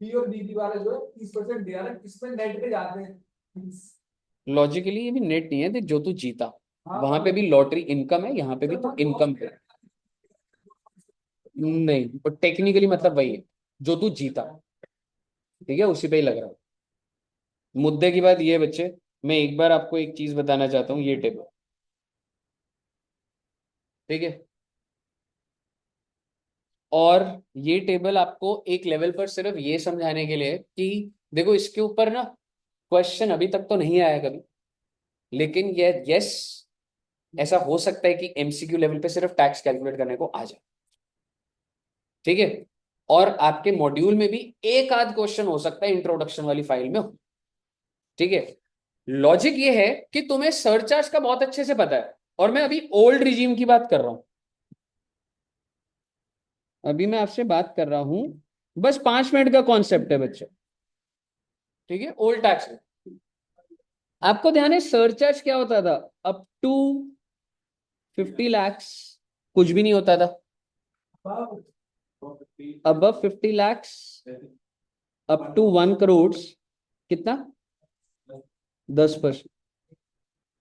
बी और बी वाला जो है 30% दे रहा है, इसमें नेट पे जाते हैं। लॉजिकली ये भी नेट नहीं है, देख जो तू जीता हाँ, वहां पे भी लॉटरी इनकम है, यहाँ पे भी तो इनकम पे नहीं, तो टेक्निकली मतलब वही है, जो तू जीता ठीक है उसी पे ही लग रहा है। मुद्दे की बात ये है बच्चे, मैं एक बार आपको एक चीज बताना चाहता हूँ, ये टेबल ठीक है, और ये टेबल आपको एक लेवल पर सिर्फ ये समझाने के लिए कि देखो इसके ऊपर ना क्वेश्चन अभी तक तो नहीं आया कभी, लेकिन ये यस ऐसा हो सकता है कि एमसीक्यू लेवल पे सिर्फ टैक्स कैलकुलेट करने को आ जाए, ठीक है। और आपके मॉड्यूल में भी एक आध क्वेश्चन हो सकता है इंट्रोडक्शन वाली फाइल में हो, ठीक है। लॉजिक ये है कि तुम्हें सरचार्ज का बहुत अच्छे से पता है, और मैं अभी ओल्ड रिजीम की बात कर रहा हूं, अभी मैं आपसे बात कर रहा हूं, बस 5 मिनट का कॉन्सेप्ट है बच्चे, ठीक है। ओल्ड टैक्स में आपको ध्यान है सरचार्ज क्या होता था, अप टू 50 lakhs कुछ भी नहीं होता था, above 50 lakhs up to 1 crore कितना 10%,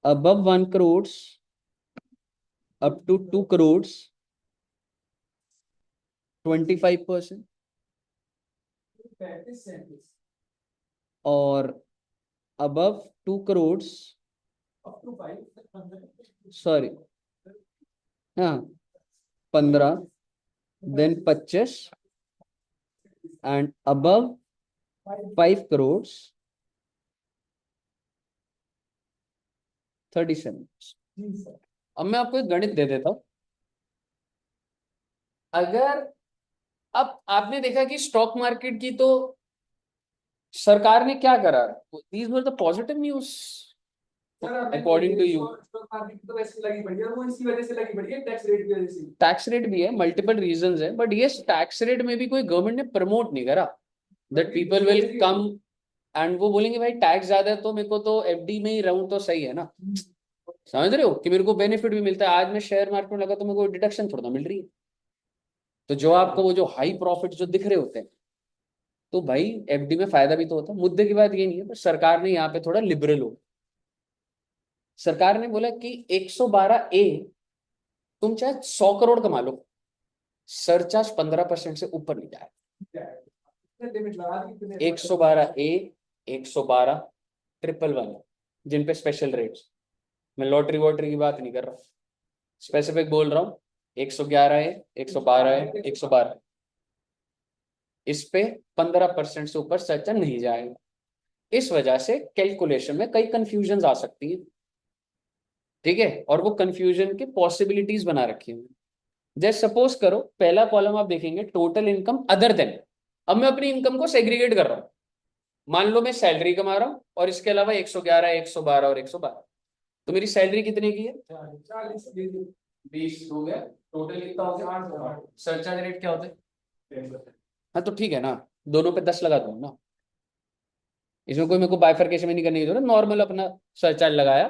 above 1 crore up to 2 crore 25%, और अबव 2 crore सॉरी हाँ 15, देन 25, एंड अबव 5 crore 37। अब मैं आपको एक गणित दे देता हूं, अगर अब आपने देखा कि स्टॉक मार्केट की तो सरकार ने क्या करा, these were the positive news according to you. तो वैसे लगी बढ़िया, वो इसी वजह से लगी बढ़िया, टैक्स रेट की वजह से। टैक्स रेट भी है, मल्टीपल रीजंस है, बट ये टैक्स रेट में भी कोई गवर्नमेंट ने प्रमोट नहीं करा that people will come and वो बोलेंगे भाई टैक्स ज्यादा है तो मेरे को तो एफडी में ही रहूं तो सही है ना, समझ रहे हो कि मेरे को बेनिफिट भी मिलता है, आज मैं शेयर मार्केट में लगा तो मेरे को डिडक्शन थोड़ा ना मिल रही है। तो जो आपको वो जो हाई प्रॉफिट जो दिख रहे होते हैं, तो भाई एफडी में फायदा भी तो होता है। मुद्दे की बात ये नहीं है, पर सरकार ने यहाँ पे थोड़ा लिबरल हो, सरकार ने बोला कि 112A तुम चाहे 100 करोड़ कमा लो, सरचार्ज 15% से ऊपर नहीं जाए। लिमिट लगा दी कितने 112A 112 111 जिन पे स्पेशल रेट्स, मैं लॉटरी वॉटरी की बात नहीं कर रहा, स्पेसिफिक बोल रहा हूँ, 111 है 112 है 112, इस पे 15% से ऊपर सरचार्ज नहीं जाएगा। इस वजह से कैलकुलेशन में कई कंफ्यूजन आ सकती है, ठीक है, और वो कंफ्यूजन की पॉसिबिलिटीज बना रखी है। जैसे सपोज करो पहला कॉलम आप देखेंगे टोटल इनकम अदर देन, अब मैं अपनी इनकम को सेग्रीगेट कर रहा हूं, मान लो मैं सैलरी कमा रहा हूं और इसके अलावा 111 112 और 112, तो मेरी सैलरी कितने की है 20 हो गया, टोटल कितना हो गया, सरचार्ज रेट क्या होता है, हाँ तो ठीक है ना, दोनों पे 10 लगा दो ना, इसमें कोई मेरे को बाइफरकेशन में नहीं करने की जरूरत, नॉर्मल अपना सरचार्ज लगाया,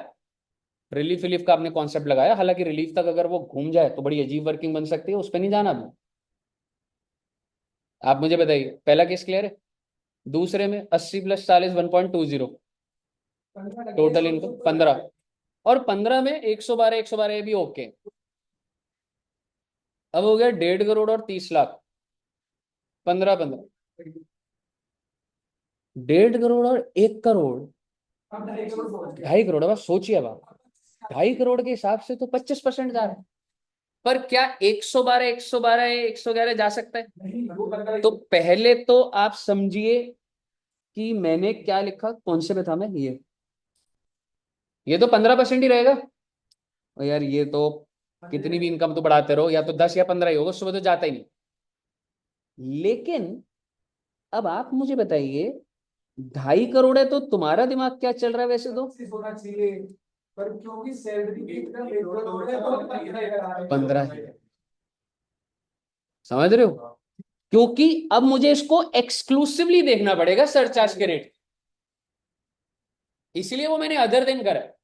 रिलीफ रिलीफ का आपने कॉन्सेप्ट लगाया, हालांकि रिलीफ तक अगर वो घूम जाए तो बड़ी अजीब वर्किंग बन सकती है, उस पर नहीं जाना भी। आप मुझे बताइए पहला केस क्लियर है, दूसरे में 80 + 40 1.20, टोटल इनकम 15, और 15 में 112 112 भी ओके, अब हो गया 1.5 करोड़ और 30 लाख, 15 15, 1.5 करोड़ और 1 करोड़, अब 2.5 करोड़ 2.5 करोड़, अब सोचिए अब आप 2.5 करोड़ के हिसाब से तो 25% जा रहा है, पर क्या 112 112 111 जा सकता है? नहीं वो बंदा तो पहले तो आप समझिए कि मैंने क्या लिखा, कौन से में था मैं, ये तो 15% ही रहेगा। और यार ये तो कितनी भी इनकम तो बढ़ाते रहो, या तो 10 या 15 ही होगा, उसमें तो जाता ही नहीं। लेकिन अब आप मुझे बताइए, 2.5 करोड़ है तो तुम्हारा दिमाग क्या चल रहा है वैसे तो? चीज होना चाहिए, पर क्योंकि सैलरी एकदम 1 करोड़ है तो 15 समझ रहे हो? क्योंकि अब मुझे इसको एक्सक्लूसिवली देखना पड़ेगा सरचार्ज के रेट, इसलिए वो मैंने अदर देन करा है।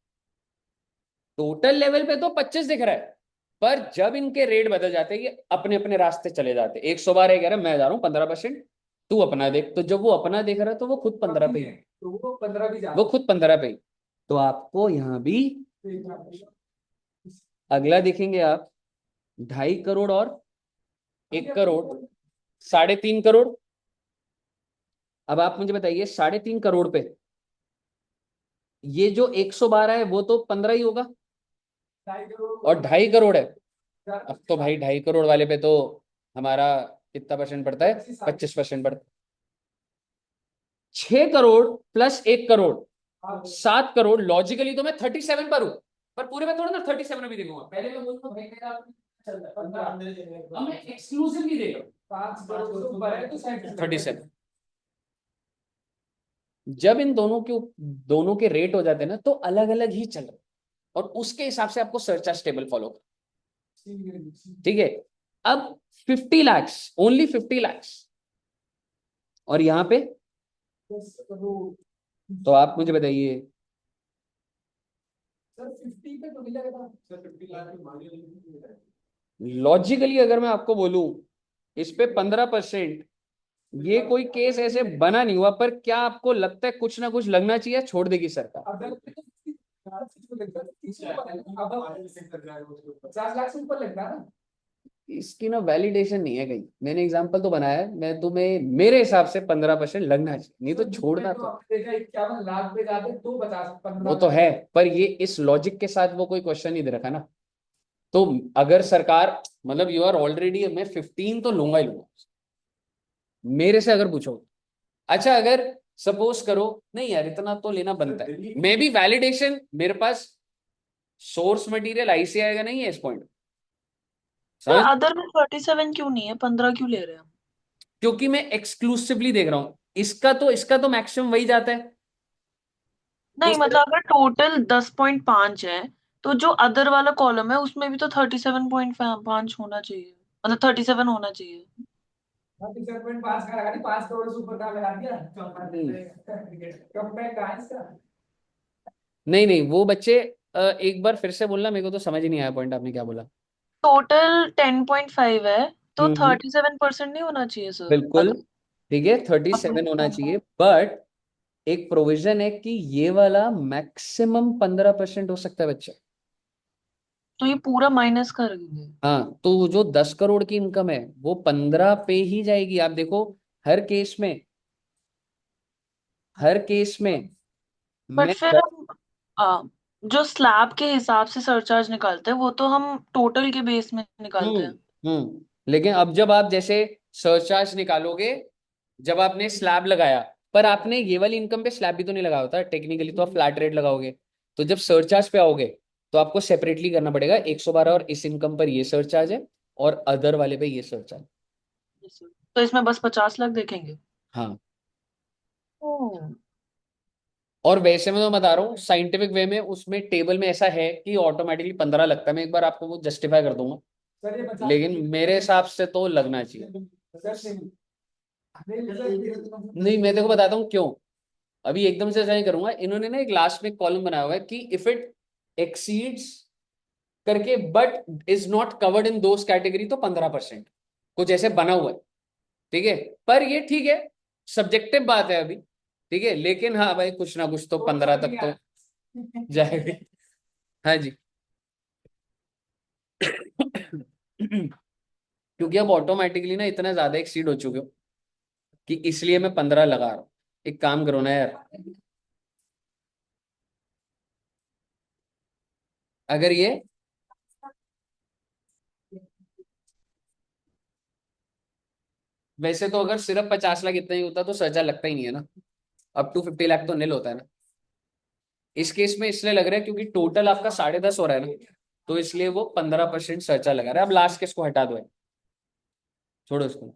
टोटल लेवल पे तो 25 दिख रहा है, पर जब इनके रेट बदल जाते हैं ये अपने अपने रास्ते चले जाते हैं। 112 कह रहा है, मैं जा रहा हूं 15%, तू अपना देख। तो जब वो अपना देख रहा है तो वो खुद 15 पे ही है, तो वो 15 भी वो खुद 15 पे ही। तो आपको यहां भी जाता अगला देखेंगे आप, 2.5 करोड़ और 1 करोड़, 3.5 करोड़। अब आप मुझे बताइए, 3.5 करोड़ पे ये जो 112 है वो तो 15 ही होगा, 2.5 करोड़ और 2.5 करोड़ है। अब तो भाई 2.5 करोड़ वाले पे तो हमारा कितना परसेंट पड़ता है? 25% पड़ता है। 6 करोड़ प्लस 1 करोड़, 7 करोड़। लॉजिकली तो मैं 37 पर हूं, पर पूरे में थोड़ा ना 37 भी देखूंगा। पहले मैं बोलूंगा भाई मेरा चल रहा है 15, अब मैं एक्सक्लूसिवली देख रहा हूं 5 करोड़ से ऊपर है तो 37। जब इन दोनों के रेट हो जाते हैं ना, तो अलग अलग ही चल रहा है, और उसके हिसाब से आपको सर्च टेबल फॉलो करना, ठीक है? अब 50 लाख, ओनली 50 लाख, और यहां पे तो आप मुझे बताइए, सर 50 पे तो मिला था सर 50 लाख की मांगे लॉजिकली अगर मैं आपको बोलूं इस पे 15%, ये कोई केस ऐसे बना नहीं हुआ, पर क्या आपको लगता है कुछ ना कुछ लगना चाहिए, छोड़ देगी सरकार? अगर 50 लाख से ऊपर लगता है ना। इसकी ना वैलिडेशन नहीं है कहीं, मैंने एग्जांपल तो बनाया है, मैं तुम्हें मेरे हिसाब से 15% लगना चाहिए, नहीं तो छोड़ना तो। देखा 51 लाख पे जाते तो 50 वो तो है, पर ये इस लॉजिक के साथ वो कोई क्वेश्चन नहीं दे रखा ना। तो अगर सरकार, मतलब यू आर ऑलरेडी, मैं 15 तो लूंगा ही लूंगा मेरे से अगर पूछो। अच्छा, अगर सपोज करो नहीं यार इतना तो लेना बनता है, मे बी वैलिडेशन मेरे पास सोर्स मटेरियल आईसी आएगा नहीं है इस पॉइंट, तो समझ? अदर में 37 क्यों नहीं है, 15 क्यों ले रहे हैं? क्योंकि मैं एक्सक्लूसिवली देख रहा हूं, इसका तो मैक्सिमम वही जाता है। तो नहीं मतलब अगर टोटल 10.5 है, तो जो अदर वाला कॉलम है उसमें भी तो 37.5 होना चाहिए, मतलब 37 होना चाहिए। 37.5 का लगा दी, 5 करोड़ से ऊपर का लगा दिया कम बैक कहाँ है इसका। नहीं नहीं, वो बच्चे एक बार फिर से बोलना, मेरे को तो समझ ही नहीं आया पॉइंट आपने क्या बोला। टोटल 10.5 है, तो हम्म, 37% नहीं होना चाहिए सर बिल्कुल अदर? ठीक है, 37 होना चाहिए, बट एक प्रोविजन है कि ये वाला मैक्सिमम 15% हो सकता है बच्चा। तो ये पूरा माइनस कर देंगे? हाँ, तो जो 10 करोड़ की इनकम है वो 15 पे ही जाएगी। आप देखो, हर केस में, हर केस में बट मैं फिर हम जो स्लैब के हिसाब से सरचार्ज निकालते हैं वो तो हम टोटल के बेस में निकालते हैं। लेकिन अब जब आप जैसे सरचार्ज निकालोगे, जब आपने स्लैब लगाया, पर आपने ये वाली इनकम पे स्लैब भी तो नहीं लगा होता टेक्निकली, तो आप फ्लैट रेट लगाओगे। तो जब सरचार्ज पे आओगे तो आपको सेपरेटली करना पड़ेगा, 112 और इस इनकम पर ये सरचार्ज है, और अदर वाले पे ये सरचार्ज। तो इसमें बस 50 लाख देखेंगे? हाँ, ओह। और वैसे मैं तो बता रहा हूँ साइंटिफिक वे में, उसमें टेबल में ऐसा है कि ऑटोमेटिकली 15 लगता है। मैं एक बार आपको वो जस्टिफाई कर दूंगा, सर ये 50 लेकिन मेरे हिसाब से तो लगना चाहिए। नहीं, मैं देखो बताता हूँ क्यों। अभी एकदम से ऐसा नहीं करूंगा, इन्होंने ना एक लास्ट में कॉलम बनाया हुआ है कि इफ इट एक्सीड्स करके but is not covered in those category, तो 15% कुछ ऐसे बना हुआ है, ठीक है? पर ये ठीक है, सब्जेक्टिव बात है अभी, ठीक है, लेकिन हाँ भाई कुछ ना कुछ तो 15 तक तो जाएगा। हाँ जी। क्योंकि अब ऑटोमेटिकली ना इतना ज्यादा एक्सीड हो चुके हो कि इसलिए मैं 15 लगा रहा हूँ। एक काम करो ना यार, अगर ये वैसे तो अगर सिर्फ 50 लाख इतना ही होता तो सर्चा लगता ही नहीं है ना, अप टू 50 लाख तो निल होता है ना। इस केस में इसलिए लग रहा है क्योंकि टोटल आपका 10.5 हो रहा है ना, तो इसलिए वो 15% सर्चा लगा रहा है। अब लास्ट केस को हटा दो, छोड़ो इसको, मैं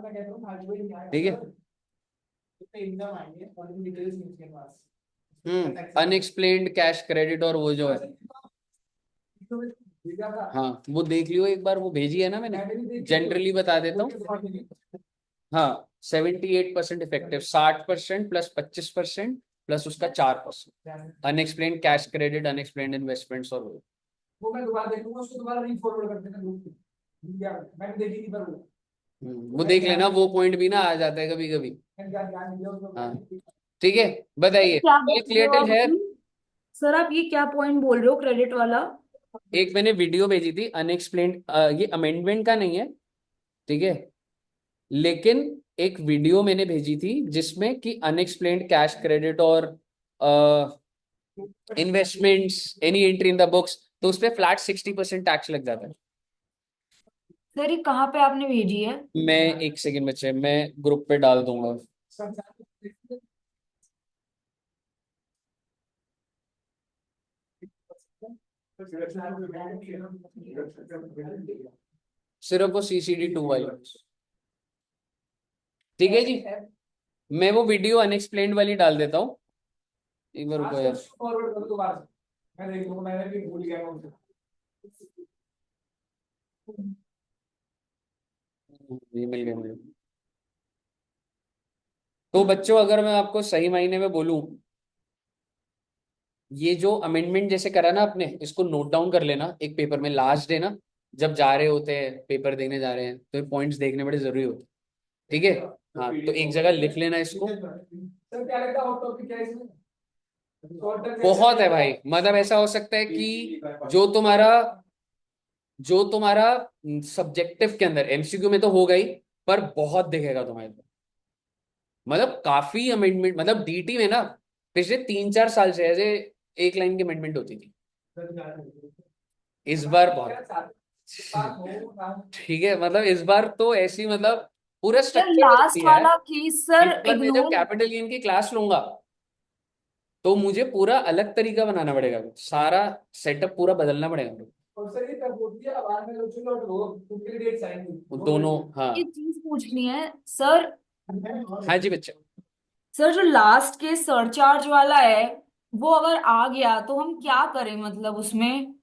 कहता हूँ आज वही नहीं आएगा ठीक है। तो इनकम आएंगे और डिटेल्स नहीं उसके पास। अनएक्सप्लेन्ड कैश क्रेडिट और वो जो है, हाँ वो देख लियो एक बार, वो भेजी है ना मैंने, जनरली बता देता हूँ। हाँ 78% इफेक्टिव, 60% प्लस 25% प्लस उसका 4%, unexplained cash credit, unexplained investments और वो मैं दोबारा देखूंगा, उसको दोबारा रीफॉरवर्ड कर देना ग्रुप पे। मैंने देखी थी पर वो देख लेना, वो पॉइंट भी ना आ जाता है कभी कभी। ध्यान नहीं दिया उसको। हाँ ठीक है, बताइए क्या बोल रहे हो क्लियर आप है। अभी? सर आप ये क्या पॉइंट बोल रहे हो क्रेडिट वाला? एक मैंने वीडियो भेजी थी अनएक्सप्लेन्ड, ये अमेंडमेंट का नहीं है, ठीक है, लेकिन एक वीडियो मैंने भेजी थी जिसमें कि अनएक्सप्लेन्ड कैश क्रेडिट और investments, any entry in the books, तो उस पर फ्लैट 60% टैक्स लग जाता है। सर ये कहाँ पे आपने भेजी है? मैं एक सेकंड बच्चे, मैं ग्रुप पे डाल दूंगा। सिर्फ वो CCD2 वाली, ठीक है जी। मैं वो वीडियो अनएक्सप्लेन्ड वाली डाल देता हूँ, एक बार रुको यार। फॉरवर्ड कर दो दोबारा से। मैं देख लूंगा, मैंने भी भूल गया हूँ। ये मिल गया मुझे। तो बच्चों अगर मैं आपको सही मायने में बोलूं, ये जो अमेंडमेंट जैसे करा ना आपने, इसको नोट डाउन कर लेना एक पेपर में, लास्ट डे ना जब जा रहे होते हैं पेपर देने जा रहे हैं, तो ये पॉइंट्स देखने बड़े जरूरी होते हैं, ठीक है। हाँ तो एक जगह लिख लेना इसको। सर क्या लगता है हॉट टॉपिक क्या है इसमें? बहुत है भाई, मतलब ऐसा हो सकता है कि जो तुम्हारा जो तुम्हारा सब्जेक्टिव के अंदर MCQ में तो होगा ही, पर बहुत दिखेगा तुम्हारे को। मतलब काफी अमेंडमेंट, मतलब DT में ना पिछले 3-4 साल से ऐसे एक लाइन की अमेंडमेंट होती थी, इस बार बहुत, ठीक है, मतलब इस बार तो ऐसी, मतलब पूरा सर स्ट्रक्चर बदल लास्ट दिया है। वाला केस सर इस बार मैं जब इग्नोर। कैपिटल गेन की क्लास लूंगा तो मुझे पूरा अलग तरीका बनाना पड़ेगा, सारा सेटअप पूरा बदलना पड़ेगा मुझे। और सर ये तब होती है अब आज में लोग चलो और उनके डेट्स आएंगी वो दोनों, हाँ। एक चीज पूछनी है सर। हाँ जी बच्चे। सर जो लास्ट केस सरचार्ज वाला है वो अगर आ गया तो हम क्या करें मतलब उसमें?